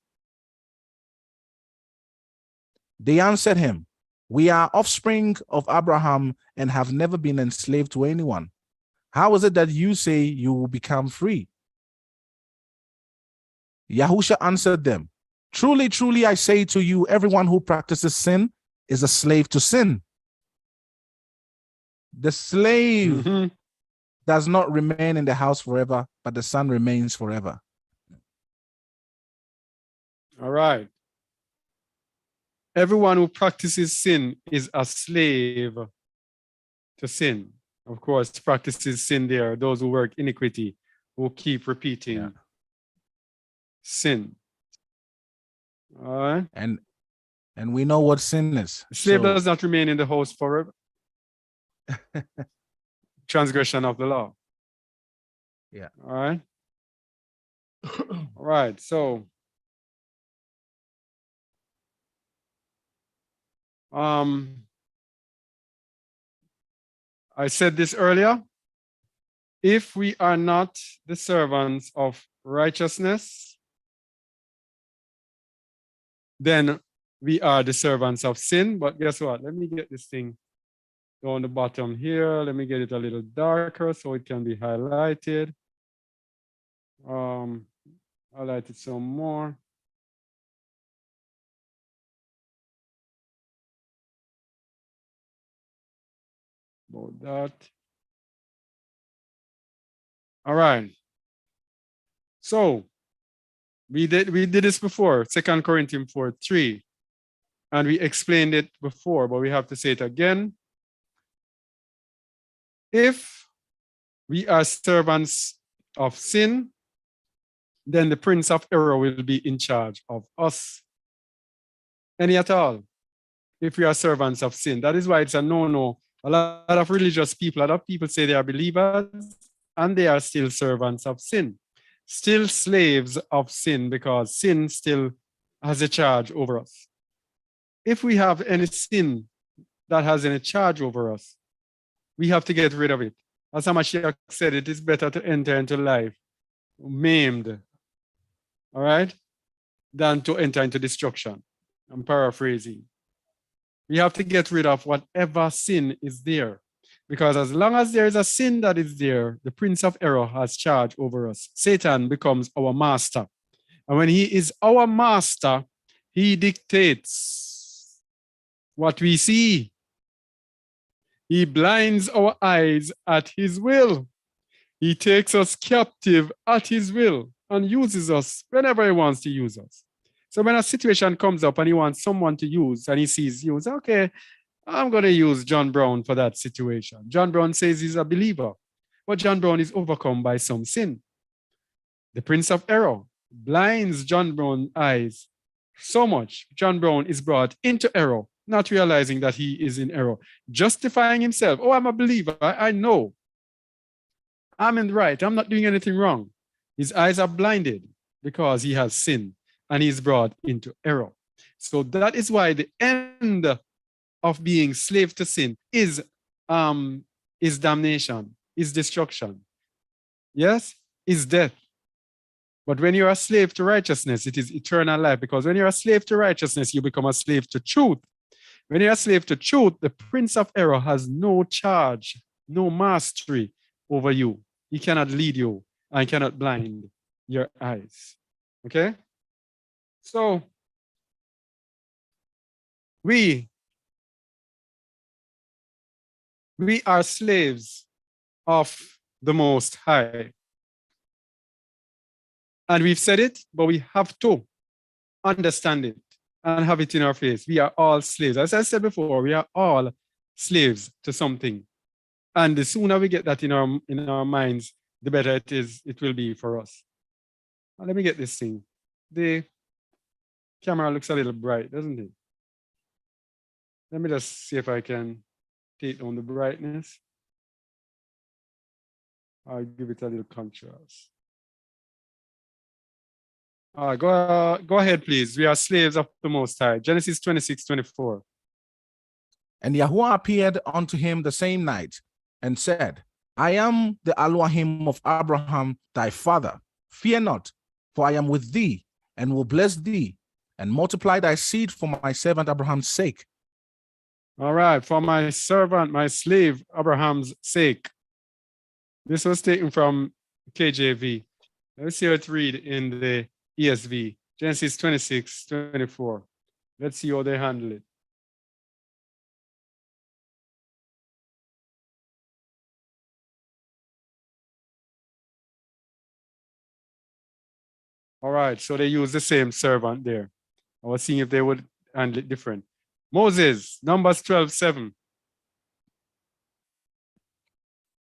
They answered him, we are offspring of Abraham and have never been enslaved to anyone. How is it that you say you will become free? Yahusha answered them, truly, truly, I say to you, everyone who practices sin is a slave to sin. The slave does not remain in the house forever, but the son remains forever. All right. Everyone who practices sin is a slave to sin. Of course, practices sin there. Those who work iniquity, who keep repeating sin. All right. And we know what sin is. The slave does not remain in the house forever. Transgression of the law. Yeah. All right. All right. So I said this earlier. If we are not the servants of righteousness, then we are the servants of sin. But guess what? Let me get this thing down the bottom here. Let me get it a little darker so it can be highlighted. Highlight it some more. About that. All right. So we did this before, 2 Corinthians 4:3. And we explained it before, but we have to say it again. If we are servants of sin, then the prince of error will be in charge of us. Any at all, if we are servants of sin. That is why it's a no-no. A lot of religious people, a lot of people say they are believers and they are still servants of sin, still slaves of sin, because sin still has a charge over us. If we have any sin that has any charge over us, we have to get rid of it. As Hamashiach said, it is better to enter into life maimed, all right, than to enter into destruction. I'm paraphrasing. We have to get rid of whatever sin is there, because as long as there is a sin that is there, the prince of error has charge over us. Satan becomes our master. And when he is our master, he dictates what we see. He blinds our eyes at his will. He takes us captive at his will and uses us whenever he wants to use us. So when a situation comes up and he wants someone to use and he sees you, say, okay, I'm going to use John Brown for that situation. John Brown says he's a believer, but John Brown is overcome by some sin. The prince of error blinds John Brown's eyes so much. John Brown is brought into error, not realizing that he is in error, justifying himself. Oh, I'm a believer. I know. I'm in the right. I'm not doing anything wrong. His eyes are blinded because he has sinned and he's brought into error. So that is why the end of being slave to sin is damnation, is destruction. Yes, is death. But when you're a slave to righteousness, it is eternal life, because when you're a slave to righteousness, you become a slave to truth. When you're a slave to truth, the prince of error has no charge, no mastery over you. He cannot lead you and cannot blind your eyes. Okay? So, we are slaves of the Most High. And we've said it, but we have to understand it and have it in our face. We are all slaves. As I said before, we are all slaves to something. And the sooner we get that in our minds, the better it will be for us. Now, let me get this thing. The camera looks a little bright, doesn't it? Let me just see if I can take down the brightness. I'll give it a little contrast. Go ahead, please. We are slaves of the Most High. Genesis 26:24. And Yahuwah appeared unto him the same night and said, I am the Elohim of Abraham, thy father. Fear not, for I am with thee, and will bless thee, and multiply thy seed for my servant Abraham's sake. All right, for my servant, my slave, Abraham's sake. This was taken from KJV. Let's see how it read in the ESV. Genesis 26:24. Let's see how they handle it. All right, so they use the same servant there. I was seeing if they would handle it different. Moses, Numbers 12:7.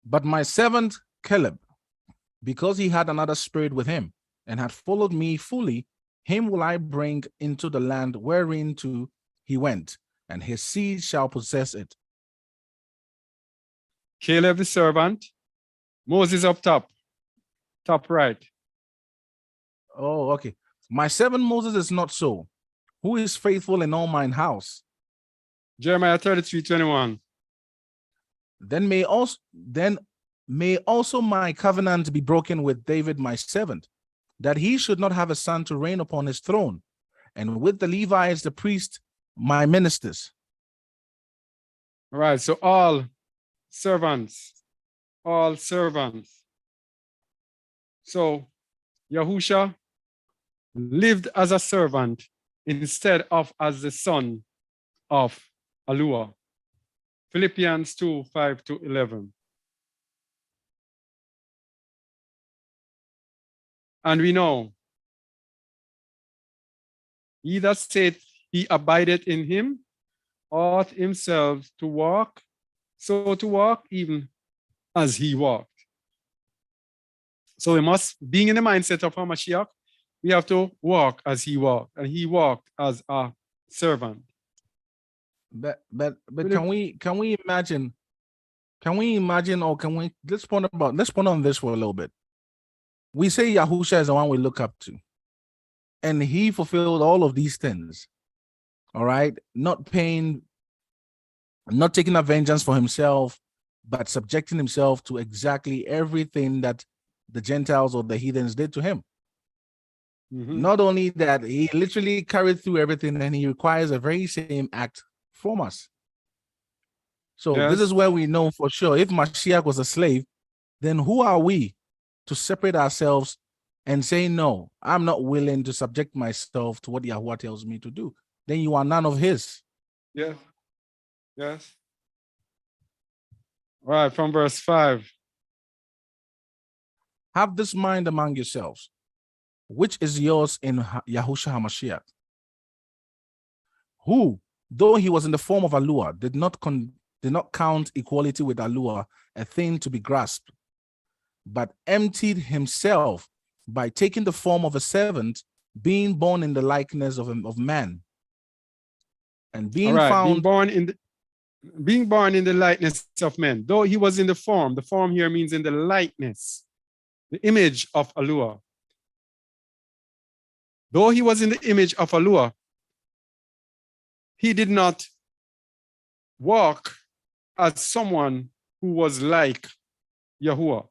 But my servant Caleb, because he had another spirit with him, and had followed me fully, him will I bring into the land whereinto he went, and his seed shall possess it. Caleb the servant, Moses up top right. Oh, okay. My servant Moses is not so, who is faithful in all mine house. Jeremiah 33:21. Then may also my covenant be broken with David my servant, that he should not have a son to reign upon his throne, and with the Levites the priests my ministers. All right, so all servants. So Yahusha lived as a servant instead of as the son of Alua. Philippians 2:5-11. And we know, he that saith he abideth in him ought himself to walk, so to walk even as he walked. So we must, being in the mindset of Hamashiach, we have to walk as he walked, and he walked as a servant. But can we imagine? Can we imagine, or can we let's ponder on this for a little bit. We say Yahusha is the one we look up to, and he fulfilled all of these things. All right, not taking a vengeance for himself, but subjecting himself to exactly everything that the Gentiles or the heathens did to him. Not only that, he literally carried through everything, and he requires the very same act from us. So this is where we know for sure, if Mashiach was a slave, then who are we to separate ourselves and say, no, I'm not willing to subject myself to what Yahuwah tells me to do? Then you are none of his. Yes. Yes. All right, from verse 5. Have this mind among yourselves, which is yours in Yahushua HaMashiach, who, though he was in the form of Allure, did not count equality with Allure a thing to be grasped, but emptied himself by taking the form of a servant, being born in the likeness of man, and being found being born in the likeness of men. Though he was in the form here means in the likeness, the image of Allure. Though he was in the image of Allure, he did not walk as someone who was like Yahuwah,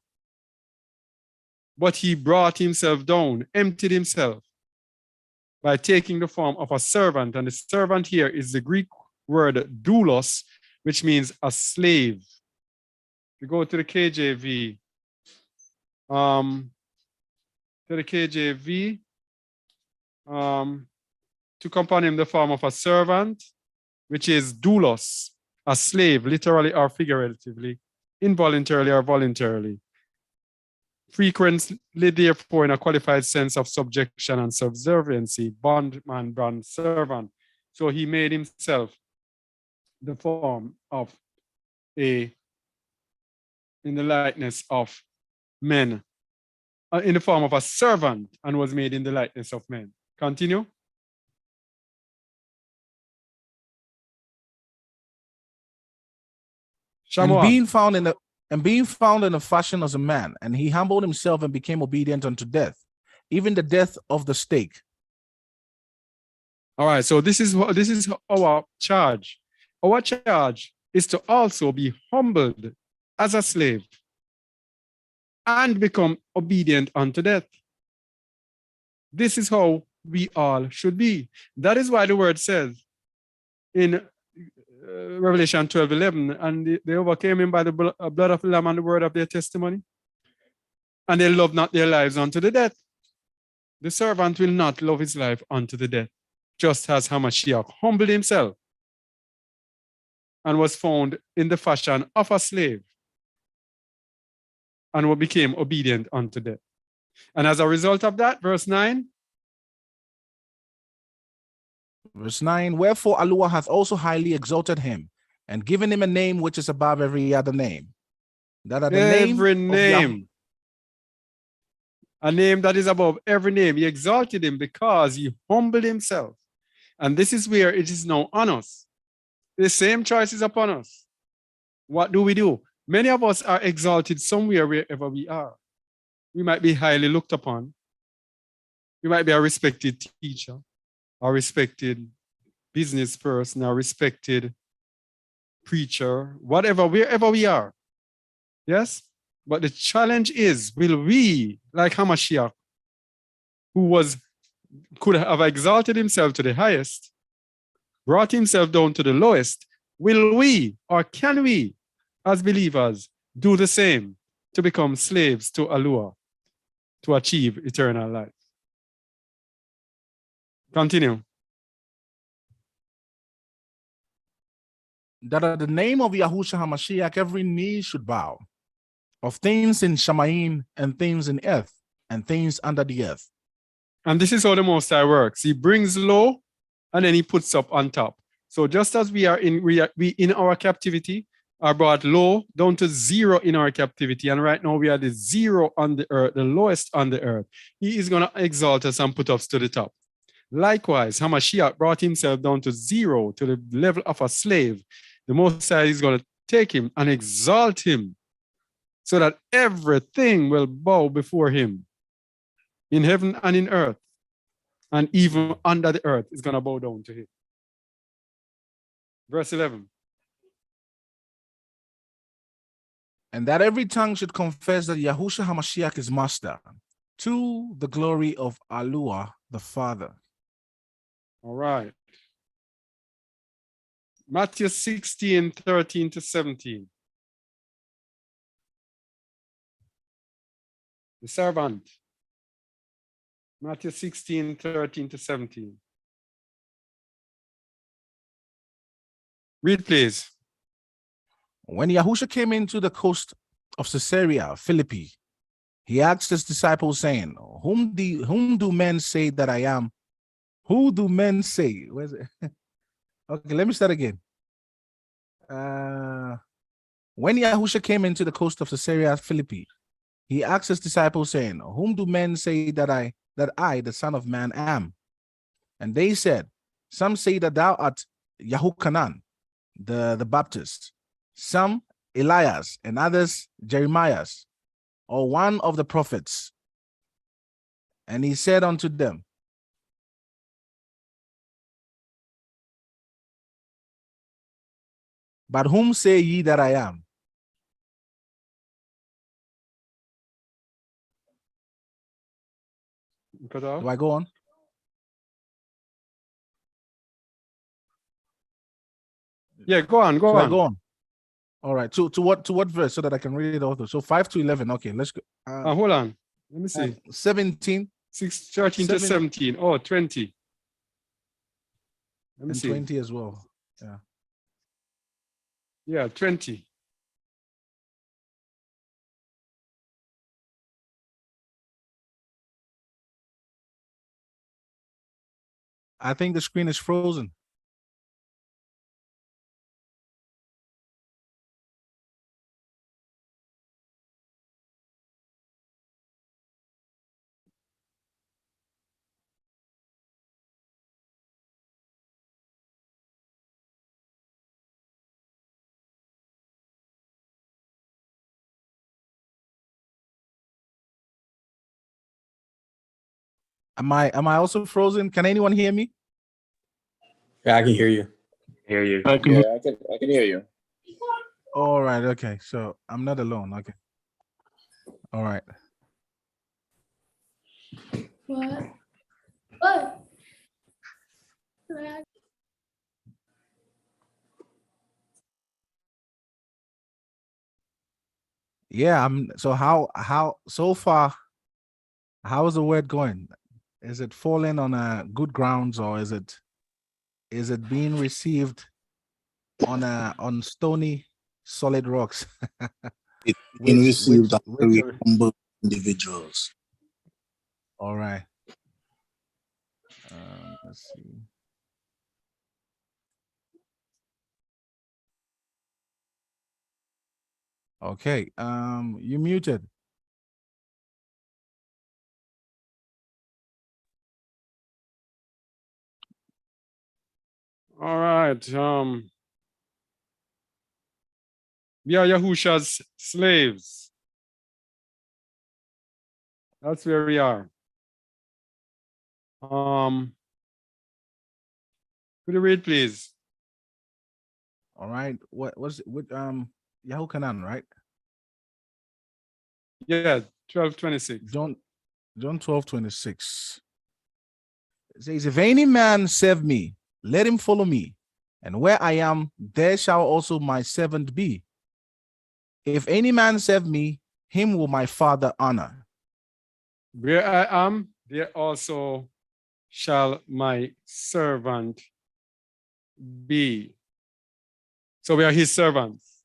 but he brought himself down, emptied himself by taking the form of a servant. And the servant here is the Greek word doulos, which means a slave. We go to the KJV. Took upon him the form of a servant, which is doulos, a slave, literally or figuratively, involuntarily or voluntarily. Frequently, therefore, in a qualified sense of subjection and subserviency, bondman, bond servant. So he made himself the form of in the likeness of men, in the form of a servant, and was made in the likeness of men. Continue. And being found in the fashion as a man, and he humbled himself and became obedient unto death, even the death of the stake. All right, so this is our charge. Our charge is to also be humbled as a slave and become obedient unto death. This is how we all should be. That is why the word says in Revelation 12:11, and they overcame him by the blood of the Lamb and the word of their testimony, and they loved not their lives unto the death. The servant will not love his life unto the death, just as Hamashiach humbled himself and was found in the fashion of a slave and became obedient unto death. And as a result of that, verse 9. Verse 9, wherefore Allure hath also highly exalted him and given him a name which is above every other name. That at the name, a name that is above every name. He exalted him because he humbled himself. And this is where it is now on us. The same choice is upon us. What do? Many of us are exalted somewhere wherever we are. We might be highly looked upon. We might be a respected teacher, a respected business person, a respected preacher, whatever, wherever we are. Yes? But the challenge is, will we, like Hamashiach, who could have exalted himself to the highest, brought himself down to the lowest, will we or can we, as believers, do the same to become slaves to Allure, to achieve eternal life? Continue. That at the name of Yahushua HaMashiach every knee should bow, of things in Shamayim and things in earth and things under the earth. And this is how the Most High works. He brings low and then he puts up on top. So just as we are in our captivity, are brought low down to zero in our captivity. And right now we are the zero on the earth, the lowest on the earth. He is going to exalt us and put us to the top. Likewise, Hamashiach brought himself down to zero, to the level of a slave. The Most High is going to take him and exalt him so that everything will bow before him in heaven and in earth. And even under the earth is going to bow down to him. Verse 11. And that every tongue should confess that Yahushua HaMashiach is master, to the glory of Allah the Father. All right. Matthew 16, 13 to 17. The servant. Matthew 16, 13 to 17. Read, please. When Yahushua came into the coast of Caesarea Philippi, he asked his disciples, saying, Whom do men say that I am? Who do men say? Where's it? Okay, let me start again. When Yahushua came into the coast of Caesarea Philippi, he asked his disciples, saying, Whom do men say that I, the Son of Man, am? And they said, Some say that thou art Yahukanan, the Baptist, some Elias, and others Jeremiah, or one of the prophets. And he said unto them, But whom say ye that I am? Do I go on? Yeah, go on, go Should on. I go on? All right. To what verse so that I can read it also? So 5 to 11. Okay, let's go. Hold on. Let me see. 17. 13 to 17. Oh, 20. Let me And see. 20 as well. Yeah. Yeah, 20. I think the screen is frozen. Am I also frozen? Can anyone hear me? Yeah, I can hear you. I can hear you. All right. Okay. So I'm not alone. Okay. All right. What? Yeah. So how so far? How is the word going? Is it falling on good grounds, or is it being received on stony solid rocks? It's been received by which very are- humble individuals. All right. Let's see. Okay. You muted. All right. We are Yahusha's slaves. That's where we are. Could you read, please? All right. What was it with Yahukanan, right? Yeah, 12:26. John 12:26. It says, If any man serve me, let him follow me, and where I am, there shall also my servant be. If any man serve me, him will my Father honor. Where I am, there also shall my servant be. So we are his servants.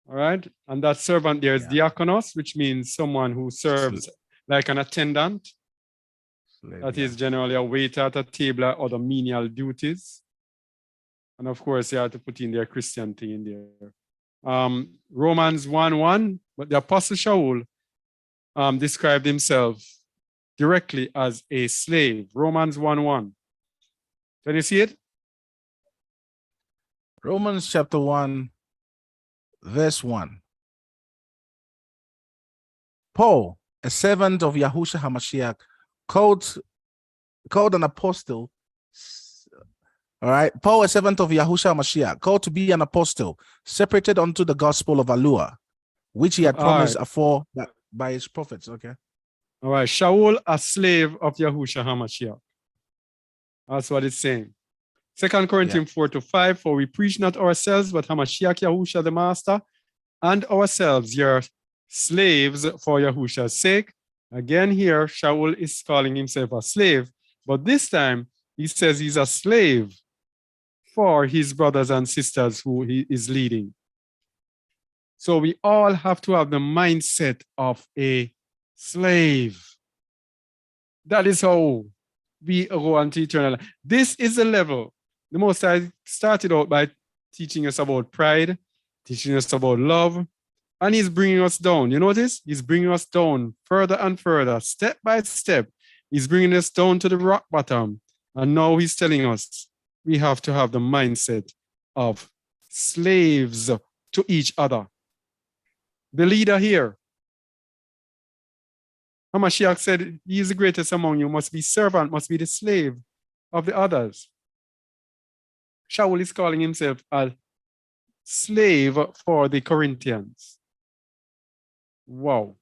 All right. And that servant there is diakonos, which means someone who serves like an attendant. That is generally a waiter at a table or other menial duties. And of course, you have to put in their Christian thing in there. Romans 1:1, but the Apostle Shaul described himself directly as a slave. Romans 1:1. Can you see it? Romans chapter 1, verse 1. Paul, a servant of Yahushua HaMashiach, called an apostle. All right. Paul, a servant of Yahushua HaMashiach, called to be an apostle, separated unto the gospel of Alua, which he had promised afore by his prophets. Okay. All right. Shaul, a slave of Yahushua HaMashiach. That's what it's saying. 2 Corinthians 4-5, for we preach not ourselves, but Hamashiach Yahusha the Master, and ourselves, your slaves for Yahusha's sake. Again here, Shaul is calling himself a slave, but this time he says he's a slave for his brothers and sisters who he is leading. So we all have to have the mindset of a slave. That is how we go into eternal life. This is the level. The Most High started out by teaching us about pride, teaching us about love, and he's bringing us down. You notice? He's bringing us down further and further, step by step. He's bringing us down to the rock bottom. And now he's telling us we have to have the mindset of slaves to each other. The leader here, Hamashiach said, he is the greatest among you, must be servant, must be the slave of the others. Shaul is calling himself a slave for the Corinthians. Wow.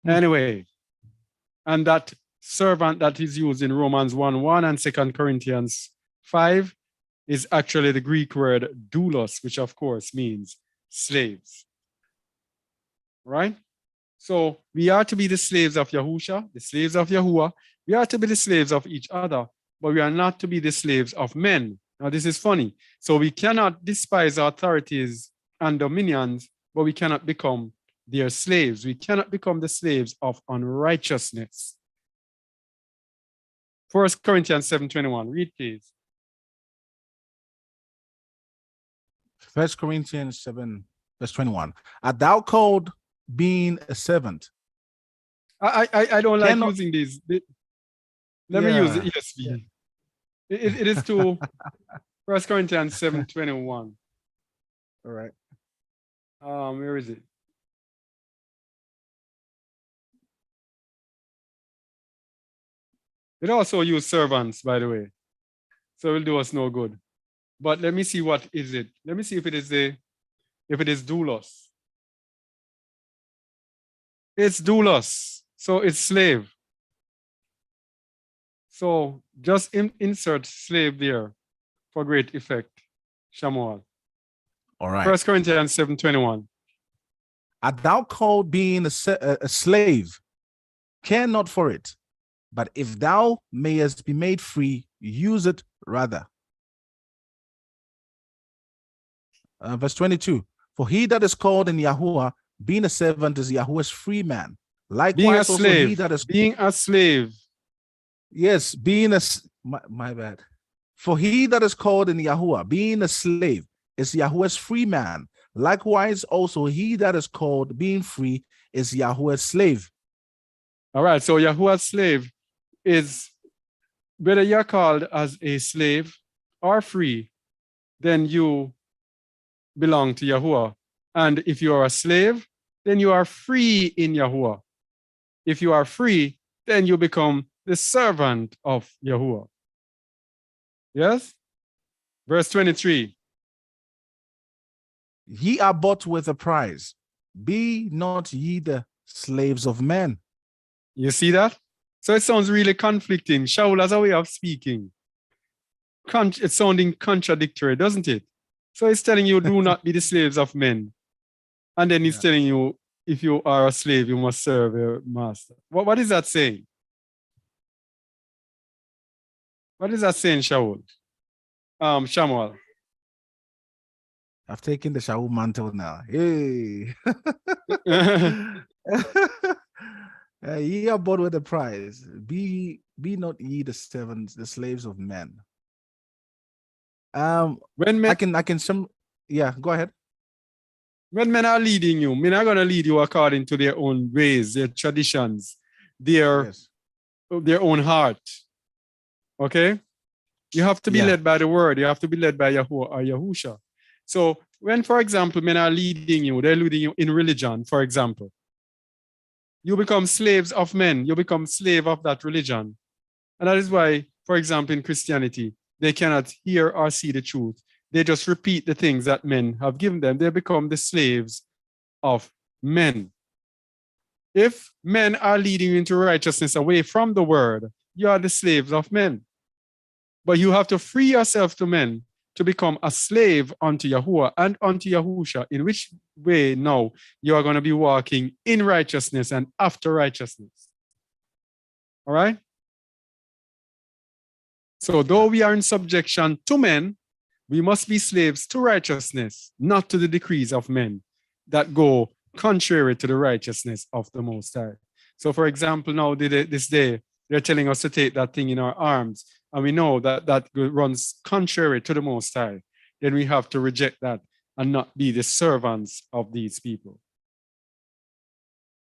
Anyway, and that servant that is used in Romans 1:1 and 2 Corinthians 5 is actually the Greek word doulos, which of course means slaves. Right? So we are to be the slaves of Yahusha, the slaves of Yahuwah. We are to be the slaves of each other, but we are not to be the slaves of men. Now, this is funny. So we cannot despise authorities and dominions, but we cannot become their slaves. We cannot become the slaves of unrighteousness. 1 Corinthians 7:21. Read, please. 1 Corinthians 7, verse 21. Art thou called being a servant? I don't like using these. Let me use the ESV. Yeah. It is to 1 Corinthians 7:21. All right. Where is it? It also use servants, by the way. So it will do us no good. But let me see what is it. Let me see if it is doulos. It's doulos. So it's slave. So just insert slave there for great effect. Shamuel. All right. 1 Corinthians 7:21. Art thou called being a slave? Care not for it. But if thou mayest be made free, use it rather. Verse 22. For he that is called in Yahuwah, being a servant, is Yahuwah's free man. Likewise, Being a also slave. he that is Being a slave. Yes, being a my bad. For he that is called in Yahuwah, being a slave, is Yahuwah's free man. Likewise, also he that is called being free is Yahuwah's slave. All right, so Yahuwah's slave is whether you're called as a slave or free, then you belong to Yahuwah. And if you are a slave, then you are free in Yahuwah. If you are free, then you become the servant of Yahuwah. Yes? Verse 23. Ye are bought with a price. Be not ye the slaves of men. You see that? So it sounds really conflicting. Shaul has a way of speaking. It's sounding contradictory, doesn't it? So he's telling you, do not be the slaves of men. And then he's telling you, if you are a slave, you must serve your master. What is that saying? What is that saying, Shaul? Shamuel. I've taken the Shaul mantle now. Hey. Ye are bought with a price. Be not ye the servants, the slaves of men. When men, I can Yeah, go ahead. When men are leading you, men are going to lead you according to their own ways, their traditions, their own heart. Okay? You have to be led by the word. You have to be led by Yahuwah or Yahusha. So when, for example, men are leading you, they're leading you in religion, for example. You become slaves of men. You become slave of that religion. And that is why, for example, in Christianity, they cannot hear or see the truth. They just repeat the things that men have given them. They become the slaves of men. If men are leading you into righteousness away from the word, you are the slaves of men. But you have to free yourself to men to become a slave unto Yahuwah and unto Yahusha, in which way now you are going to be walking in righteousness and after righteousness. All right? So though we are in subjection to men, we must be slaves to righteousness, not to the decrees of men that go contrary to the righteousness of the Most High. So for example, now this day, they're telling us to take that thing in our arms, and we know that that runs contrary to the Most High. Then we have to reject that and not be the servants of these people.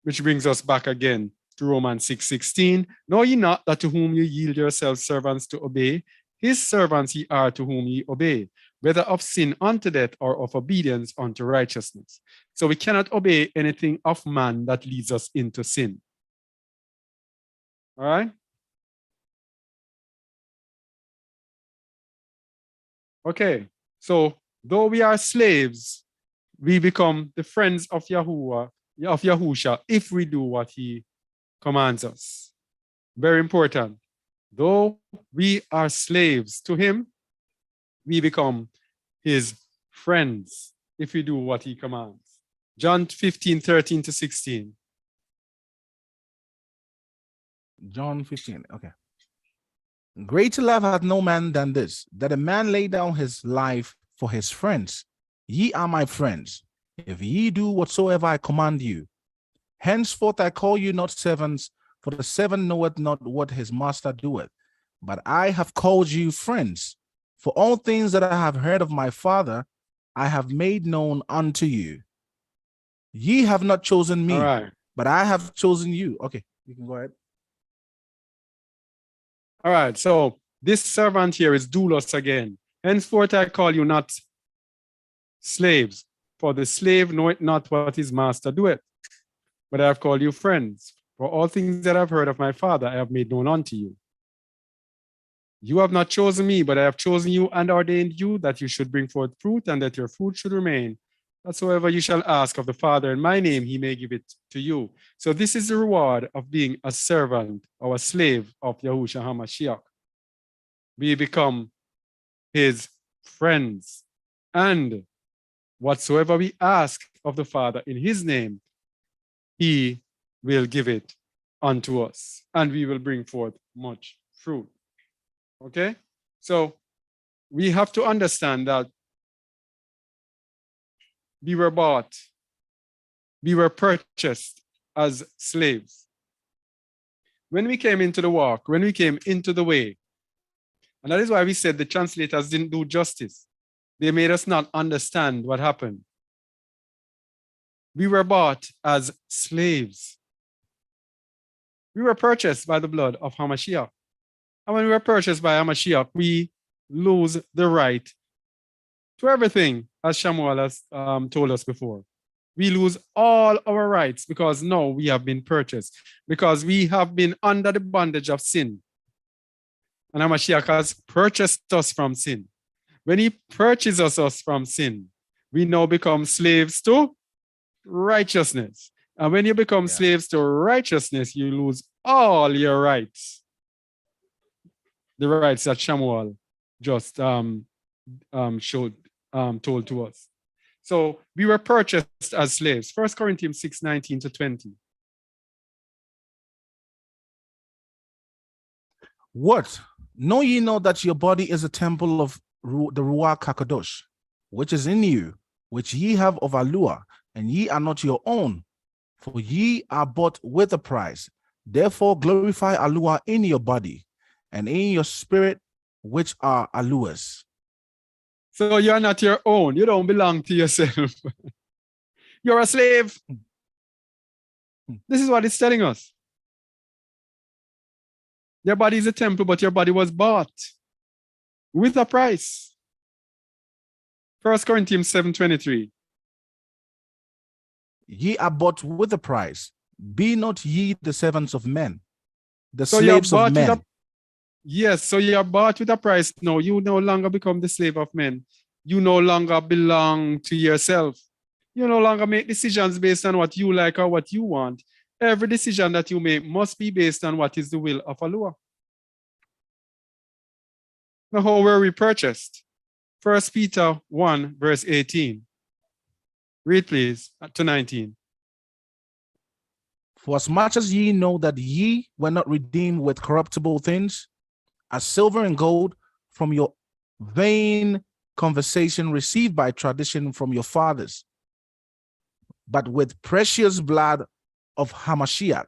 Which brings us back again to Romans 6:16. Know ye not that to whom you yield yourselves servants to obey, his servants ye are to whom ye obey, whether of sin unto death or of obedience unto righteousness. So we cannot obey anything of man that leads us into sin. All right? Okay, so though we are slaves, we become the friends of Yahuwah, of Yahusha, if we do what he commands us. Very important. Though we are slaves to him, we become his friends if we do what he commands. John 15:13-16. John 15, okay. Greater love hath no man than this, that a man lay down his life for his friends. Ye are my friends, if ye do whatsoever I command you. Henceforth I call you not servants, for the servant knoweth not what his master doeth. But I have called you friends, for all things that I have heard of my Father, I have made known unto you. Ye have not chosen me, but I have chosen you. Okay, you can go ahead. All right, so this servant here is doulos again. Henceforth I call you not slaves, for the slave knoweth not what his master doeth. But I have called you friends, for all things that I've heard of my Father I have made known unto you. You have not chosen me, but I have chosen you and ordained you that you should bring forth fruit, and that your fruit should remain. Whatsoever you shall ask of the Father in my name, he may give it to you. So this is the reward of being a servant or a slave of Yahushua HaMashiach. We become his friends. And whatsoever we ask of the Father in his name, he will give it unto us, and we will bring forth much fruit. Okay? So we have to understand that we were bought, we were purchased as slaves. When we came into the walk, when we came into the way, and that is why we said the translators didn't do justice. They made us not understand what happened. We were bought as slaves. We were purchased by the blood of Hamashiach. And when we were purchased by Hamashiach, we lose the right to everything, as Shamuel has told us before. We lose all our rights because now we have been purchased, because we have been under the bondage of sin. And Hamashiach has purchased us from sin. When he purchases us from sin, we now become slaves to righteousness. And when you become slaves to righteousness, you lose all your rights. The rights that Shamuel just told to us. So we were purchased as slaves. 1 Corinthians 6:19-20. What? Know ye not that your body is a temple of the Ruach HaKadosh, which is in you, which ye have of Alua, and ye are not your own, for ye are bought with a price. Therefore glorify Alua in your body, and in your spirit, which are Alua's. So you're not your own. You don't belong to yourself. You're a slave. This is what it's telling us. Your body is a temple, but your body was bought with a price. 1 Corinthians 7:23. Ye are bought with a price. Be not ye the servants of men, the So you're slaves of bought with men. Yes, so you are bought with a price. No, you no longer become the slave of men. You no longer belong to yourself. You no longer make decisions based on what you like or what you want. Every decision that you make must be based on what is the will of Allah. Now, how were we purchased? 1 Peter 1, verse 18. Read, please, to 19. For as much as ye know that ye were not redeemed with corruptible things, as silver and gold, from your vain conversation received by tradition from your fathers, but with precious blood of Hamashiach,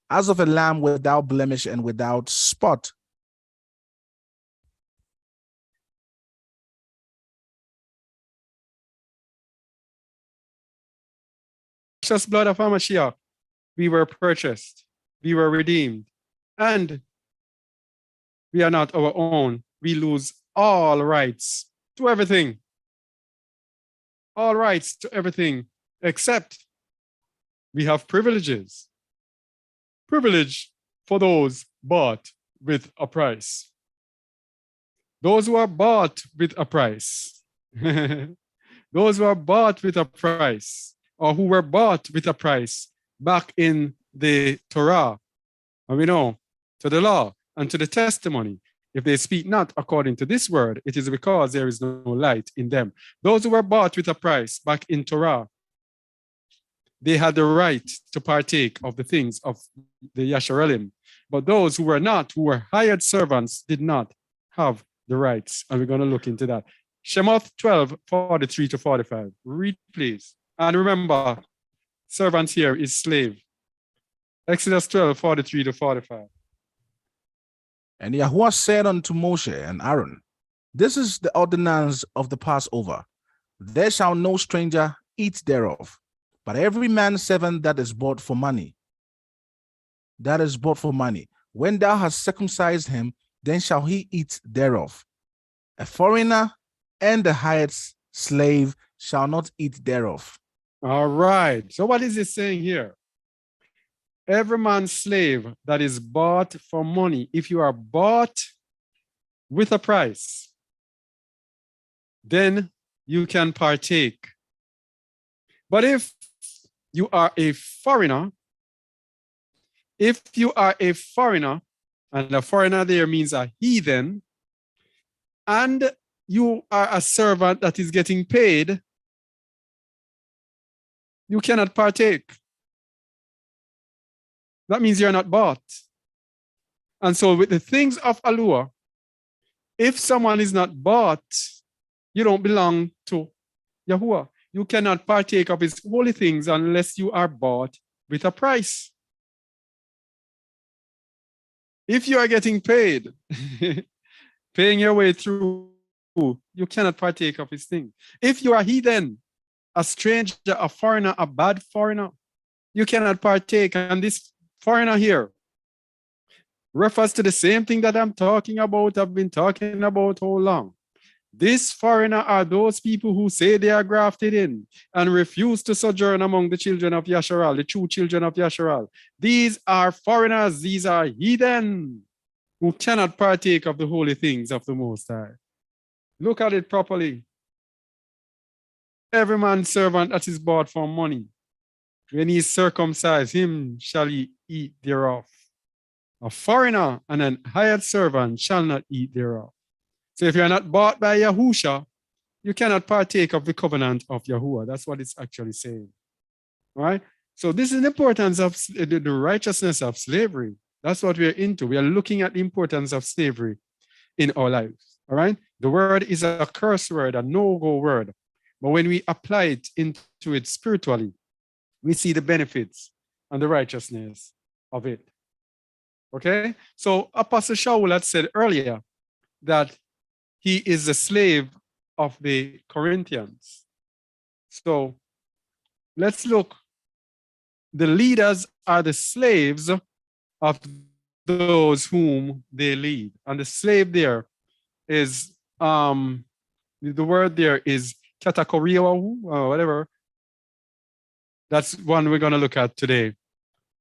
as of a lamb without blemish and without spot. Precious blood of Hamashiach, we were purchased, we were redeemed, and we are not our own. We lose all rights to everything. All rights to everything, except we have privileges. Privilege for those bought with a price. Those who are bought with a price. Those who are bought with a price, or who were bought with a price back in the Torah. And we know, to the law and to the testimony, if they speak not according to this word, it is because there is no light in them. Those who were bought with a price back in Torah, they had the right to partake of the things of the Yasharelim. But those who were not, who were hired servants, did not have the rights. And we're going to look into that. Shemoth 12:43-45. Read, please. And remember, servants here is slave. Exodus 12:43-45. And Yahuwah said unto Moshe and Aaron, this is the ordinance of the Passover. There shall no stranger eat thereof, but every man's servant that is bought for money. That is bought for money. When thou hast circumcised him, then shall he eat thereof. A foreigner and a hired slave shall not eat thereof. All right. So what is it saying here? Every man's slave that is bought for money, if you are bought with a price, then you can partake. But if you are a foreigner, and a foreigner there means a heathen, and you are a servant that is getting paid, you cannot partake. That means you're not bought. And so with the things of Allah, if someone is not bought, you don't belong to Yahuwah. You cannot partake of his holy things unless you are bought with a price. If you are getting paid, paying your way through, you cannot partake of his thing. If you are heathen, a stranger, a foreigner, a bad foreigner, you cannot partake. And this foreigner here refers to the same thing that I'm talking about, I've been talking about all along. This foreigner are those people who say they are grafted in and refuse to sojourn among the children of Yasharal, the true children of Yasharal. These are foreigners, these are heathen who cannot partake of the holy things of the Most High. Look at it properly. Every man's servant that is bought for money, when he is circumcised, him shall he eat thereof. A foreigner and an hired servant shall not eat thereof. So if you're not bought by Yahusha, you cannot partake of the covenant of Yahuwah. That's what it's actually saying. All right? So this is the importance of the righteousness of slavery. That's what we're into. We are looking at the importance of slavery in our lives. All right? The word is a curse word, a no-go word. But when we apply it into it spiritually, we see the benefits and the righteousness of it. Okay? So Apostle Shaul had said earlier that he is a slave of the Corinthians. So let's look. The leaders are the slaves of those whom they lead. And the slave there is, the word there is katakoria or whatever. That's one we're going to look at today,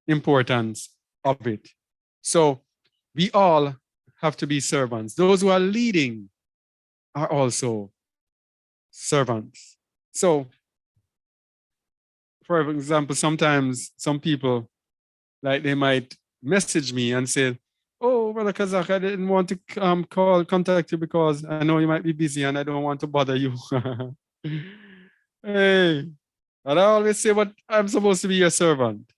importance of it. So we all have to be servants. Those who are leading are also servants. So, for example, sometimes some people, like, they might message me and say, "Oh, Brother Kazakh, I didn't want to contact you because I know you might be busy and I don't want to bother you." Hey, and I always say, "But I'm supposed to be your servant.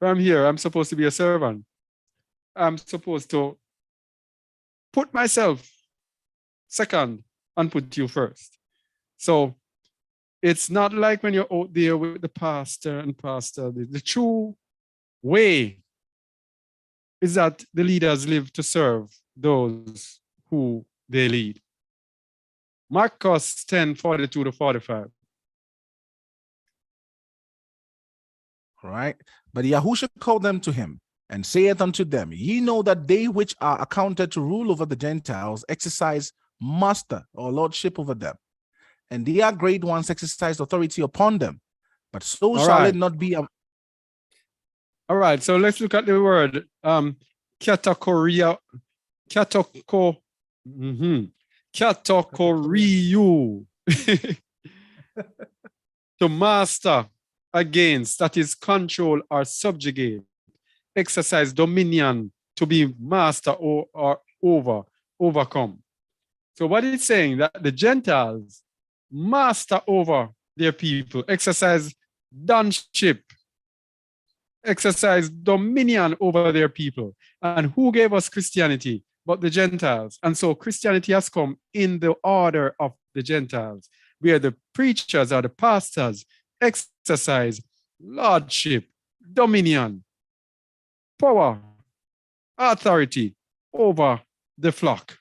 If I'm here, I'm supposed to be a servant. I'm supposed to put myself second and put you first." So it's not like when you're out there with the pastor and pastor. The true way is that the leaders live to serve those who they lead. Marcos 10:42 to 45. All right. But Yahusha called them to him and saith unto them, ye know that they which are accounted to rule over the Gentiles exercise master or lordship over them, and their great ones exercise authority upon them. But so All shall right. it not be. All right. So let's look at the word katakoriu. To master, against, that is control or subjugate, exercise dominion, to be master or over, overcome. So what it's saying, that the Gentiles master over their people, exercise donship, exercise dominion over their people. And who gave us Christianity but the Gentiles? And so Christianity has come in the order of the Gentiles, where the preachers or the pastors exercise lordship, dominion, power, authority over the flock.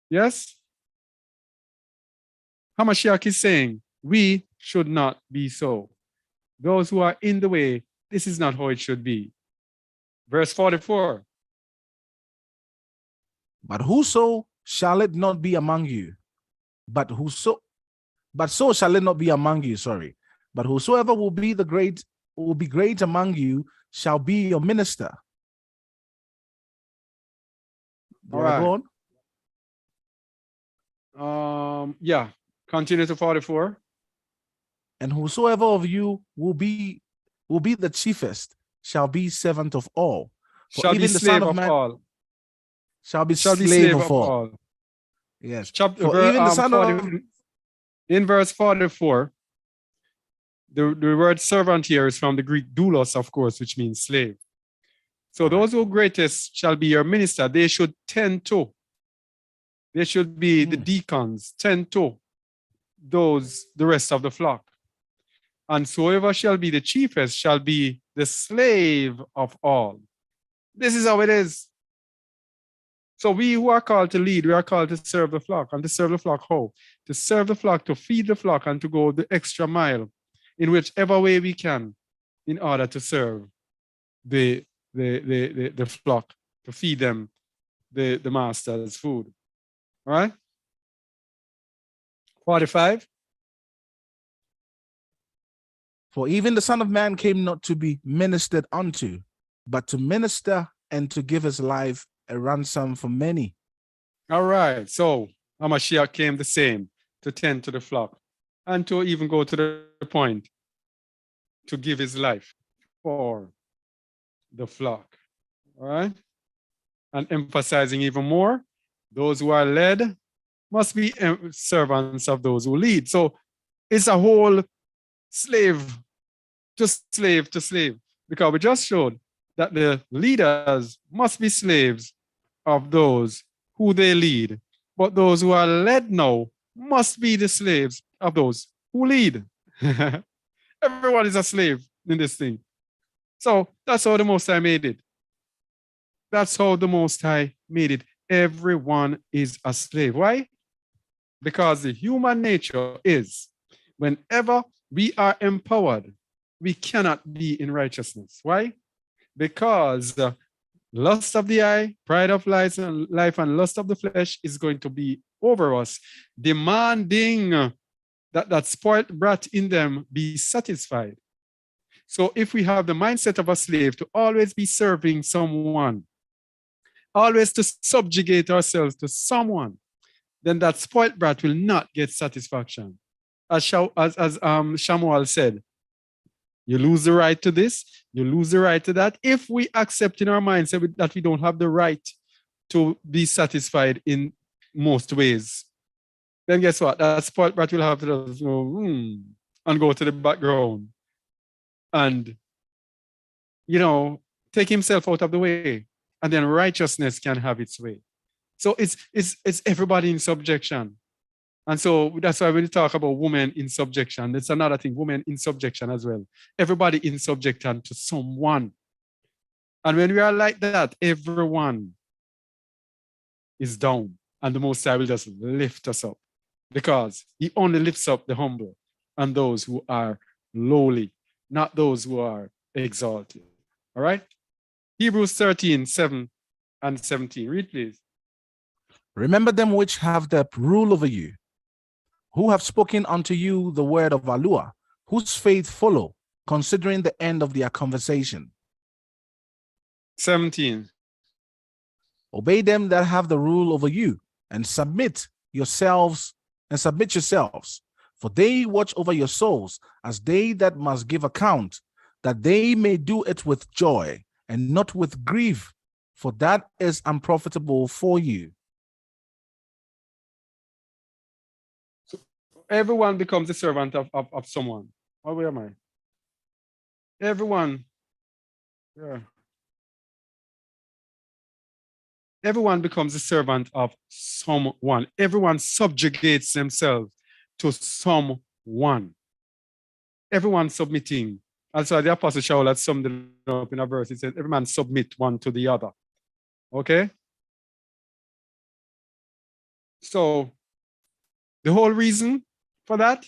Yes? Hamashiach is saying, we should not be so. Those who are in the way, this is not how it should be. Verse 44. But whoso shall it not be among you, but so shall it not be among you, sorry. But whosoever will be great among you shall be your minister. All right. Go on? Yeah. Continue to 44. And whosoever of you will be the chiefest shall be servant of all. For Shall even be the slave Son of of Man all. shall be Shall be slave of all. Yes. For even the Son of... In verse 44, the word servant here is from the Greek doulos, of course, which means slave. So those who are greatest shall be your minister. They should tend to. They should be the deacons, tend to the rest of the flock. And so whoever shall be the chiefest shall be the slave of all. This is how it is. So we who are called to lead, we are called to serve the flock. And to serve the flock how? To serve the flock, to feed the flock, and to go the extra mile in whichever way we can in order to serve the flock, to feed them the master's food. All right? 45. For even the Son of Man came not to be ministered unto, but to minister and to give his life a ransom for many. All right. So Hamashiach came the same, to tend to the flock, and to even go to the point to give his life for the flock. All right. And emphasizing even more, those who are led must be servants of those who lead. So it's a whole slave to slave to slave, because we just showed that the leaders must be slaves of those who they lead, but those who are led now must be the slaves of those who lead. Everyone is a slave in this thing. So that's how the Most High made it. That's how the Most High made it. Everyone is a slave. Why? Because the human nature is, whenever we are empowered, we cannot be in righteousness. Why? Because lust of the eye, pride of life, and lust of the flesh is going to be over us, demanding that spoiled brat in them be satisfied. So if we have the mindset of a slave to always be serving someone, always to subjugate ourselves to someone, then that spoiled brat will not get satisfaction. As Shamuel said, you lose the right to this, you lose the right to that. If we accept in our minds that we don't have the right to be satisfied in most ways, then guess what? That spoiled brat will have to go, and go to the background and, take himself out of the way. And then righteousness can have its way. So it's everybody in subjection. And so that's why when we talk about women in subjection, it's another thing, women in subjection as well. Everybody in subjection to someone. And when we are like that, everyone is down. And the Most High will just lift us up. Because he only lifts up the humble and those who are lowly, not those who are exalted. All right? Hebrews 13, 7 and 17. Read, please. Remember them which have the rule over you, who have spoken unto you the word of Alua, whose faith follow, considering the end of their conversation. 17. Obey them that have the rule over you, and submit yourselves, for they watch over your souls, as they that must give account, that they may do it with joy, and not with grief, for that is unprofitable for you. Everyone becomes a servant of someone. Oh, where am I? Everyone. Yeah. Everyone becomes a servant of someone. Everyone subjugates themselves to someone. Everyone submitting. Also, the Apostle Shaul had summed it up in a verse. He said, every man submit one to the other. Okay? So, the whole reason for that,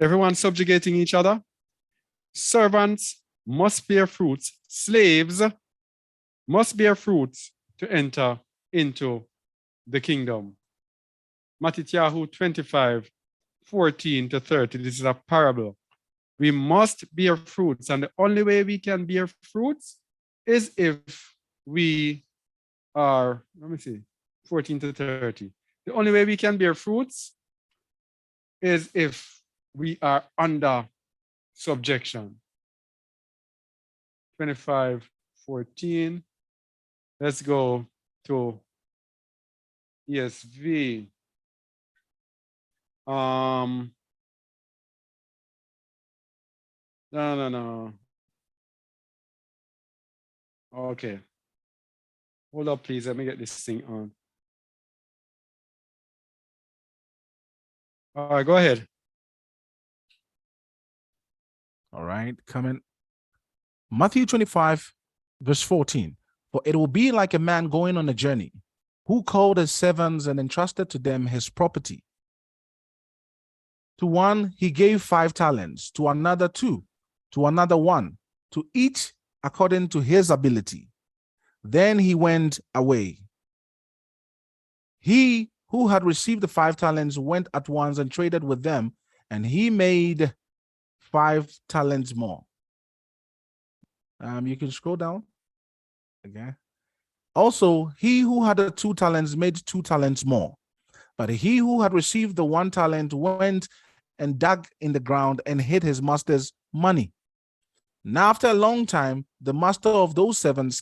everyone subjugating each other, servants must bear fruits, slaves must bear fruits to enter into the kingdom. Matthew 25, 14 to 30. This is a parable. We must bear fruits, and the only way we can bear fruits is if we are, 14 to 30. The only way we can bear fruits is if we are under subjection. 25, 14. Let's go to ESV. No. Okay. Hold up, please. Let me get this thing on. All right, go ahead. All right, coming. Matthew 25, verse 14. For it will be like a man going on a journey, who called his servants and entrusted to them his property. To one he gave 5 talents, to another 2, to another 1, to each according to his ability. Then he went away. He who had received the 5 talents went at once and traded with them, and he made 5 talents more. You can scroll down again. Also, he who had the 2 talents made 2 talents more. But he who had received the 1 talent went and dug in the ground and hid his master's money. Now, after a long time, the master of those slaves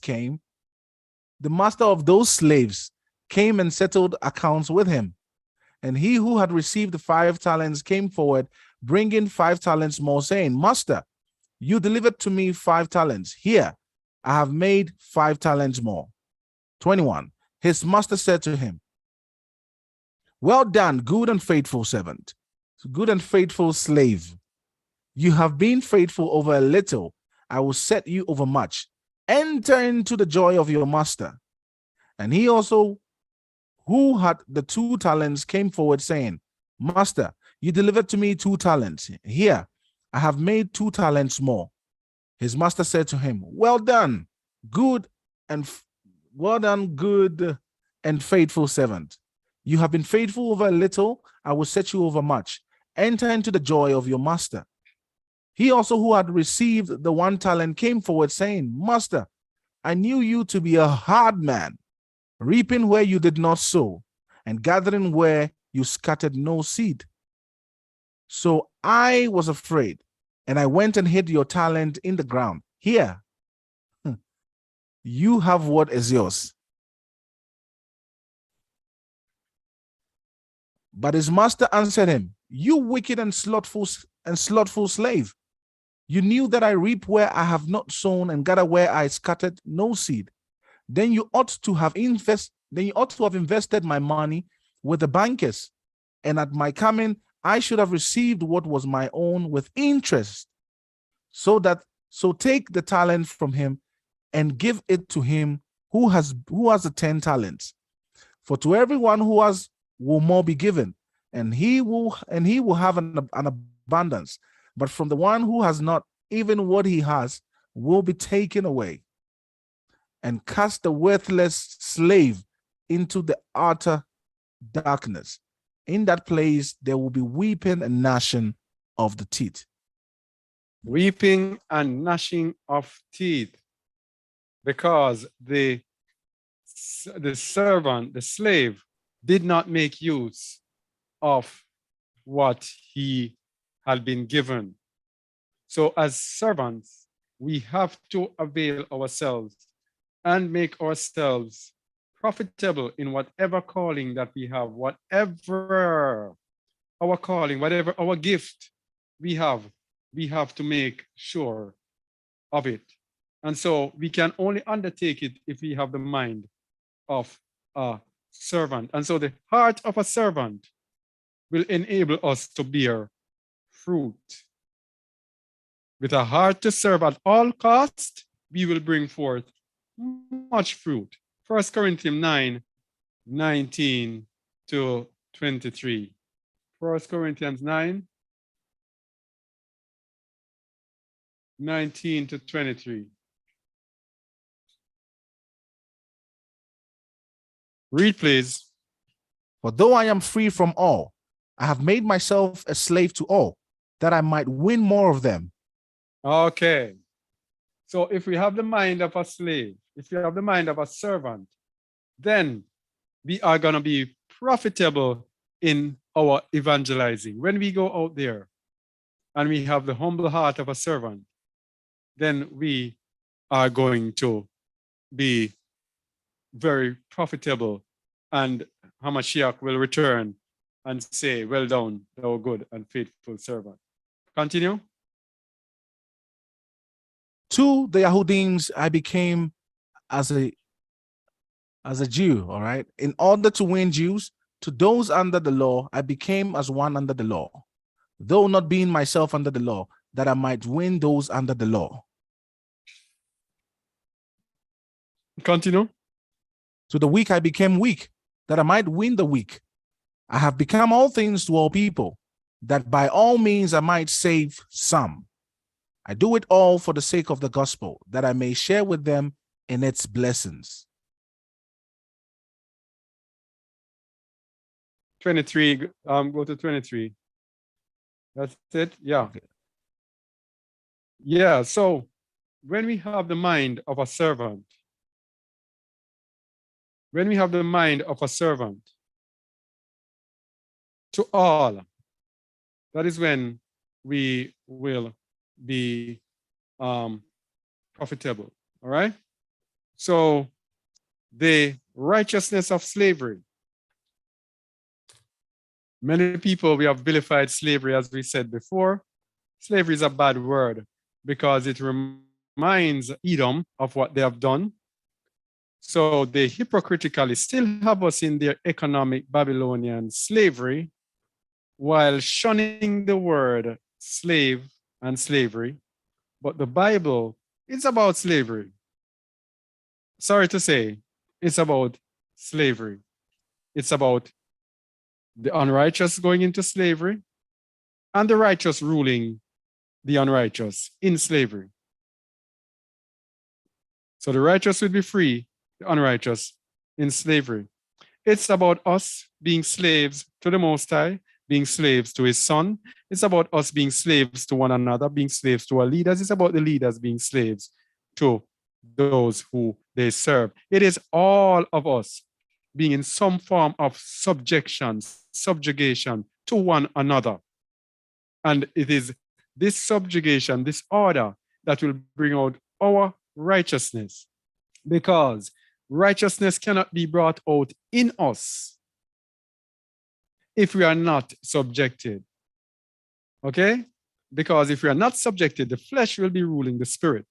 came and settled accounts with him. And he who had received the 5 talents came forward, bringing 5 talents more, saying, Master, you delivered to me 5 talents. Here, I have made 5 talents more. 21. His master said to him, well done, good and faithful servant, good and faithful slave. You have been faithful over a little. I will set you over much. Enter into the joy of your master. And he also, who had the 2 talents came forward, saying, Master, you delivered to me 2 talents. Here, I have made 2 talents more. His master said to him, well done, good and faithful servant. You have been faithful over a little, I will set you over much. Enter into the joy of your master. He also who had received the 1 talent came forward, saying, Master, I knew you to be a hard man, reaping where you did not sow, and gathering where you scattered no seed. So I was afraid, and I went and hid your talent in the ground. Here, you have what is yours. But his master answered him, you wicked and slothful slave. You knew that I reap where I have not sown and gather where I scattered no seed. Then you ought to have invested my money with the bankers, and at my coming I should have received what was my own with interest. So take the talent from him and give it to him who has the 10 talents. For to everyone who has will more be given, and he will have an abundance. But from the one who has not, even what he has will be taken away. And cast the worthless slave into the utter darkness. In that place there will be weeping and gnashing of the teeth. Weeping and gnashing of teeth, because the servant, the slave, did not make use of what he had been given. So as servants, we have to avail ourselves and make ourselves profitable in whatever calling that we have, whatever our calling, whatever our gift we have to make sure of it. And so we can only undertake it if we have the mind of a servant. And so the heart of a servant will enable us to bear fruit. With a heart to serve at all cost, we will bring forth much fruit. 1 Corinthians 9:19 to 23. 1 Corinthians 9:19 to 23. Read, please. For though I am free from all, I have made myself a slave to all, that I might win more of them. Okay. So if we have the mind of a slave, if we have the mind of a servant, then we are going to be profitable in our evangelizing. When we go out there and we have the humble heart of a servant, then we are going to be very profitable, and Hamashiach will return and say, well done, thou good and faithful servant. Continue. To the Yahudims, I became as a Jew, all right? In order to win Jews, to those under the law, I became as one under the law, though not being myself under the law, that I might win those under the law. Continue. To the weak I became weak, that I might win the weak. I have become all things to all people, that by all means I might save some. I do it all for the sake of the gospel, that I may share with them in its blessings. 23, go to 23. That's it? Yeah. Okay. Yeah, so when we have the mind of a servant, to all, that is when we will be profitable, all right? So the righteousness of slavery. Many people, we have vilified slavery, as we said before. Slavery is a bad word because it reminds Edom of what they have done. So they hypocritically still have us in their economic Babylonian slavery while shunning the word slave and slavery. But the Bible is about slavery. Sorry to say, it's about slavery. It's about the unrighteous going into slavery and the righteous ruling the unrighteous in slavery. So the righteous will be free, the unrighteous in slavery. It's about us being slaves to the Most High, being slaves to his Son. It's about us being slaves to one another, being slaves to our leaders. It's about the leaders being slaves to those who they serve. It is all of us being in some form of subjection, subjugation to one another. And it is this subjugation, this order that will bring out our righteousness, because righteousness cannot be brought out in us if we are not subjected. Okay? Because if we are not subjected, the flesh will be ruling the spirit,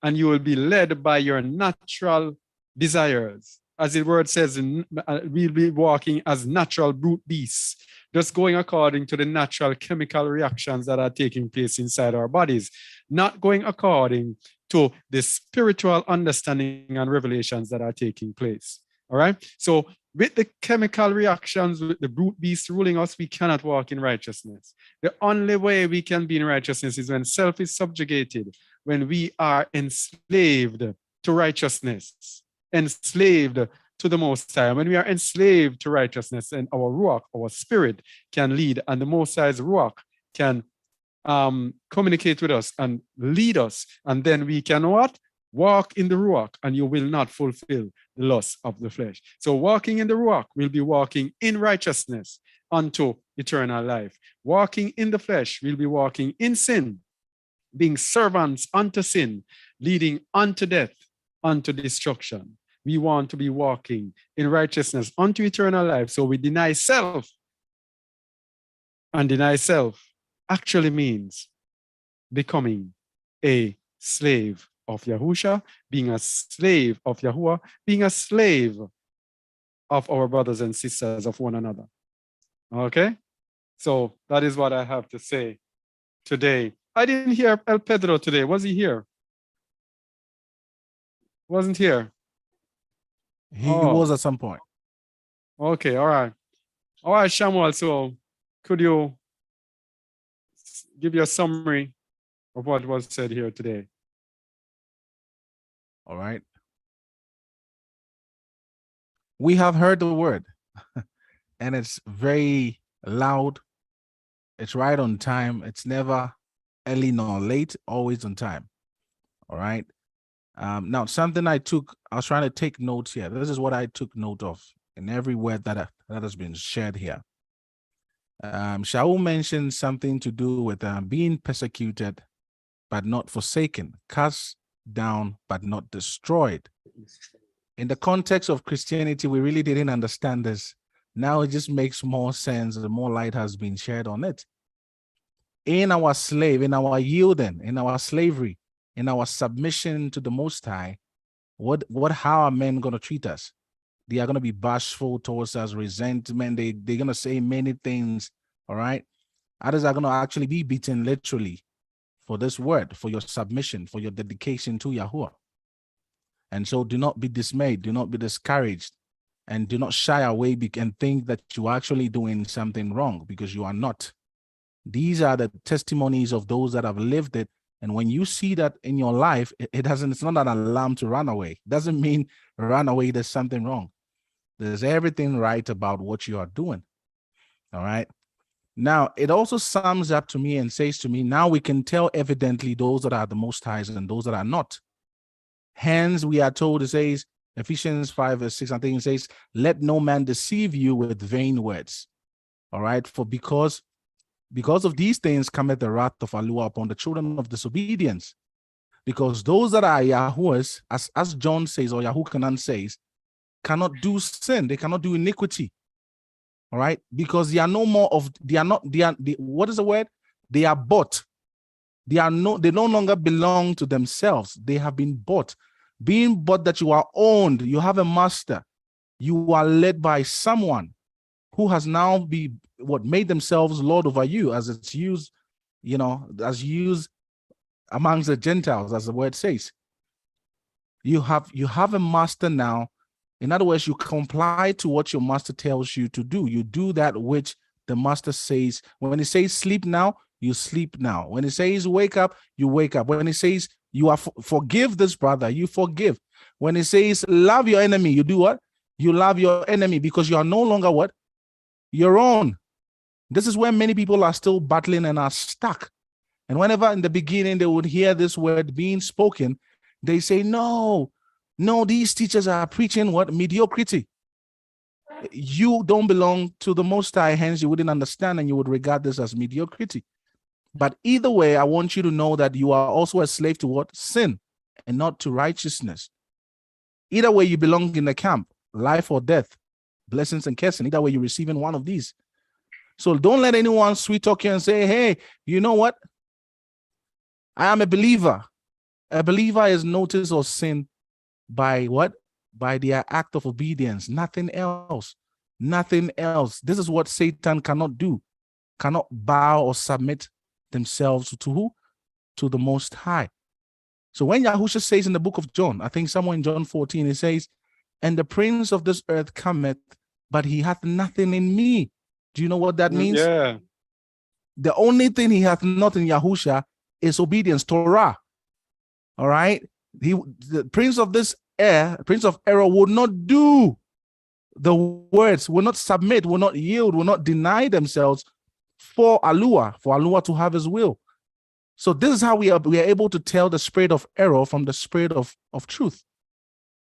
and you will be led by your natural desires. As the word says, we'll be walking as natural brute beasts, just going according to the natural chemical reactions that are taking place inside our bodies, not going according to the spiritual understanding and revelations that are taking place. All right? So with the chemical reactions, with the brute beast ruling us, we cannot walk in righteousness. The only way we can be in righteousness is when self is subjugated, when we are enslaved to righteousness, enslaved to the Most High. When we are enslaved to righteousness, and our ruach, our spirit, can lead, and the Most High's ruach can communicate with us and lead us, and then we can what? Walk in the ruach, and you will not fulfill the lust of the flesh. So walking in the ruach will be walking in righteousness unto eternal life. Walking in the flesh will be walking in sin, being servants unto sin, leading unto death, unto destruction. We want to be walking in righteousness unto eternal life. So we deny self. And deny self actually means becoming a slave of Yahusha, being a slave of Yahuwah, being a slave of our brothers and sisters, of one another. Okay? So that is what I have to say today. I didn't hear El Pedro today. Was he here? Wasn't here. He was at some point. Okay, all right. All right, Shamuel, so could you give you a summary of what was said here today? All right. We have heard the word, and it's very loud. It's right on time. It's never early nor late, always on time. All right. Now, something I was trying to take notes here. This is what I took note of in every word that has been shared here. Shaul mentioned something to do with being persecuted, but not forsaken, cast down, but not destroyed. In the context of Christianity, we really didn't understand this. Now it just makes more sense. The more light has been shed on it. In our in our yielding, in our slavery, in our submission to the Most High, how are men going to treat us? They are going to be bashful towards us, resentment. They're going to say many things, all right? Others are going to actually be beaten literally for this word, for your submission, for your dedication to Yahuwah. And so do not be dismayed, do not be discouraged, and do not shy away and think that you are actually doing something wrong, because you are not. These are the testimonies of those that have lived it. And when you see that in your life, it's not an alarm to run away. It doesn't mean run away, there's something wrong. There's everything right about what you are doing. All right. Now, it also sums up to me and says to me, now we can tell evidently those that are the Most Highs and those that are not. Hence, we are told, it says, Ephesians 5 verse 6, I think it says, let no man deceive you with vain words. All right. For because of these things cometh the wrath of Allah upon the children of disobedience. Because those that are Yahuwahs, as John says, or Yahukanan says, cannot do sin. They cannot do iniquity. All right. Because they are no more of, what is the word? They are bought. They no longer belong to themselves. They have been bought. Being bought, that you are owned, you have a master. You are led by someone who has now made themselves Lord over you, as it's used, as used amongst the Gentiles, as the word says. You have a master now In other words, you comply to what your master tells you to do. You do that which the master says. When he says sleep now, you sleep now. When he says wake up, you wake up. When he says you are forgive this brother, you forgive. When he says love your enemy, you do what? You love your enemy, because you are no longer what? Your own. This is where many people are still battling and are stuck. And whenever in the beginning they would hear this word being spoken, they say, no, these teachers are preaching what? Mediocrity. You don't belong to the Most High, hence you wouldn't understand and you would regard this as mediocrity. But either way, I want you to know that you are also a slave to what? Sin, and not to righteousness. Either way, you belong in the camp, life or death, blessings and cursing. Either way, you're receiving one of these. So don't let anyone sweet talk you and say, hey, you know what? I am a believer. A believer is notice or sin by what? By their act of obedience. Nothing else. Nothing else. This is what Satan cannot do. Cannot bow or submit themselves to who? To the Most High. So when Yahushua says in the book of John, I think somewhere in John 14, it says, and the prince of this earth cometh, but he hath nothing in me. Do you know what that means? Yeah. The only thing he hath not in Yahushua is obedience, Torah. All right. The prince of this air, prince of error, would not do the words, will not submit, will not yield, will not deny themselves for Allah to have his will. So this is how we are able to tell the spirit of error from the spirit of truth.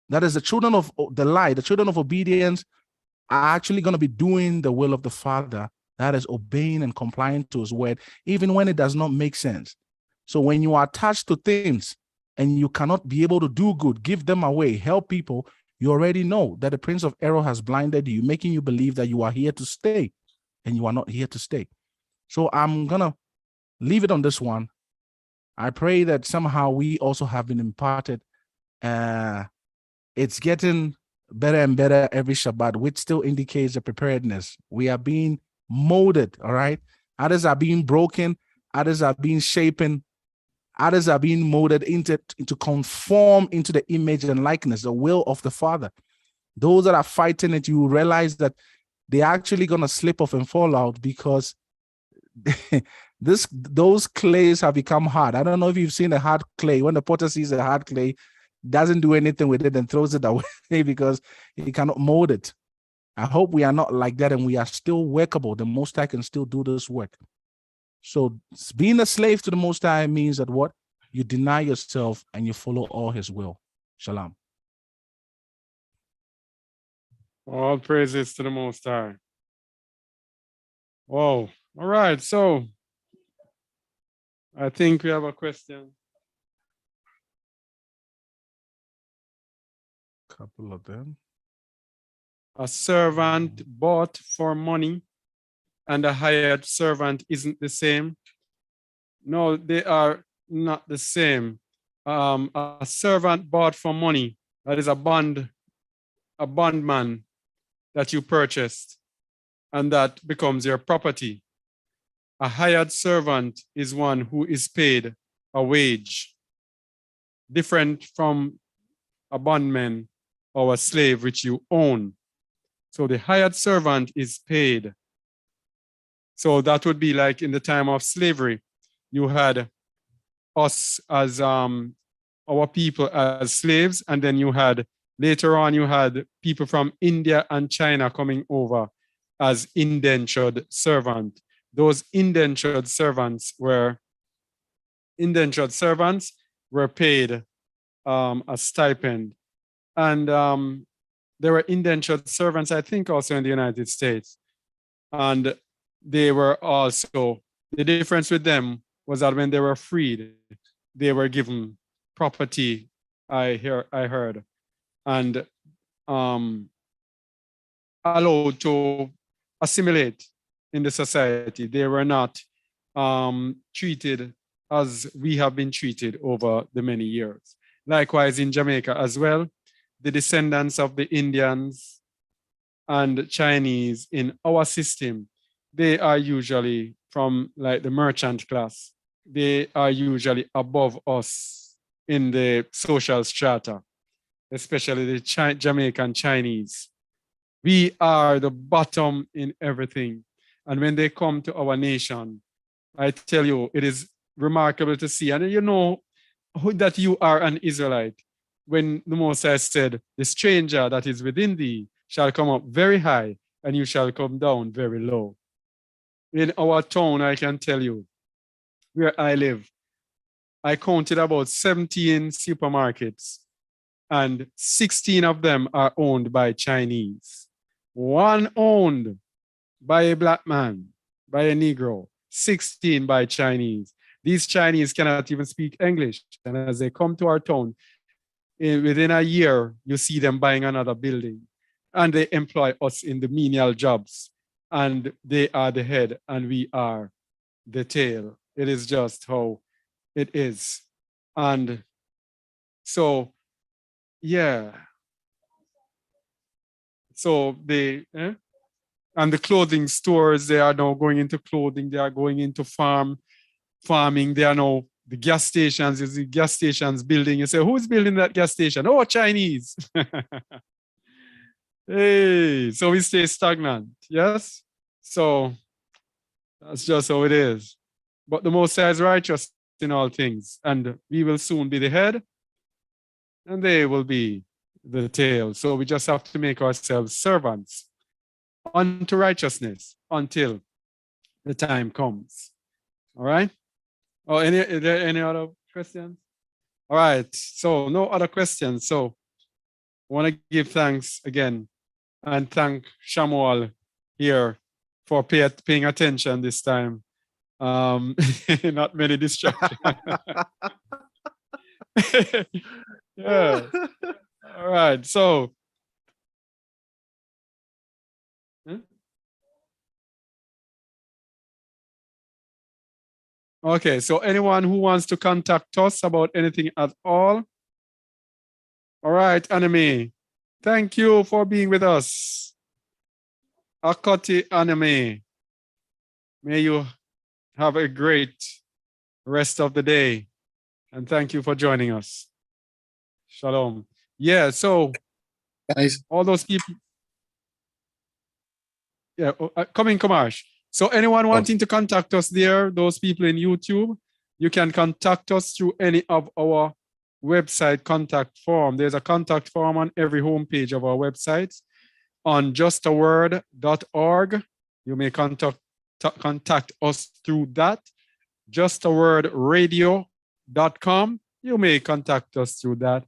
That is, the children of the light, the children of obedience are actually going to be doing the will of the Father. That is obeying and complying to his word, even when it does not make sense. So when you are attached to things and you cannot be able to do good, give them away, help people, you already know that the prince of error has blinded you, making you believe that you are here to stay, and you are not here to stay. So I'm going to leave it on this one. I pray that somehow we also have been imparted. It's getting better and better every Shabbat, which still indicates the preparedness. We are being molded, all right? Others are being broken. Others are being shapen. Others are being molded into conform into the image and likeness, the will of the Father. Those that are fighting it, you realize that they're actually going to slip off and fall out, because those clays have become hard. I don't know if you've seen a hard clay. When the potter sees a hard clay, doesn't do anything with it and throws it away because he cannot mold it. I hope we are not like that, and we are still workable. The Most High can still do this work. So being a slave to the Most High means that what? You deny yourself and you follow all his will. Shalom. All praises to the Most High. Whoa. All right. So I think we have a question. Couple of them. A servant bought for money and a hired servant isn't the same. No, they are not the same. A servant bought for money, that is a bondman that you purchased, and that becomes your property. A hired servant is one who is paid a wage, different from a bondman or a slave which you own. So the hired servant is paid. So that would be like in the time of slavery, you had us as our people as slaves, and then later on you had people from India and China coming over as indentured servant. Those indentured servants were paid a stipend, and there were indentured servants, I think, also in the United States, and they were also, the difference with them was that when they were freed, they were given property, I heard, and allowed to assimilate in the society. They were not treated as we have been treated over the many years. Likewise in Jamaica as well, the descendants of the Indians and Chinese in our system, they are usually from like the merchant class. They are usually above us in the social strata. especially the Jamaican Chinese. We are the bottom in everything. And when they come to our nation, I tell you, it is remarkable to see. And you know that you are an Israelite. When the Moses said, the stranger that is within thee shall come up very high, and you shall come down very low. In our town, I can tell you, where I live, I counted about 17 supermarkets, and 16 of them are owned by Chinese. One owned by a black man, by a Negro, 16 by Chinese. These Chinese cannot even speak English. And as they come to our town, within a year, you see them buying another building. And they employ us in the menial jobs. And they are the head and we are the tail. It is just how it is. And so, yeah. So they, and the clothing stores, they are now going into clothing. They are going into farming. They are now, the gas stations, is the gas stations building. You say, who's building that gas station? Oh, Chinese. Hey, so we stay stagnant. Yes. So that's just how it is. But the Most High is righteous in all things, and we will soon be the head, and they will be the tail. So we just have to make ourselves servants unto righteousness until the time comes. All right. Oh, is there any other questions? All right. So no other questions. So I want to give thanks again and thank Shamuel here for paying attention this time. Not many distractions. Yeah. All right. So. Okay. So anyone who wants to contact us about anything at all. All right, Anime. Thank you for being with us. Akoti Anime. May you have a great rest of the day. And thank you for joining us. Shalom. Yeah, so Guys, all those people. Yeah, coming, Kamash. So anyone wanting to contact us there, those people in YouTube, you can contact us through any of our website contact form. There's a contact form on every homepage of our website. On justaword.org, you may contact us through that. justawordradio.com, you may contact us through that.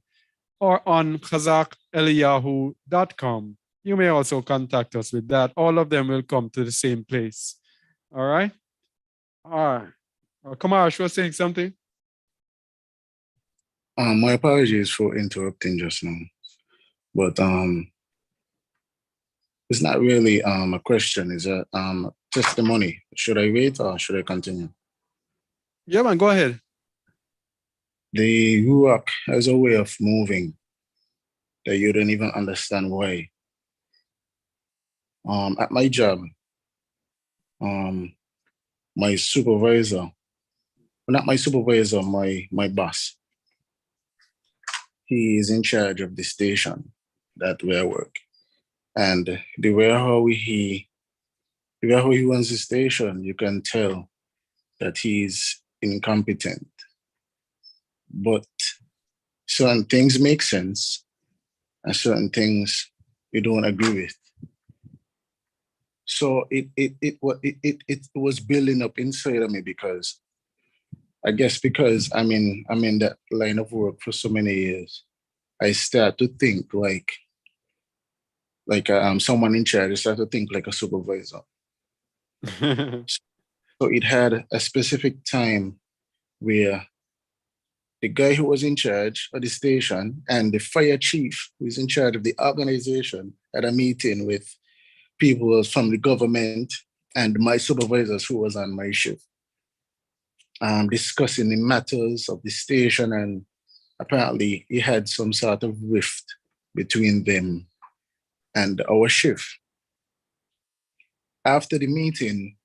Or on kazakeliyahu.com, you may also contact us with that. All of them will come to the same place. All right? All right. Kamash was saying something? my apologies for interrupting just now, but it's not really a question. It's a testimony. Should I wait or should I continue? Yeah, man, go ahead. The Ruach has a way of moving that you don't even understand why. At my job, my supervisor, well, not my supervisor, my boss, he is in charge of the station that where I work. And the way how he runs the station, you can tell that he's incompetent. But certain things make sense and certain things you don't agree with. So it was building up inside of me because I'm in that line of work for so many years. I start to think like someone in charge. I start to think like a supervisor. So it had a specific time where the guy who was in charge of the station and the fire chief who is in charge of the organization had a meeting with people from the government and my supervisors who was on my shift, discussing the matters of the station, and apparently he had some sort of rift between them and our shift. After the meeting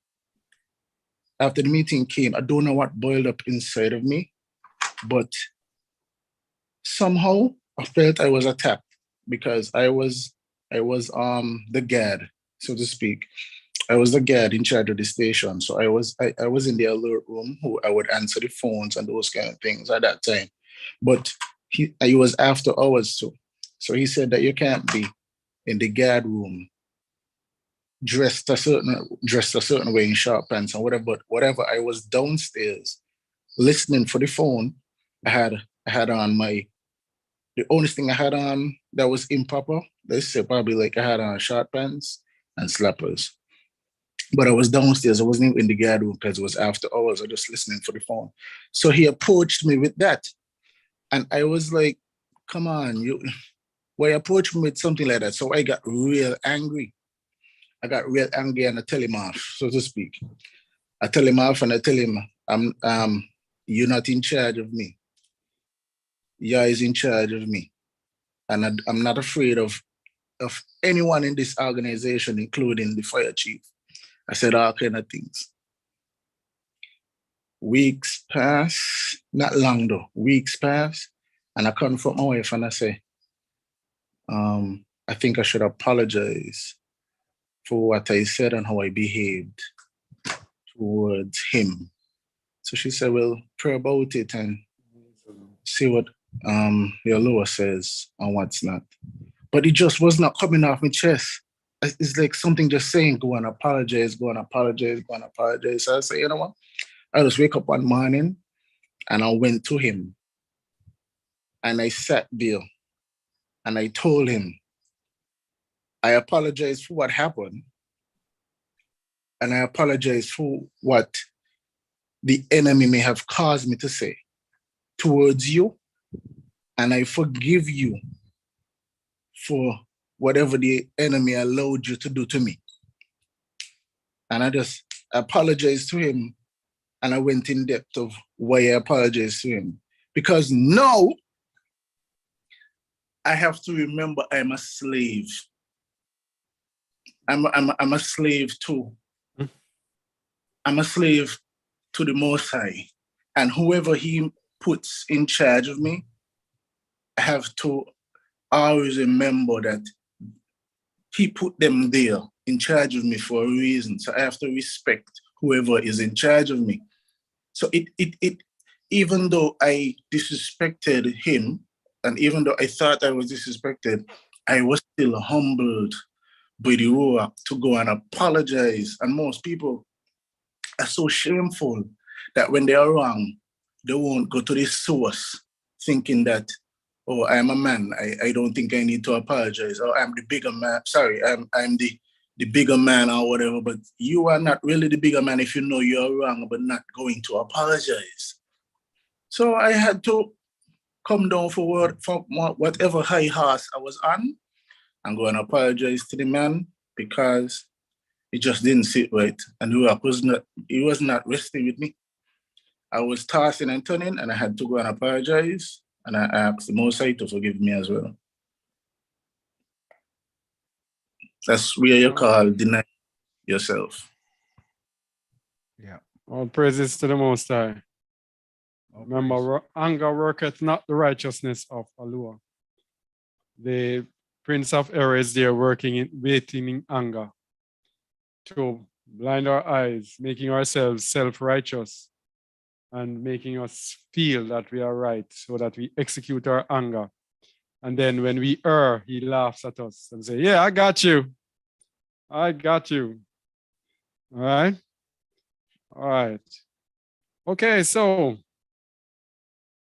came, I don't know what boiled up inside of me, but somehow I felt I was attacked because I was the guard, so to speak. I was the guard in charge of the station. So I was in the alert room who I would answer the phones and those kind of things at that time. But he was after hours too. So he said that you can't be in the guard room dressed a certain way in short pants and whatever. But whatever, I was downstairs listening for the phone. I had on the only thing I had on that was improper. Let's say probably like I had on short pants and slippers. But I was downstairs. I wasn't even in the guard room because it was after hours. I was just listening for the phone. So he approached me with that. And I was like, come on, why approach me with something like that? So I got real angry. And I tell him off, so to speak. I tell him off and I tell him, you're not in charge of me. Yah is in charge of me. And I'm not afraid of anyone in this organization, including the fire chief. I said all kind of things. Weeks pass, not long though, weeks pass, and I confront my wife and I say, I think I should apologize for what I said and how I behaved towards him. So she said, well, pray about it and see what your Lord says and what's not. But it just was not coming off my chest. It's like something just saying, go and apologize, go and apologize, go and apologize. So I say, you know what? I just wake up one morning and I went to him and I sat there and I told him, I apologize for what happened. And I apologize for what the enemy may have caused me to say towards you. And I forgive you for whatever the enemy allowed you to do to me. And I just apologized to him and I went in depth of why I apologized to him. Because now I have to remember I'm a slave. I'm a slave to, I'm a slave to the Most High. And whoever he puts in charge of me, I have to always remember that he put them there in charge of me for a reason. So I have to respect whoever is in charge of me. So it even though I disrespected him, and even though I thought I was disrespected, I was still humbled by the Ruach to go and apologize. And most people are so shameful that when they are wrong, they won't go to the source thinking that, oh, I'm a man, I don't think I need to apologize. Or I'm the bigger man, sorry, I'm the bigger man or whatever, but you are not really the bigger man if you know you're wrong, but not going to apologize. So I had to come down for whatever high horse I was on and go and apologize to the man because it just didn't sit right. And he was not resting with me. I was tossing and turning and I had to go and apologize. And I asked the Most High to forgive me as well. That's where you call deny yourself. Yeah. All praises to the Most High. Remember, anger worketh not the righteousness of Allah. The Prince of Error is there waiting in anger to blind our eyes, making ourselves self-righteous and making us feel that we are right so that we execute our anger. And then when we err, he laughs at us and say, yeah, I got you. I got you. All right. All right. Okay, so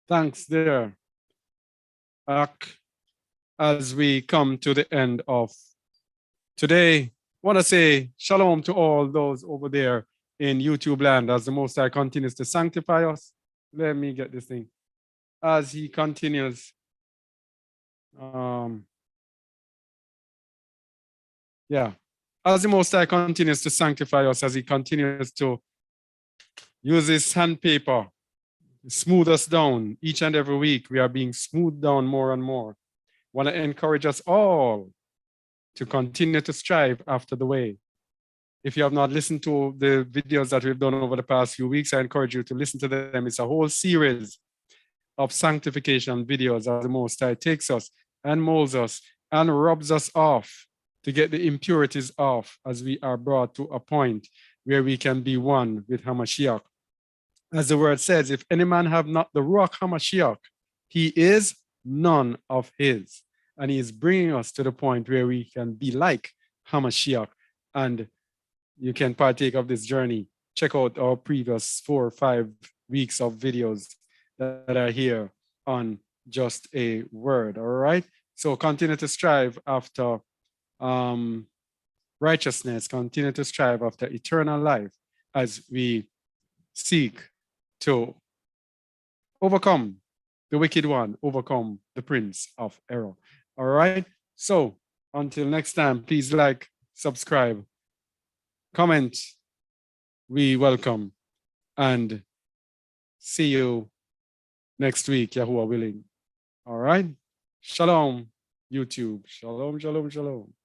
thanks there. As we come to the end of today, I want to say shalom to all those over there in YouTube land as the Most High continues to sanctify us. Let me get this thing. As he continues, as the Most High continues to sanctify us, as he continues to use his sandpaper, smooth us down each and every week, we are being smoothed down more and more. I want to encourage us all to continue to strive after the way. If you have not listened to the videos that we've done over the past few weeks, I encourage you to listen to them. It's a whole series of sanctification videos as the Most High takes us and molds us and rubs us off to get the impurities off as we are brought to a point where we can be one with Hamashiach. As the word says, if any man have not the Ruach Hamashiach, he is none of his. And he is bringing us to the point where we can be like Hamashiach. And you can partake of this journey. Check out our previous 4 or 5 weeks of videos that are here on Just a Word. All right. So continue to strive after righteousness, continue to strive after eternal life as we seek to overcome the wicked one, overcome the prince of error. All right. So until next time, please like, subscribe, comment. We welcome and see you next week, Yahuwah willing. All right. Shalom, YouTube. Shalom, shalom, shalom.